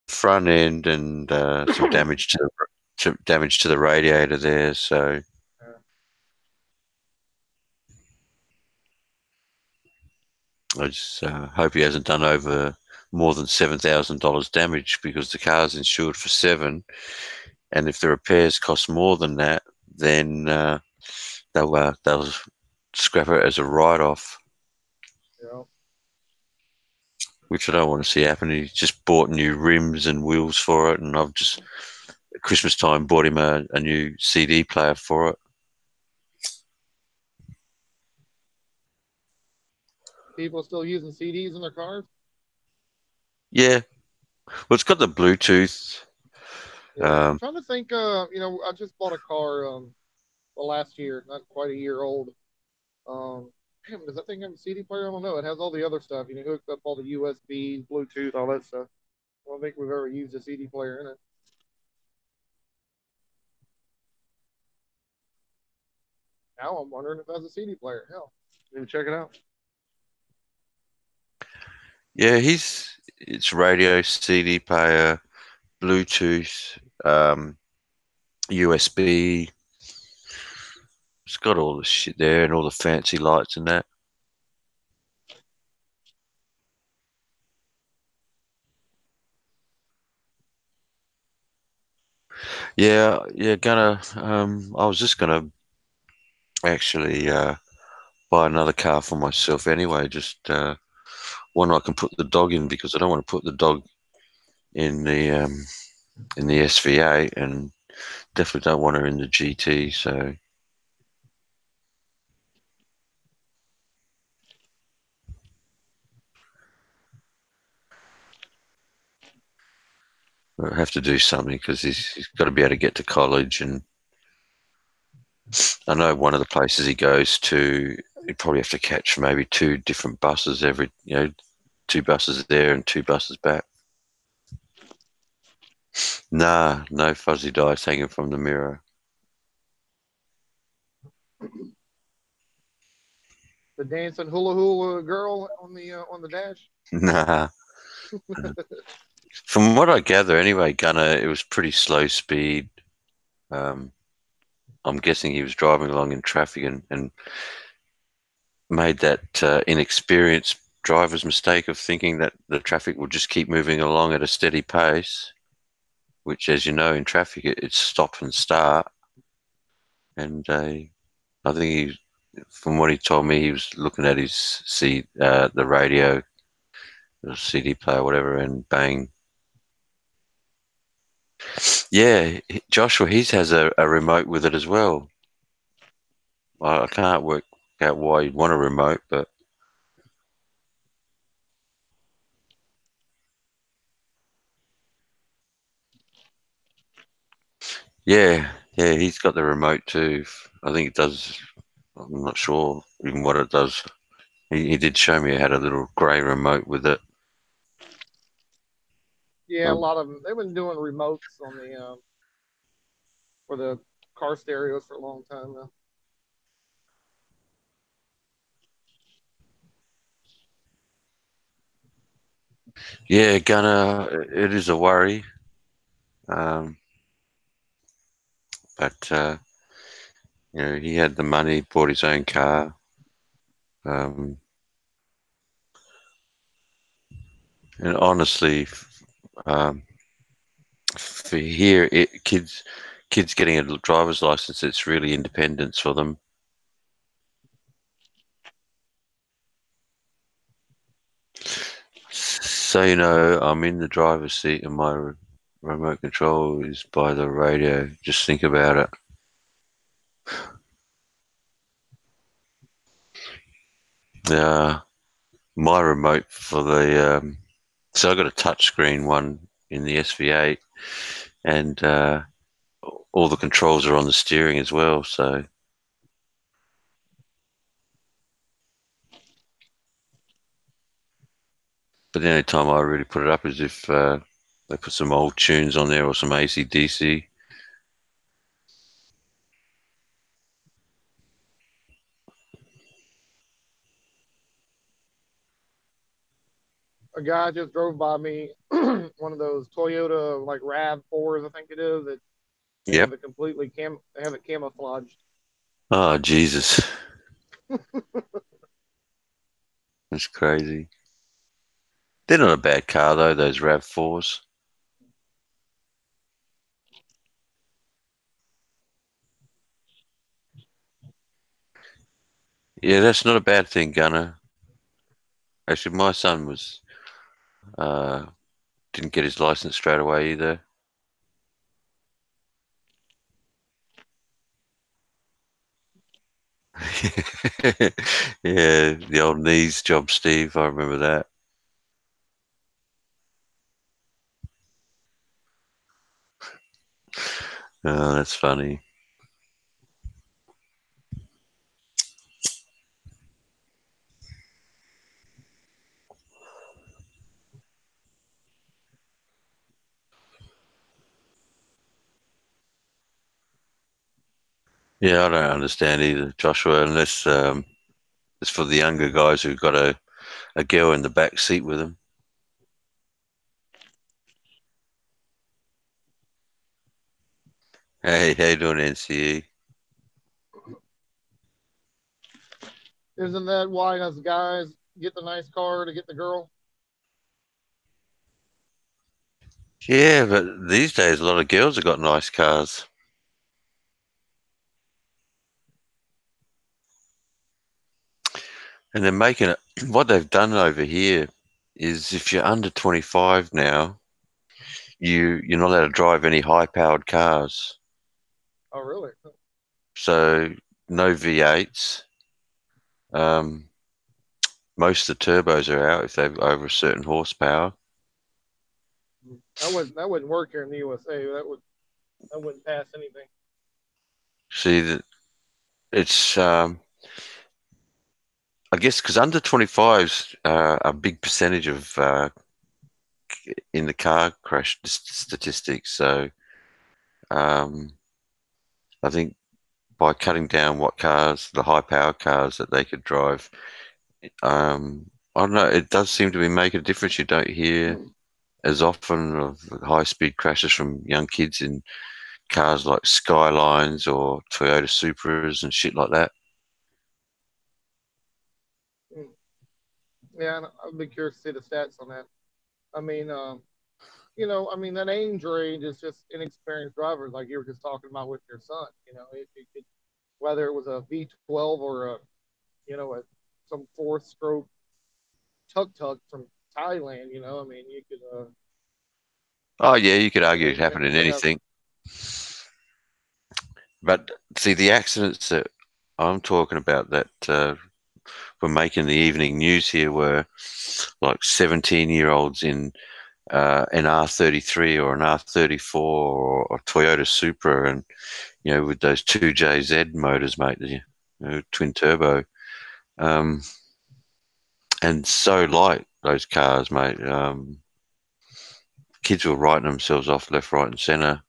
front end and some damage to the radiator there. So I just hope he hasn't done over more than $7,000 damage because the car's insured for seven, and if the repairs cost more than that, then they'll scrap it as a write-off, Yeah. which I don't want to see happen. He just bought new rims and wheels for it, and I've just at Christmas time bought him a new CD player for it. People still using CDs in their cars. Yeah, well, it's got the Bluetooth. Yeah, I'm Um, trying to think. I just bought a car well, last year, not quite a year old. Um, Damn, does that thing have a CD player? I don't know. It has all the other stuff. You know, hooked up all the USB, Bluetooth, all that stuff. I don't think we've ever used a CD player in it. Now I'm wondering if it has a CD player. Hell, maybe check it out. yeah, it's radio, CD player, Bluetooth, USB. It's got all the shit there and all the fancy lights and that. Yeah, yeah, gonna. I was just gonna actually buy another car for myself anyway. Just one I can put the dog in because I don't want to put the dog in the SVA and definitely don't want her in the GT. So I have to do something because he's got to be able to get to college. And I know one of the places he goes to, he'd probably have to catch maybe two different buses two buses there and two buses back. Nah, no fuzzy dice hanging from the mirror. The dancing hula hula girl on the dash. Nah. From what I gather, anyway, Gunner, it was pretty slow speed. Um, I'm guessing he was driving along in traffic and made that inexperienced driver's mistake of thinking that the traffic would just keep moving along at a steady pace, which, as you know, in traffic, it's stop and start. And I think from what he told me, he was looking at the radio, the CD player, whatever, and bang. Yeah, Joshua, his has a remote with it as well. I can't work out why you'd want a remote, but yeah, yeah, he's got the remote too. I think it does. I'm not sure even what it does. He did show me it had a little grey remote with it. Yeah, a Um, lot of them. They've been doing remotes on the for the car stereos for a long time now. yeah, Gunner, it is a worry. Um, but he had the money, bought his own car. Um, and honestly, um, For here, kids getting a driver's license, it's really independence for them. So, I'm in the driver's seat and my remote control is by the radio. Just think about it. Uh, my remote for so I got a touchscreen one in the SV8, and all the controls are on the steering as well. So, but the only time I really put it up is if they put some old tunes on there or some AC/DC. A guy just drove by me, one of those Toyota like Rav4s, I think it is. That they Yep. have it completely they have it camouflaged. Oh, Jesus. That's crazy. They're not a bad car though, those RAV4s. Yeah, that's not a bad thing, Gunner. Actually, my son uh didn't get his license straight away either. Yeah, the old knees job, Steve. I remember that. Oh, that's funny. Yeah, I don't understand either, Joshua, unless it's for the younger guys who've got a girl in the back seat with them. Hey, how you doing, NCE? Isn't that why us guys get the nice car to get the girl? Yeah, but these days a lot of girls have got nice cars. And they're making it, what they've done over here is if you're under 25 now, you're not allowed to drive any high powered cars. Oh, really? So no V8s. Um, most of the turbos are out if they're over a certain horsepower. That wouldn't work here in the USA. That wouldn't pass anything. See that it's I guess because under 25s a big percentage of in the car crash statistics. So um, I think by cutting down what cars, the high power cars that they could drive, I don't know, it does seem to be making a difference. You don't hear as often of high speed crashes from young kids in cars like Skylines or Toyota Supras and shit like that. Yeah, I'd be curious to see the stats on that. I mean, I mean that age range is just inexperienced drivers, like you were just talking about with your son. It could, whether it was a V12 or some fourth stroke tuk tuk from Thailand. I mean, you could Oh yeah, you could argue they it happened in they have. anything. But see, the accidents that I'm talking about that were making the evening news here were like 17-year-olds in an R33 or an R34 or a Toyota Supra, and with those two JZ motors, mate, twin turbo, um, and so light those cars, mate. Kids were writing themselves off left, right, and centre.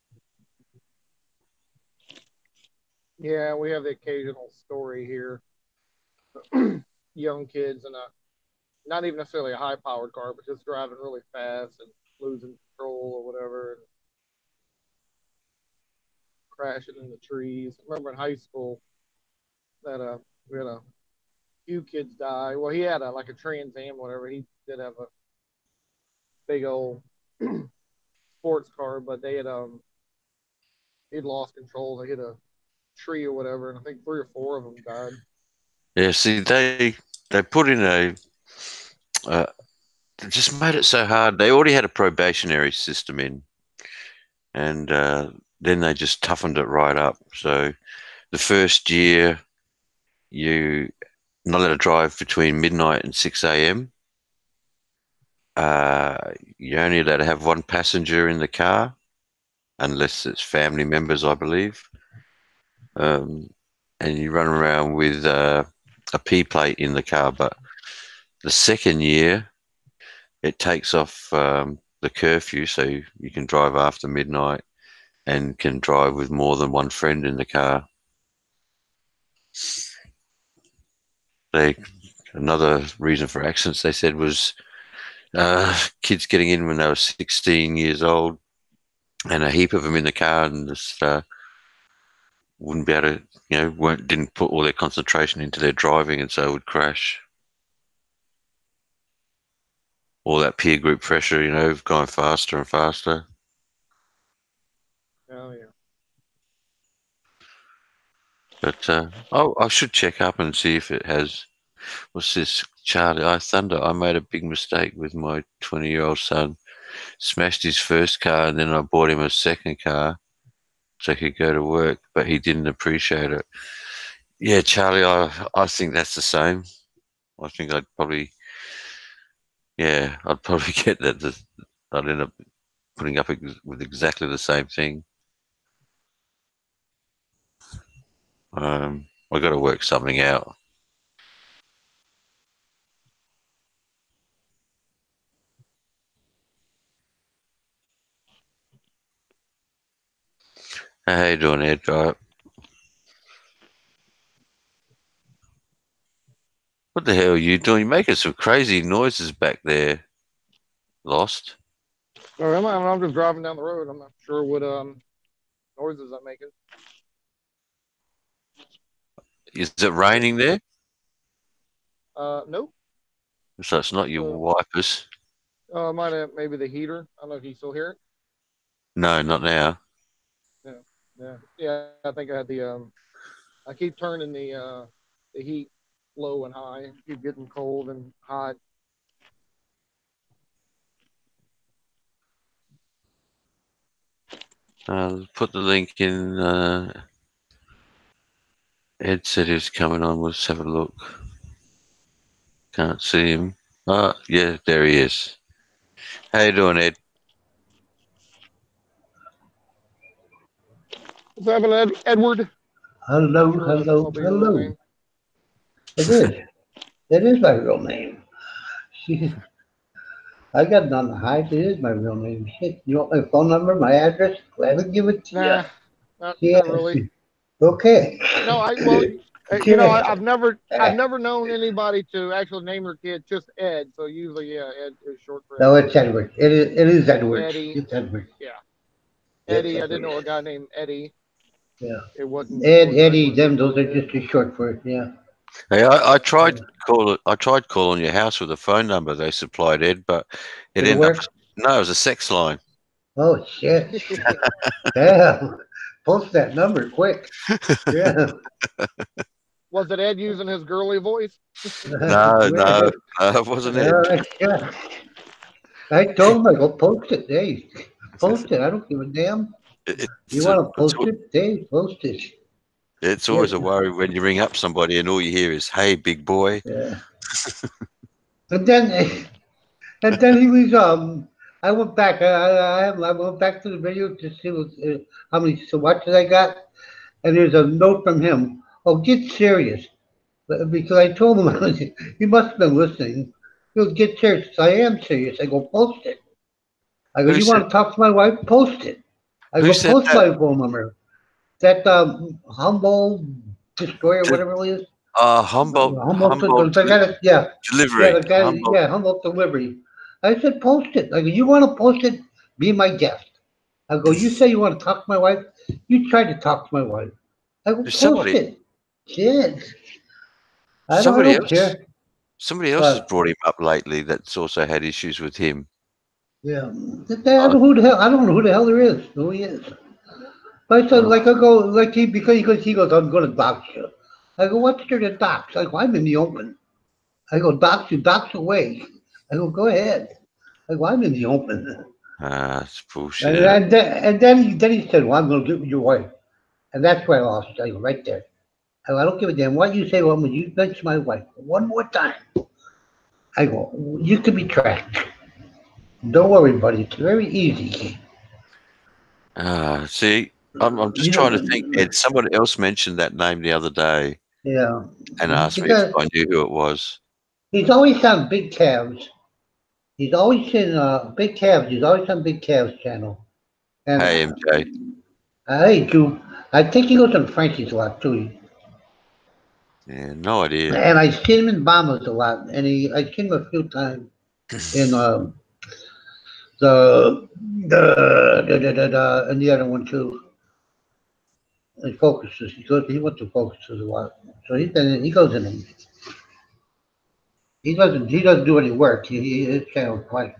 Yeah, we have the occasional story here. Young kids in a not even necessarily a high powered car, but just driving really fast and losing control or whatever, and crashing into trees. I remember in high school that we had a few kids die. Well, he had a like a Trans Am, whatever. He did have a big old sports car, but they had he'd lost control. They hit a tree or whatever, and I think 3 or 4 of them died. Yeah, see, they put in uh, they just made it so hard. They already had a probationary system in, and then they just toughened it right up. So the first year, you're not allowed to drive between midnight and 6 a.m. You're only allowed to have one passenger in the car, unless it's family members, I believe. And you run around with a P plate in the car. But the second year, it takes off the curfew, so you can drive after midnight and can drive with more than one friend in the car. Another reason for accidents, they said, was kids getting in when they were 16 years old, and a heap of them in the car, and just wouldn't be able to, didn't put all their concentration into their driving, and so would crash. All that peer group pressure, going faster and faster. Oh yeah. But I should check up and see if it has. What's this, Charlie? Thunder. I made a big mistake with my 20-year-old son. Smashed his first car, and then I bought him a second car so he could go to work, but he didn't appreciate it. Yeah, Charlie, I think that's the same. I think I'd probably get that. I'd end up putting up with exactly the same thing. I got to work something out. Hey, how you doing, Ed? What the hell are you doing? You're making some crazy noises back there, Lost. Oh, I'm just driving down the road. I'm not sure what noises I'm making. Is it raining there? Nope. So it's not your wipers? Might have maybe the heater. I don't know if you still hear it. No, not now. Yeah. I think I had the I keep turning the heat low and high. Keep getting cold and hot. Put the link in. Ed said he was coming on. Let's have a look. Can't see him. Yeah, there he is. How you doing, Ed? What's happening, Edward? Hello, hello. It is. It is my real name. I got nothing to hide. It is my real name. Shit, you want my phone number, my address? Glad to give it to Nah, you. Not really. Okay. No, I've never known anybody to actually name their kid just Ed. So usually, yeah, Ed is short for Ed. No, it's Edward. It is Edward. Eddie. It's Edward. Yeah. Eddie. I didn't know a guy named Eddie. Yeah. It wasn't Eddie. Those are just too short for it. Yeah. Hey, I tried calling your house with a phone number they supplied, Ed, but it ended up. No, it was a sex line. Oh shit! Yeah. Post that number quick. Yeah. Was it Ed using his girly voice? No, it wasn't Ed. Yeah. I told him I go post it. Hey, post it. I don't give a damn. You want to post it? Hey, post it. It's always a worry when you ring up somebody and all you hear is, "Hey, big boy." Yeah. and then he was I went back. I went back to the video to see how many watches I got, and there's a note from him. Oh, get serious, because I told him he must have been listening. He goes, get serious. I am serious. I go, post it. I go, you want to talk to my wife? Post it. I go, post my phone number. That Humboldt Destroyer, whatever it is. Humboldt. Delivery. Yeah, the guy, Humboldt Delivery. I said, post it. I go, you want to post it? Be my guest. I go, you say you want to talk to my wife? You try to talk to my wife. I go, post it. Shit. Somebody else has brought him up lately that's also had issues with him. Yeah. I don't know who the hell there is. Who he is. But I said, like, I go, like, because he goes, I'm going to dox you. I go, what's there to dox? I go, I'm in the open. I go, dox you, dox away. I go, go ahead. I go, I'm in the open. It's bullshit. Then he said, well, I'm going to get with your wife. And that's where I lost. I go, right there. I go, I don't give a damn what you say, woman. You mention my wife one more time. I go, you can be tracked. Don't worry, buddy. It's very easy. See, I'm just You trying to think, know, Ed. Someone else mentioned that name the other day yeah. and asked me if Because I knew who it was. he's always on Big Calves. He's always in Big Calves. He's always on Big Calves channel. And Hey, MJ. hey, Drew, I think he goes on Frankie's a lot too. Yeah, no idea. And I've seen him in Bombers a lot. And I've seen him a few times in and the other one too. He focuses. He went to focuses a lot. So he goes in them. He doesn't do any work. His channel's blank.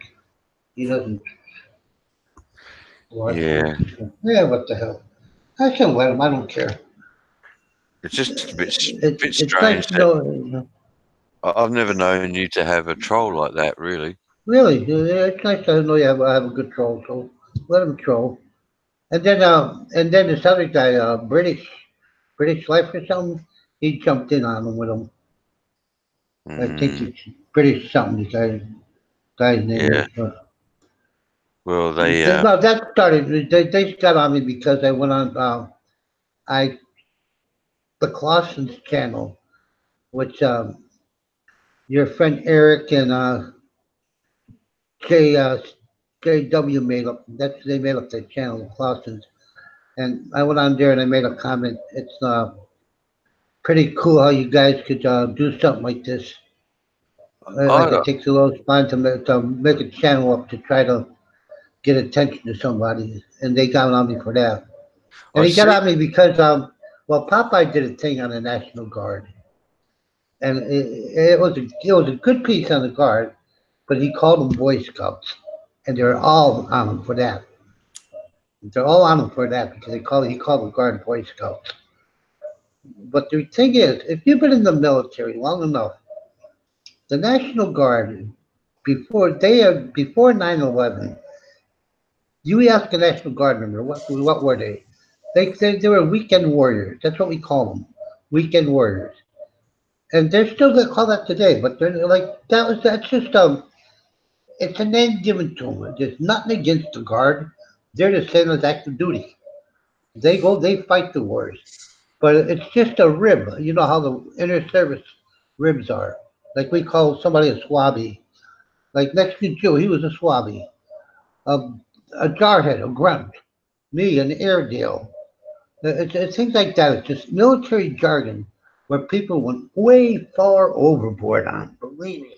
He doesn't watch Yeah, it. Yeah, what the hell? I can let him. I don't care. it's just a bit It's nice strange to that know. I've never known you to have a troll like that. Really. Really, it's nice to know you have a good troll. So let him troll. And then this other guy, British Life or something, he jumped in on him with him. I think Mm, it's British something. The guy's name yeah. is. Well, they. No, that started. They got on me because I went on I the Clausen's channel, which your friend Eric and J JW made up. That's they made up the channel, the Clausen's, and I went on there and I made a comment. It's pretty cool how you guys could do something like this. Like I, it takes a little spine to make a channel up to try to get attention to somebody, and they got on me for that. And I he got see. on me because well, Popeye did a thing on the National Guard, and it was a good piece on the Guard, but he called them Boy Scouts, and they're all on him for that. They're all on him for that because he called the Guard Boy Scouts. But the thing is, if you've been in the military long enough, the National Guard before 9/11, you ask a National Guard member what were they? They were weekend warriors. That's what we call them, weekend warriors. And they're still gonna call that today, but they're like that's just it's a name given to them. There's nothing against the guard. They're the same as active duty. They fight the wars, but it's just a rib. You know how the inner service ribs are. Like we call somebody a swabby. Like next to Joe, he was a swabby, a, a jarhead, a grunt. Me, an Airedale. It's things like that. It's just military jargon where people went way far overboard on. Believe me.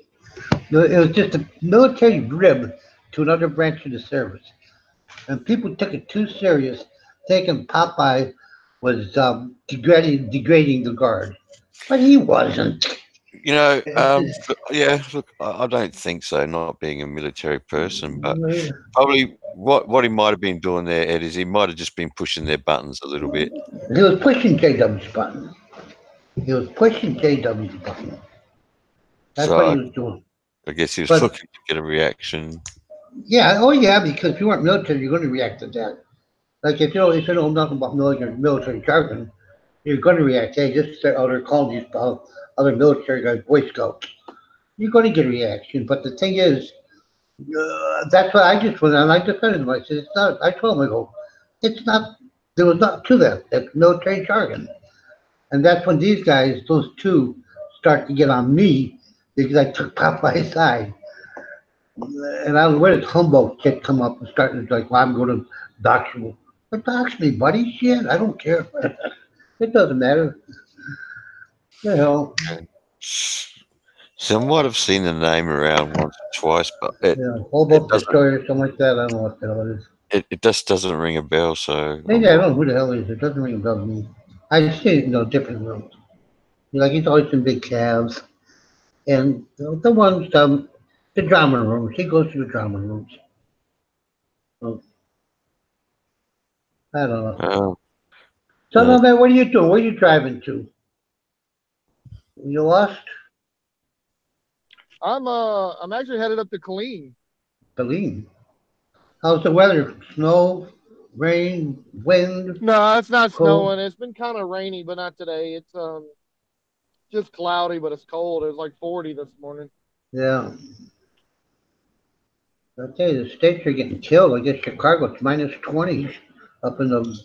It was just a military rib to another branch of the service. And people took it too serious, thinking Popeye was degrading the guard. But he wasn't. You know, yeah. Look, I don't think so. Not being a military person, but probably what he might have been doing there, Ed, is he might have just been pushing their buttons a little bit. He was pushing JW's button. He was pushing JW's button. That's what he So was doing. I guess he was But looking to get a reaction. yeah, oh yeah, because if you weren't military, you're going to react to that. Like if you know nothing about military jargon, you're going to react. Hey, just say, oh, they're calling these other military guys Boy Scouts. You're going to get a reaction. But the thing is, that's why I just went on. I defended him. I said, it's not. I told him, I go, it's not. There was not to that. That's military jargon. And that's when these guys, those two, start to get on me because I took Popeye's side. And I where did Humboldt kid come up and starting like, well, I'm going to dox you. But dox me, buddy. Shit, I don't care. It doesn't matter. The hell. So I might have seen the name around once or twice, but Yeah, it Humboldt doesn't. Destroyer or something like that. I don't know what the hell it is. It just doesn't ring a bell. So Maybe I'm I not. don't know who the hell it is. It doesn't ring a bell to me. I see it, different rooms. Like he's always in big calves. And the ones, the drama rooms. He goes to the drama rooms. Oh, I don't know. Oh, So, uh, no, man, what are you doing? Where are you driving to? You lost? I'm actually headed up to Killeen. Believe. How's the weather? Snow, rain, wind, No, it's not cold? snowing. It's been kind of rainy, but not today. It's just cloudy, but it's cold. It was like 40 this morning. Yeah. I tell you, the states are getting killed. I guess Chicago's minus 20 up in the.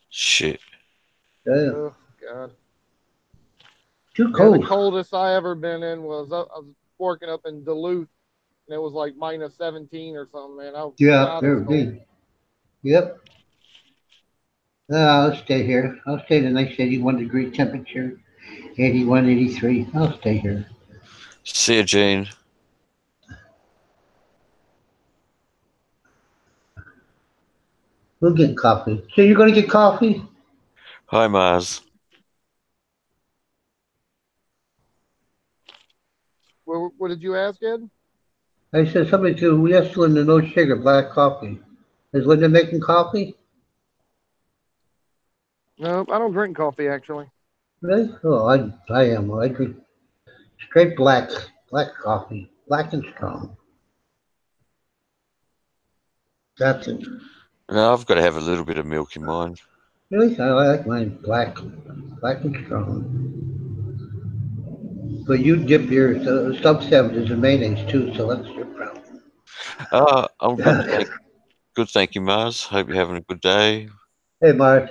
shit. Yeah. Oh God. Too Yeah, the cold. coldest I ever been in was I was working up in Duluth, and it was like minus 17 or something. Man, oh Yeah, God, there it's would cold. be. Yep. I'll stay here. I'll stay in a nice 81-degree temperature. 81, 83. I'll stay here. See you, Gene. We'll get coffee. So you're going to get coffee? Hi, Mars. What did you ask, Ed? I said somebody to, we asked Linda no sugar, black coffee. Is Linda making coffee? No, I don't drink coffee actually. Really? Oh, I am. I drink straight black coffee, black and strong. That's it. No, I've got to have a little bit of milk in mine. Really? I like mine black and strong. But you dip your sub sevens in mayonnaise too, so that's your problem. I'm good. Good, thank you, Mars. Hope you're having a good day. Hey, Mark.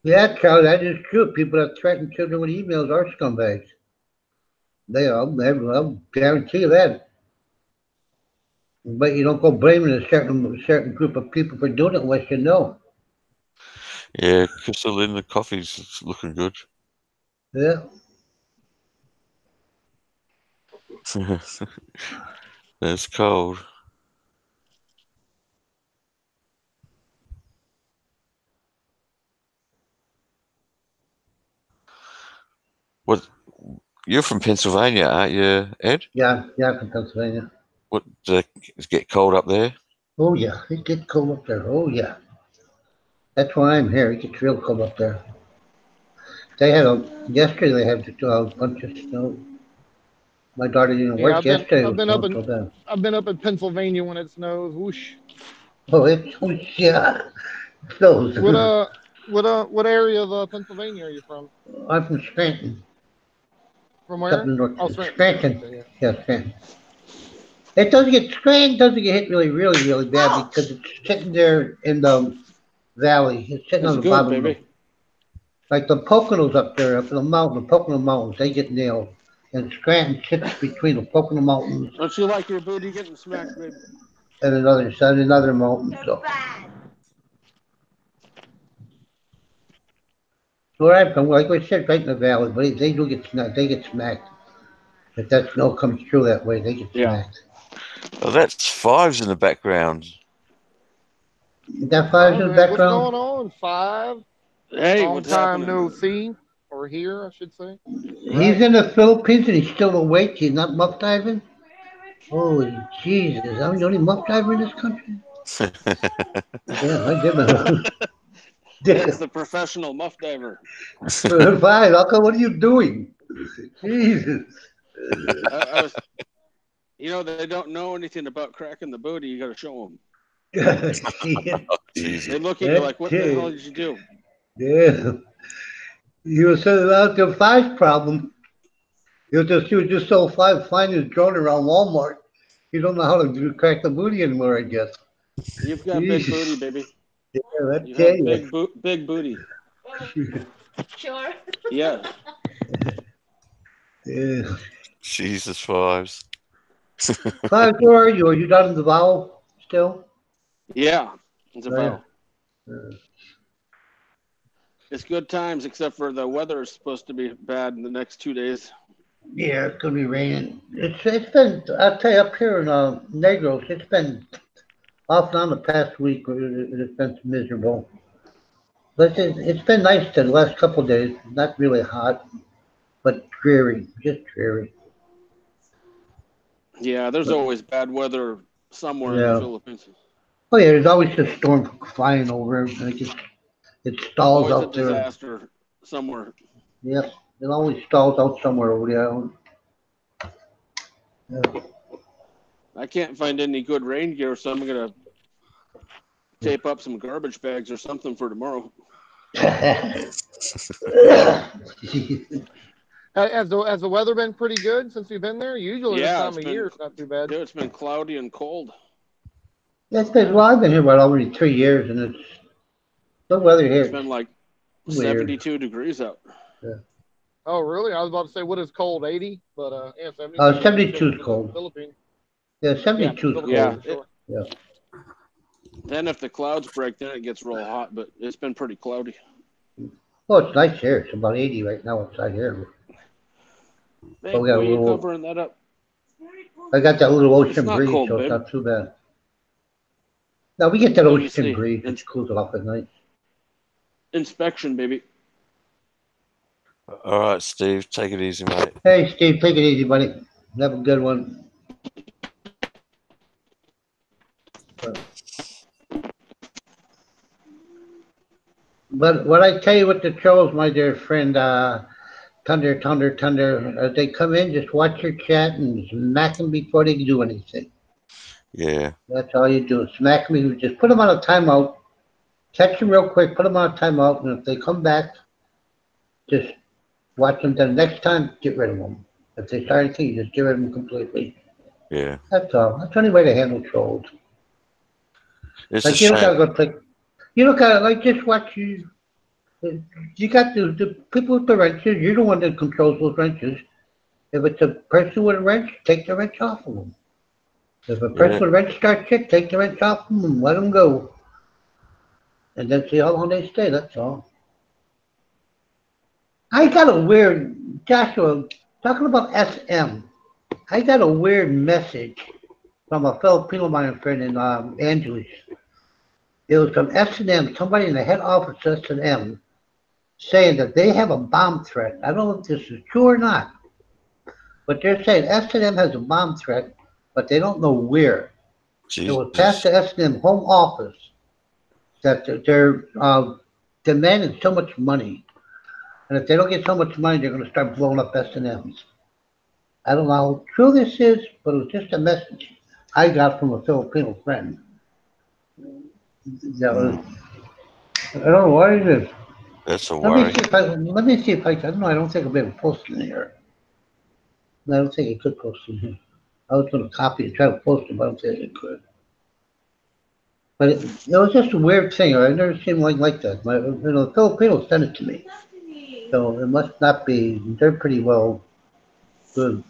Yeah, Charlie, that is true. People that threaten children with emails are scumbags. I'll guarantee you that. But you don't go blaming a certain group of people for doing it unless you know. Yeah, Crystal in the coffee's looking good. Yeah. It's cold. What? You're from Pennsylvania, aren't you, Ed? Yeah, from Pennsylvania. What? Does it get cold up there? Oh yeah, it gets cold up there. Oh yeah. That's why I'm here. It gets real cold up there. Yesterday they had a bunch of snow. My daughter didn't Yeah, work yesterday. It was snowing so bad. I've been up in Pennsylvania when it snows. Whoosh. Oh yeah, it snows. What area of Pennsylvania are you from? I'm from Scranton. From It's up in where? the north. Oh, Scranton. Scranton, yeah. Yeah, Scranton. Scranton doesn't get hit really bad because it's sitting there in the valley. It's sitting That's on the good, bottom of the, baby. like the Poconos up there, up in the Pocono Mountains, they get nailed. And Scranton sits between the Pocono Mountains Don't you like your booty getting smacked, baby? and another mountain. So where I'm from, like we said, right in the valley, but they do get smacked. They get smacked. If that snow comes through that way, they get Yeah. smacked. Oh, that's Fives in the background. That fire's in the What's background. going on? Five. Hey, Long what's time happening? no see, or here, I should say. He's in the Philippines and he's still awake. He's not muff diving. Holy Jesus! I'm the only muff diver in this country. Yeah, I did. Ed's the professional muff diver. Fine, Uncle, what are you doing? Jesus. I was, they don't know anything about cracking the booty. You got to show them. Jesus. They look at you like, "What the hell did you do?" Yeah. You were sending out the five problem. He was just so flying his drone around Walmart. You don't know how to crack the booty anymore, I guess. You've got big booty, baby. Yeah, that's You have big booty. Sure. Yeah. Yeah. Jesus, Fives. Five, where are you? Are you down in the vowel still? Yeah. It's a vow. Yeah. It's good times, except for the weather is supposed to be bad in the next 2 days. Yeah, it's gonna be raining. It's been, I'll tell you, up here in Negros, it's been off and on the past week. It's been miserable. But it's been nice the last couple of days. Not really hot. but dreary, just dreary. Yeah, there's always bad weather somewhere in the Yeah. Philippines. Oh yeah, there's always a storm flying over, and it stalls Always a out there. disaster somewhere. Yep, it always stalls out somewhere over there. Yeah. I can't find any good rain gear, so I'm gonna tape up some garbage bags or something for tomorrow. Has the weather been pretty good since you've been there? Usually this Yeah, time of year it's not too bad. Dude, it's been cloudy and cold. Well, I've been here about already 3 years, and the weather here It's been like weird. 72 degrees out. Oh, really? I was about to say, what is cold? 80? But yeah, 72. 72 is cold. Philippines. Yeah, 72 is Philippines, cold. sure. Then if the clouds break, then it gets real hot. But it's been pretty cloudy. Well, it's nice here. It's about 80 right now outside here. Babe, Oh, we got a why are you little- covering that up? I got that little ocean not breeze, cold, so it's babe. not too bad. Now we get that Let me ocean see. breeze, which cools it off at night. Inspection, baby. All right, Steve, take it easy, mate. Hey, Steve, take it easy, buddy. Have a good one. But what I tell you with the trolls, my dear friend, Thunder, as they come in, just watch your chat and smack them before they do anything. Yeah. That's all you do. Smack them. Just put them on a timeout. Catch them real quick. Put them on a timeout, and if they come back, just watch them. Then next time, get rid of them. If they start anything, you just get rid of them completely. Yeah. That's all. That's the only way to handle trolls. It's a Like you don't gotta shame. go click. You don't gotta like just watch you. You got the people with the wrenches. You're the one that controls those wrenches. If it's a person with a wrench, take the wrench off of them. If a person Yeah. with a wrench starts shit, take the wrench off them and let them go. And then see how long they stay. That's all. I got a weird Joshua talking about SM. I got a weird message from a Filipino mine friend in Angeles. It was from S&M, somebody in the head office of S&M, saying that they have a bomb threat. I don't know if this is true or not, but they're saying S&M has a bomb threat, but they don't know where. It was past Jesus. the S&M home office that they're demanding so much money. And if they don't get so much money, they're going to start blowing up S&Ms. I don't know how true this is, but it was just a message I got from a Filipino friend. That was, I don't know what it is. That's a Let me worry. see if I don't know. I don't think I'll be able to post in here. I don't think I could post in here. I was going to copy and try to post it, but I don't think I could. But it was just a weird thing. I've never seen one like that. The Filipinos sent it to me. So it must not be, they're pretty well good.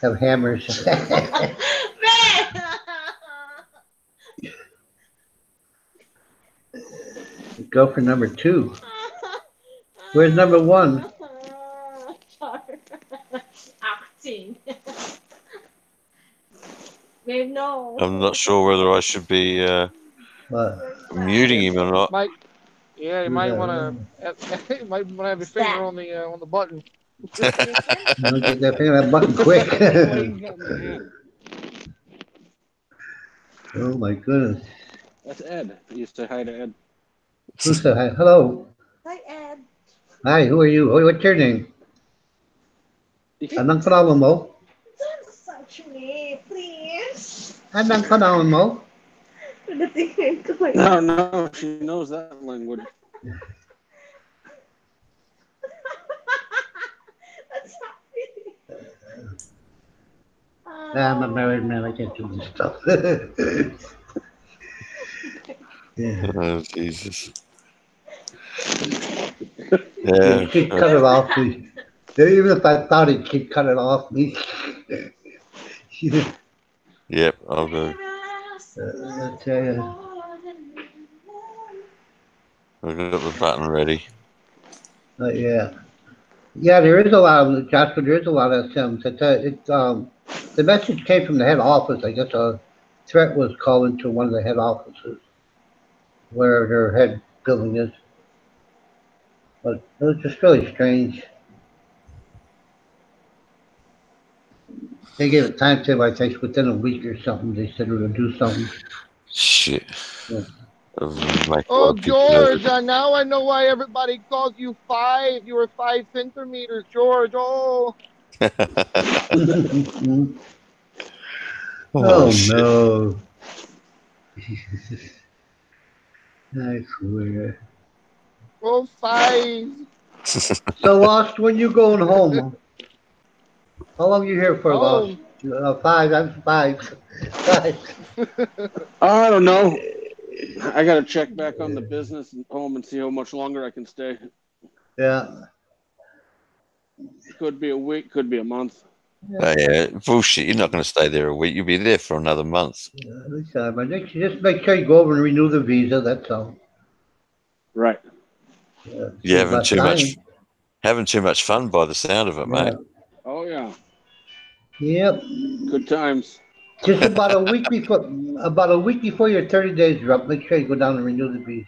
Have hammers. Go for number 2. Where's number 1? Acting. Babe, no. I'm not sure whether I should be muting him or not. Yeah, you might want to. You might want to have your finger on the button. Get that finger on that button quick. Oh my goodness. That's Ed. You say hi to Ed. Who said hi? Hello. Hi, Ed. Hi, who are you? What's your name? Anong pangalan mo? Don't touch me, please. Anong pangalan mo? Pagdatingin ko eh. No, she knows that language. That's not me. I'm a married man. I can't do this stuff. Yeah. Oh, Jesus. Yeah. She'd cut it off. Even if I thought it, she'd cut it off me. Yep, I'll go. I tell you. I've got the button ready. Yeah. Yeah, there is a lot of, Joshua, there is a lot of SMs. The message came from the head office. I guess a threat was called into one of the head offices where their head building is. But it was just really strange. They gave a timetable, I think, within a week or something. They said we would do something. Shit. Yeah. It'll make a lot Oh, of people nervous. George, now I know why everybody calls you 5. You were 5 centimeters, George. Oh, Oh shit. no. I swear. oh, 5. So Lost, when you going home? How long you here for, Lost? Oh, 5, I'm 5. 5. I don't know. I got to check back on the business and home and see how much longer I can stay. Yeah. Could be a week, could be a month. Oh, yeah, bullshit. You're not going to stay there a week. You'll be there for another month. But just make sure you go over and renew the visa, that's all. Right. Yeah. You're having About too much fun by the sound of it, mate. Oh, yeah. Yep. Good times. Just about a week before your 30 days are up, make sure you go down and renew the visa.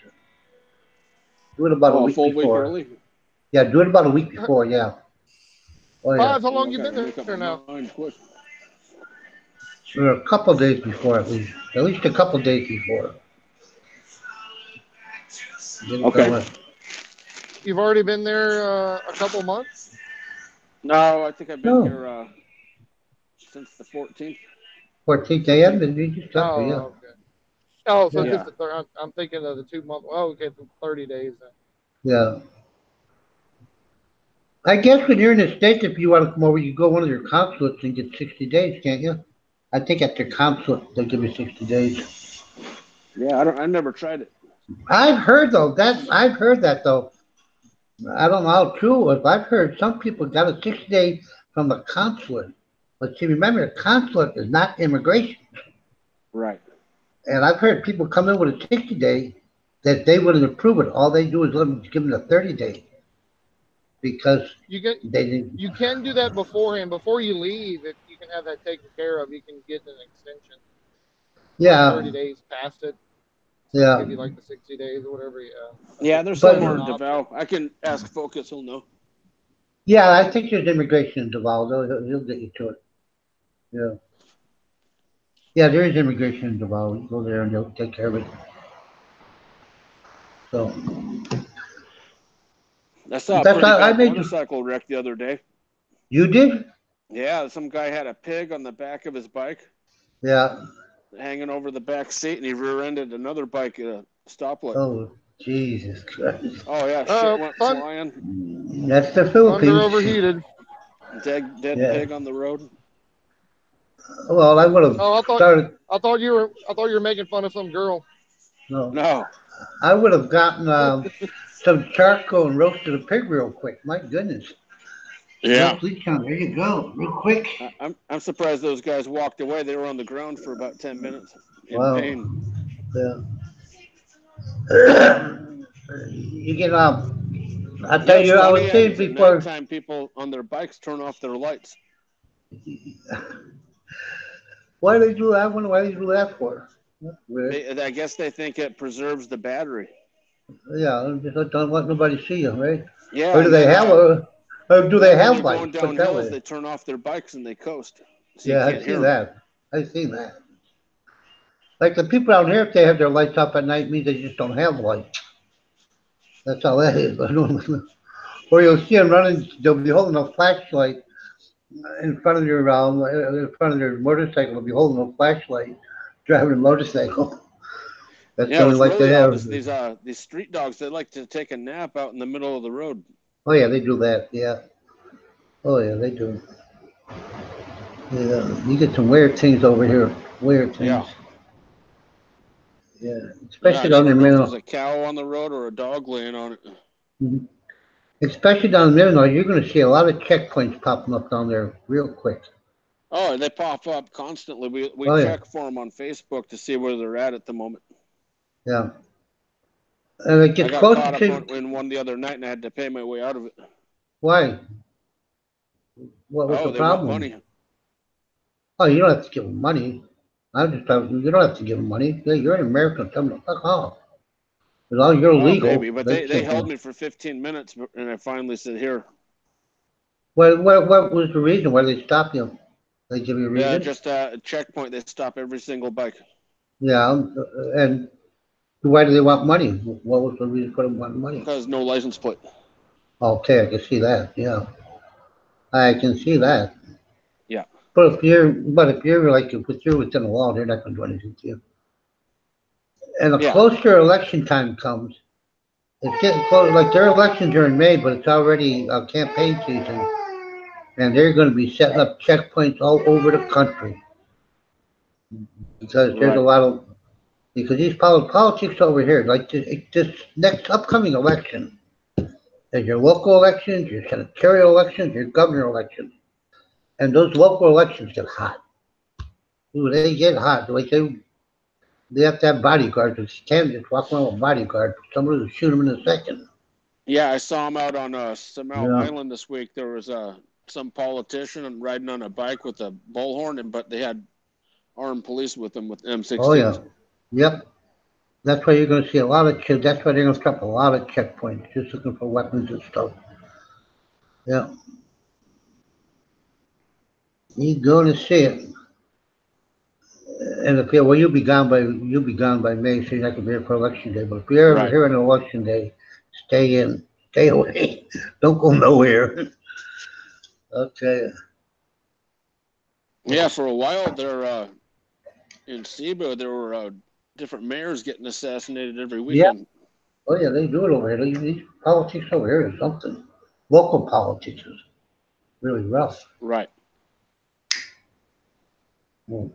Do it about a week full before. week early? Yeah, do it about a week before, yeah. Oh, yeah. 5, how long you been there now? Or a couple days before, at least. At least a couple days before. Get it Okay. going. You've already been there a couple months? No, I think I've been No. here since the 14th. 14th a.m. and you just got Oh, there, yeah. okay. Oh, so Yeah. just the third. I'm thinking of the 2 month. Oh, okay, the 30 days. Then. Yeah. I guess when you're in the States, if you want to come over, you go to one of their consulates and get 60 days, can't you? I think at their consulate, they give you 60 days. Yeah, I never tried it. I've heard that though. I don't know how true it was. I've heard some people got a 60-day from the consulate. But see, remember, the consulate is not immigration. Right. And I've heard people come in with a 60-day that they wouldn't approve it. All they do is let them give them a 30-day. Because you can do that beforehand. Before you leave, if you can have that taken care of, you can get an extension. Yeah. 30 days past it. Yeah. Give you like the 60 days or whatever. Yeah. Yeah, there's But- somewhere in Davao. I can ask Focus. He'll know. Yeah, I think there's immigration in Davao. He'll get you to it. Yeah. Yeah, there is immigration in Davao. You go there and they'll take care of it. So, I saw a That's pretty how I bad made- motorcycle wreck the other day. you did? Yeah, some guy had a pig on the back of his bike, Yeah. hanging over the back seat, and he rear-ended another bike at a stoplight. Oh, Jesus Christ. Oh yeah, Oh, shit went fun. flying. That's the Under Philippines. overheated. Dead Yeah. pig on the road. Well, I would have Oh, started. I thought you were making fun of some girl. No, No. I would have gotten some charcoal and roasted a pig real quick. My goodness. Yeah. No bleach on. There you go. Real quick. I'm surprised those guys walked away. They were on the ground for about 10 minutes in Wow. pain. Yeah. You get I tell you, I was saying At before. nighttime, people on their bikes turn off their lights. Why they do that? I wonder why they do that for. That's weird. I guess they think it preserves the battery. Yeah, just don't let nobody see you, right? Yeah. Or do they have or do they have going lights? down Put that hills, way. they turn off their bikes and they coast. So you Yeah, can't I've hear seen 'em. that. I've seen that. Like the people out here, if they have their lights off at night, means they just don't have lights. That's all that is. Or you'll see them running. They'll be holding a flashlight in front of their motorcycle. They'll be holding a flashlight, driving a motorcycle. That's Yeah, the only it's light really they odd. have. These street dogs, they like to take a nap out in the middle of the road. Oh yeah, they do that. Yeah. Oh yeah, they do. Yeah, you get some weird things over here. Weird things. Yeah. Yeah, Yeah, I especially down never in know if Minnesota. there's a cow on the road or a dog laying on it. Mhm. Especially down in Minnesota, you're going to see a lot of checkpoints popping up down there real quick. Oh, and they pop up constantly. We Oh, yeah. check for them on Facebook to see where they're at the moment. Yeah. And it I gets got close caught to up in one the other night and I had to pay my way out of it. why? What was the They want problem? money. Oh, you don't have to give them money. I'm just telling you, you don't have to give them money. Yeah, you're an American. Tell them to fuck off. As long as you're Oh, legal. maybe, but they can't held go. me for 15 minutes, and I finally said, "Here." What was the reason why they stopped you? They give you a reason? Just a checkpoint. They stop every single bike. Yeah, and why do they want money? What was the reason for them wanting money? Because no license plate. Okay, I can see that. Yeah, I can see that. Yeah. But if you're like if you're within the law, they're not going to do anything to you. And the Yeah. closer election time comes, it's getting close. Like their elections are in May, but it's already campaign season, and they're going to be setting up checkpoints all over the country because there's a Right. lot of because these politics over here, like this next upcoming election, there's your local elections, your senatorial elections, your governor elections, and those local elections get hot. Ooh, they get hot. Like they have to have bodyguards. You can't just walk around with bodyguards. Somebody will shoot them in a second. Yeah, I saw him out on Samal Yeah. Island this week. There was some politician riding on a bike with a bullhorn, but they had armed police with them with M16s. Oh yeah. Yep. That's why you're going to see a lot of that's why they're going to stop a lot of checkpoints, just looking for weapons and stuff. Yeah. You're going to see it. And if you'll be gone by May, so you're not going to be here for election day. But if you're ever Right. here on election day, stay in, stay away, don't go nowhere. Okay. Yeah, for a while there in Cebu, there were different mayors getting assassinated every weekend. Oh yeah, they do it over here. These politics over here is something. Local politics is really rough. Right. Mm.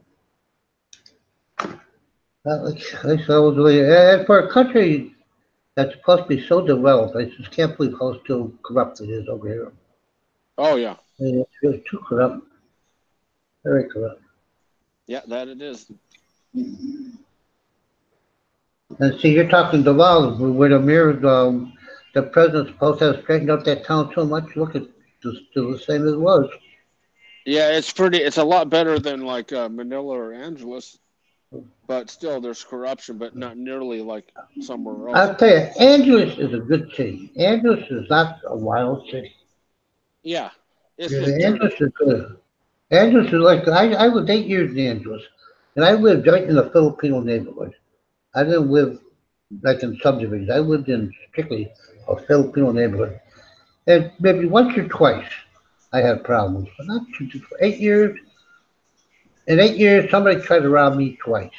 Like I was really, and for a country that's supposed to be so developed, I just can't believe how still corrupt it is over here. Oh, yeah. It's really too corrupt. Very corrupt. Yeah, that it is. And see, you're talking the law where the president's supposed to have straightened out that town so much. Look, it's still the same as it was. Yeah, it's a lot better than like Manila or Angeles, but still there's corruption, but not nearly like somewhere else. I'll tell you, Angeles is a good city. Angeles is not a wild city. Yeah, it's Yeah, just dirty. Angeles is good. Angeles is like I lived 8 years in Angeles, and I lived right in a Filipino neighborhood. I didn't live like in subdivisions. I lived in strictly a Filipino neighborhood, and maybe once or twice I had problems, but not for 8 years. In 8 years, somebody tried to rob me twice.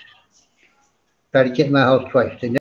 Tried to get in my house twice. They